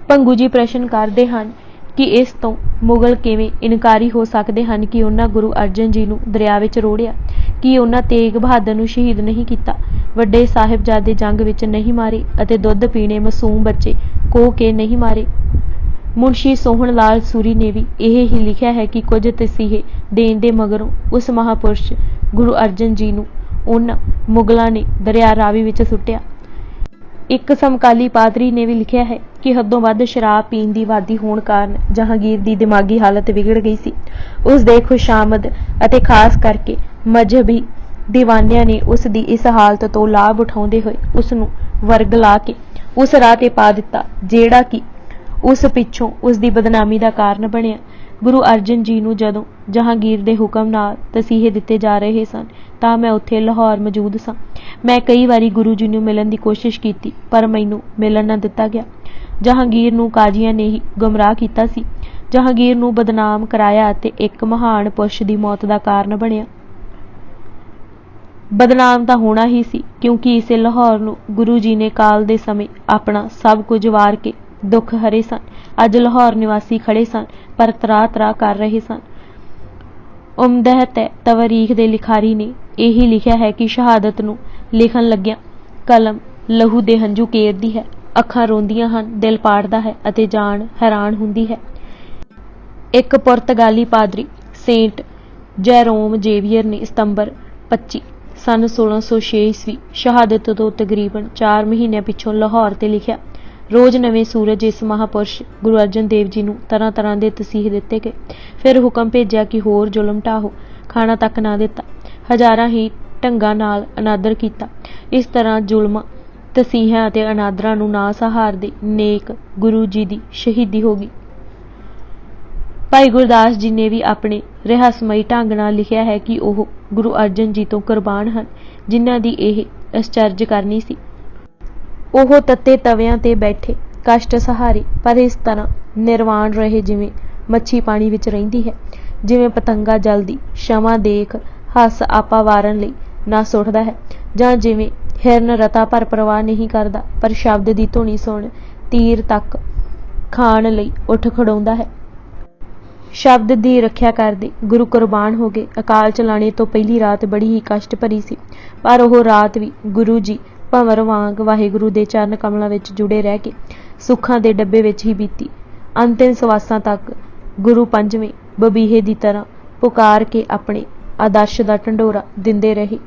ਭੰਗੂ ਜੀ ਪ੍ਰਸ਼ਨ ਕਰਦੇ ਹਨ ਕਿ ਇਸ ਤੋਂ ਮੁਗਲ ਕਿਵੇਂ ਇਨਕਾਰੀ ਹੋ ਸਕਦੇ ਹਨ ਕਿ ਉਹਨਾਂ ਗੁਰੂ ਅਰਜਨ ਜੀ ਨੂੰ ਦਰਿਆ ਵਿੱਚ ਰੋੜਿਆ, ਕਿ ਉਹਨਾਂ ਤੇਗ ਬਹਾਦਰ ਨੂੰ ਸ਼ਹੀਦ ਨਹੀਂ ਕੀਤਾ, ਵੱਡੇ ਸਾਹਿਬਜ਼ਾਦੇ ਜੰਗ ਵਿੱਚ ਨਹੀਂ ਮਾਰੇ ਅਤੇ ਦੁੱਧ ਪੀਣੇ ਮਾਸੂਮ ਬੱਚੇ ਕੋਹ ਕੇ ਨਹੀਂ ਮਾਰੇ। ਮੁਨਸ਼ੀ ਸੋਹਣ ਲਾਲ ਸੂਰੀ ਨੇ ਵੀ ਇਹ ਹੀ ਲਿਖਿਆ ਹੈ ਕਿ ਕੁਝ ਤਸੀਹੇ ਦੇਣ ਦੇ ਮਗਰੋਂ ਉਸ ਮਹਾਪੁਰਸ਼ ਗੁਰੂ ਅਰਜਨ ਜੀ ਨੂੰ ਉਹਨਾਂ ਮੁਗਲਾਂ ਨੇ ਦਰਿਆ ਰਾਵੀ ਵਿੱਚ ਸੁੱਟਿਆ। ਇੱਕ ਸਮਕਾਲੀ ਪਾਦਰੀ ਨੇ ਵੀ ਲਿਖਿਆ ਹੈ ਕਿ ਹੱਦੋਂ ਵੱਧ ਸ਼ਰਾਬ ਪੀਣ ਦੀ ਵਾਦੀ ਹੋਣ ਕਾਰਨ ਜਹਾਂਗੀਰ ਦੀ ਦਿਮਾਗੀ ਹਾਲਤ ਵਿਗੜ ਗਈ ਸੀ। ਉਸ ਦੇ ਖੁਸ਼ਾਮਦ ਅਤੇ ਖਾਸ ਕਰਕੇ ਮਜ਼ਹਬੀ ਦੀਵਾਨਿਆਂ ਨੇ ਉਸ ਦੀ ਇਸ ਹਾਲਤ ਤੋਂ ਲਾਭ ਉਠਾਉਂਦੇ ਹੋਏ ਉਸ ਨੂੰ ਵਰਗਲਾ ਕੇ ਉਸ ਰਾਹ ਤੇ ਪਾ ਦਿੱਤਾ ਜਿਹੜਾ ਕਿ ਉਸ ਪਿੱਛੋਂ ਉਸ ਦੀ ਬਦਨਾਮੀ ਦਾ ਕਾਰਨ ਬਣਿਆ। ਗੁਰੂ ਅਰਜਨ ਜੀ ਨੂੰ ਜਦੋਂ ਜਹਾਂਗੀਰ ਦੇ ਹੁਕਮ ਨਾਲ ਤਸੀਹੇ ਦਿੱਤੇ ਜਾ ਰਹੇ ਸਨ ਤਾਂ ਮੈਂ ਉੱਥੇ ਲਾਹੌਰ ਮੌਜੂਦ ਸਾਂ। ਮੈਂ ਕਈ ਵਾਰੀ ਗੁਰੂ ਜੀ ਨੂੰ ਮਿਲਣ ਦੀ ਕੋਸ਼ਿਸ਼ ਕੀਤੀ, ਪਰ ਮੈਨੂੰ ਮਿਲਣ ਨਾ ਦਿੱਤਾ ਗਿਆ। ਜਹਾਂਗੀਰ ਨੂੰ ਕਾਜ਼ੀਆਂ ਨੇ ਹੀ ਗੁੰਮਰਾਹ ਕੀਤਾ ਸੀ, ਜਹਾਂਗੀਰ ਨੂੰ ਬਦਨਾਮ ਕਰਾਇਆ ਅਤੇ ਇੱਕ ਮਹਾਨ ਪੁਰਸ਼ ਦੀ ਮੌਤ ਦਾ ਕਾਰਨ ਬਣਿਆ। ਬਦਨਾਮ ਤਾਂ ਹੋਣਾ ਹੀ ਸੀ, ਕਿਉਂਕਿ ਇਸੇ ਲਾਹੌਰ ਨੂੰ ਗੁਰੂ ਜੀ ਨੇ ਕਾਲ ਦੇ ਸਮੇਂ ਆਪਣਾ ਸਭ ਕੁਝ ਵਾਰ ਕੇ दुख हरे सन। अज लाहौर निवासी खड़े सन पर तरा तरा कर रहे सन। उम्दह तवरीख दे लिखारी ने यही लिखा है कि शहादत नूं लिखण लग्या कलम लहू दे हंझू केरदी है, अखां रोंदियां हन, दिल पाड़दा है अते जान हैरान हुंदी है। एक पुर्तगाली पादरी सेंट जैरोम जेवियर ने सितंबर 25 सन 1606 ईस्वी शहादत तो तकरीबन 4 महीने पिछों लाहौर ते लिखिया, रोज़ नवें सूरज इस महापुरुष गुरु अर्जन देव जी नूं तरह तरह के तसीह दिते गए। फिर हुक्म भेजिया कि होर जुलम ढाहो, खाना तक ना दिता, हज़ारां ही ढंगां नाल अनादर किया। इस तरह जुलमां तसीहां ते अनादरां नूं ना सहारदे नेक गुरु जी दी शहीदी हो गई। भाई गुरदास जी ने भी अपने रहस्यमयी ढंग नाल लिखिया है कि ओह गुरु अर्जन जी तो कुरबान हन, जिन्हां दी यह अचरज करनी सी। ओह तत्ते तवियां ते बैठे कष्ट सहारे पर इस तरह निर्वाण रहे जिवें मच्छी पानी विच रहिंदी है, जिवें पतंगा जलदी क्षमा देख हस आपा वारन लई ना सुटदा है, जां जिवें हिरन रता पर परवाह नहीं करदा पर शब्द दी धुनी सुण तीर तक खाण लई उठ खड़ोंदा है। शब्द दी रखिया करदे गुरु कुरबान हो गए। अकाल चलाने तो पहली रात बड़ी ही कष्ट भरी सी, पर ओह रात भी गुरु जी भंवर वांग वाहिगुरु दे चरण कमलों विच जुड़े रह के सुखां दे डब्बे विच ही बीती। अंतिम सवासां तक गुरु पंजवें बबीहे दी तरह पुकार के अपने आदर्श दा ढंडोरा दिंदे रहे।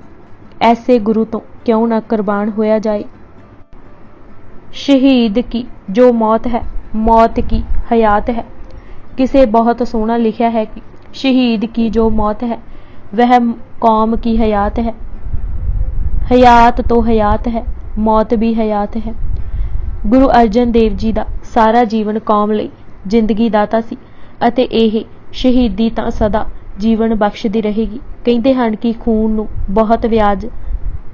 ऐसे गुरु तो क्यों ना कुरबान होया जाए। शहीद की जो मौत है, मौत की हयात है। किसे बहुत सोहना लिखा है कि शहीद की जो मौत है वह कौम की हयात है। हयात तो हयात है, मौत भी हयात है। गुरु अर्जन देव जी दा सारा जीवन कौम लई जिंदगी दाता सी अते ਇਹ शहीदी ਤਾਂ सदा जीवन बख्शदी रहेगी। ਕਹਿੰਦੇ ਹਨ कि खून ਨੂੰ बहुत ਵਿਆਜ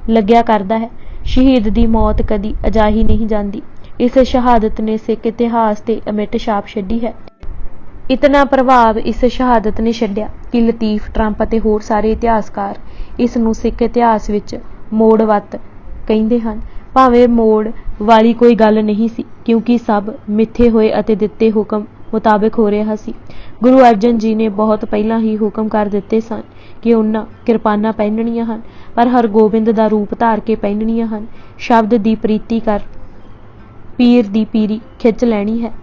ਲੱਗਿਆ ਕਰਦਾ है। शहीद दी मौत कदी अजाही नहीं जाती। इस शहादत ने सिख इतिहास ते अमिट छाप छड्डी है। इतना प्रभाव इस शहादत ने छड्डिया कि लतीफ ट्रंप ਅਤੇ ਹੋਰ ਸਾਰੇ ਇਤਿਹਾਸਕਾਰ ਇਸ ਨੂੰ ਸਿੱਖ ਇਤਿਹਾਸ ਵਿੱਚ ਮੋੜ ਵੱਤ ਕਹਿੰਦੇ ਹਨ। ਭਾਵੇਂ ਮੋੜ ਵਾਲੀ ਕੋਈ ਗੱਲ ਨਹੀਂ ਸੀ, ਕਿਉਂਕਿ ਸਭ ਮਿੱਥੇ ਹੋਏ ਅਤੇ ਦਿੱਤੇ ਹੁਕਮ ਮੁਤਾਬਕ ਹੋ ਰਿਹਾ ਸੀ। ਗੁਰੂ ਅਰਜਨ ਜੀ ਨੇ ਬਹੁਤ ਪਹਿਲਾਂ ਹੀ ਹੁਕਮ ਕਰ ਦਿੱਤੇ ਸਨ ਕਿ ਉਹਨਾਂ ਕਿਰਪਾਨਾਂ ਪਹਿਨਣੀਆਂ ਹਨ, ਪਰ ਹਰਗੋਬਿੰਦ ਦਾ ਰੂਪ ਧਾਰ ਕੇ ਪਹਿਨਣੀਆਂ ਹਨ। ਸ਼ਬਦ ਦੀ ਪ੍ਰੀਤੀ ਕਰ ਪੀਰ ਦੀ ਪੀਰੀ ਖਿੱਚ ਲੈਣੀ ਹੈ।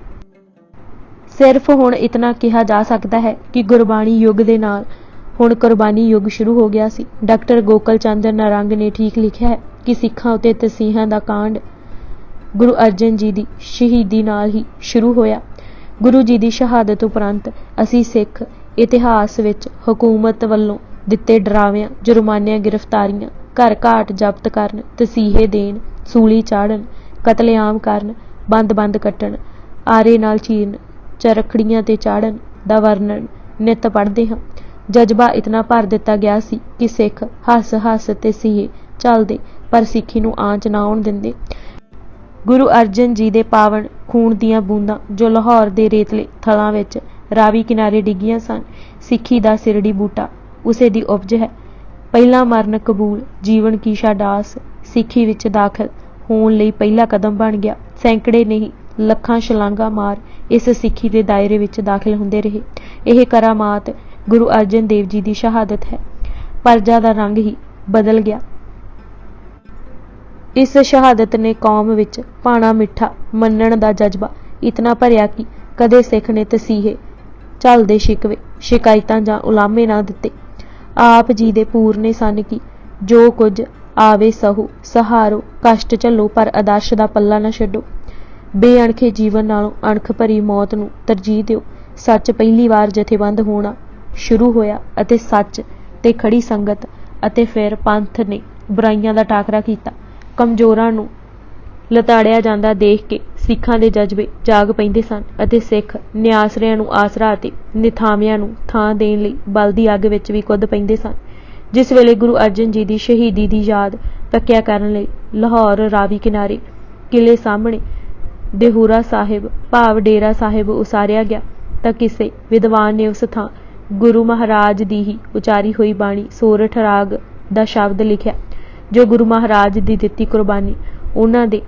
सिर्फ हुण इतना कहा जा सकता है कि गुरबाणी युग दे नाल हुण कुरबानी युग शुरू हो गया सी। डॉक्टर गोकल चंद नारंग ने ठीक लिखा है कि सिखां उते तसीहां दा कांड गुरु अर्जन जी दी शहीदी नाल ही शुरू होया। गुरु जी दी शहादत उपरंत असी सिख इतिहास विच हुकूमत वल्लों दिते डरावियां जुर्मानियां गिरफ्तारियां घर घाट जब्त करन तसीहे देन सूली चाढ़न कतलेआम करन बंद बंद कट्टन आरे नाल चीरन चरखड़ियां ते चाढ़न दा वर्णन नित पढ़ते हाँ। जज्बा इतना भर दिता गया सी कि सिख हस हस ते सीहे चलदे पर सिक्खी नूं आंच ना आउण दिंदे। गुरु अर्जन जी दे पावन खून दियां बूंदां जो लाहौर दे रेतले थलां विच रावी किनारे डिगियां सन। सिक्खी दा सिरड़ी बूटा उसे दी उपज है। पहला मरण कबूल जीवन की शाडास सिक्खी विच दाखल होण लई पहला कदम बन गया। सैकड़े नहीं ਲੱਖਾਂ ਛਲਾਂਗਾ ਮਾਰ ਇਸ ਸਿੱਖੀ ਦੇ ਦਾਇਰੇ ਵਿੱਚ ਦਾਖਲ ਹੁੰਦੇ ਰਹੇ। ਇਹ ਕਰਾਮਾਤ ਗੁਰੂ ਅਰਜਨ ਦੇਵ ਜੀ ਦੀ ਸ਼ਹਾਦਤ ਹੈ। ਪਰਜਾ ਦਾ ਰੰਗ ਹੀ ਬਦਲ ਗਿਆ। ਇਸ ਸ਼ਹਾਦਤ ਨੇ ਕੌਮ ਵਿੱਚ ਭਾਣਾ ਮਿੱਠਾ ਮੰਨਣ ਦਾ ਜਜ਼ਬਾ ਇਤਨਾ ਭਰਿਆ ਕਿ ਕਦੇ ਸਿੱਖ ਨੇ ਤਸੀਹੇ ਝੱਲਦੇ ਸ਼ਿਕਵੇ ਸ਼ਿਕਾਇਤਾਂ ਜਾਂ ਉਲਾਮੇ ਨਾ ਦਿੱਤੇ। ਆਪ ਜੀ ਦੇ ਪੂਰਨੇ ਸਨ ਕਿ ਜੋ ਕੁਝ ਆਵੇ ਸਹੋ ਸਹਾਰੋ ਕਸ਼ਟ ਝੱਲੋ ਪਰ ਆਦਰਸ਼ ਦਾ ਪੱਲਾ ਨਾ ਛੱਡੋ। बेअणखे जीवन नालों अणख भरी मौत नूं तरजीह दिओ। सच पहली बार जथेबंद होना शुरू होया अते सच ते खड़ी संगत अते फिर पंथ ने बुराइयां दा टाकरा कीता। कमजोरां नूं लताड़िया जांदा देख के सिखां दे जज्बे जाग पैंदे सन अते सिख निआसरियां नूं आसरा अते निथावियां नूं थां देण लई बल दी अग विच भी कुद पैंदे सन। जिस वेले गुरु अर्जन जी दी शहीदी दी याद पक्किया करन लई लाहौर रावी किनारे किले सामणे देहूरा साहिब भाव डेरा साहिब उसारिया गया तां किसे विद्वान ने उस थां गुरु महाराज दी ही उचारी हुई बाणी सोरठ राग दा शब्द लिखिया जो गुरु महाराज दी दित्ती कुर्बानी उन्हां दे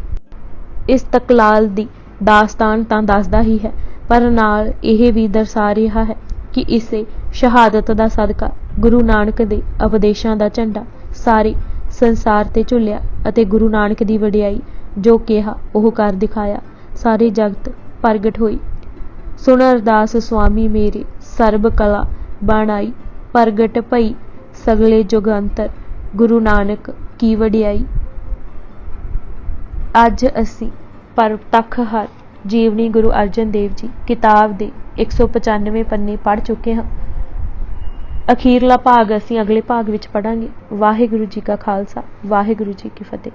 इस्तकलाल दी ਦਾਸਤਾਨ ਤਾਂ ਦੱਸਦਾ ਹੀ ਹੈ, ਪਰ ਨਾਲ ਇਹ ਵੀ ਦਰਸਾ ਰਿਹਾ ਹੈ ਕਿ ਇਸੇ ਸ਼ਹਾਦਤ ਦਾ ਸਦਕਾ ਗੁਰੂ ਨਾਨਕ ਦੇ ਉਪਦੇਸ਼ਾਂ ਦਾ ਝੰਡਾ ਸਾਰੇ ਸੰਸਾਰ ਤੇ ਝੁੱਲਿਆ ਅਤੇ ਗੁਰੂ ਨਾਨਕ ਦੀ ਵਡਿਆਈ ਜੋ ਕਿਹਾ ਉਹ ਕਰ ਦਿਖਾਇਆ, ਸਾਰੇ ਜਗਤ ਪ੍ਰਗਟ ਹੋਈ। ਸੁਣ ਅਰਦਾਸ ਸੁਆਮੀ ਮੇਰੇ, ਸਰਬ ਕਲਾ ਬਣ ਆਈ, ਪ੍ਰਗਟ ਭਈ ਸਗਲੇ ਜੁਗੰਤਰ, ਗੁਰੂ ਨਾਨਕ ਕੀ ਵਡਿਆਈ। ਅੱਜ ਅਸੀਂ ਪ੍ਰਤੱਖ ਹਰ ਜੀਵਨੀ ਗੁਰੂ ਅਰਜਨ ਦੇਵ ਜੀ ਕਿਤਾਬ ਦੇ 195 ਪੰਨੇ ਪੜ੍ਹ ਚੁੱਕੇ ਹਾਂ। ਅਖੀਰਲਾ ਭਾਗ ਅਸੀਂ ਅਗਲੇ ਭਾਗ ਵਿੱਚ ਪੜ੍ਹਾਂਗੇ। ਵਾਹਿਗੁਰੂ ਜੀ ਕਾ ਖਾਲਸਾ, ਵਾਹਿਗੁਰੂ ਜੀ ਕੀ ਫਤਿਹ।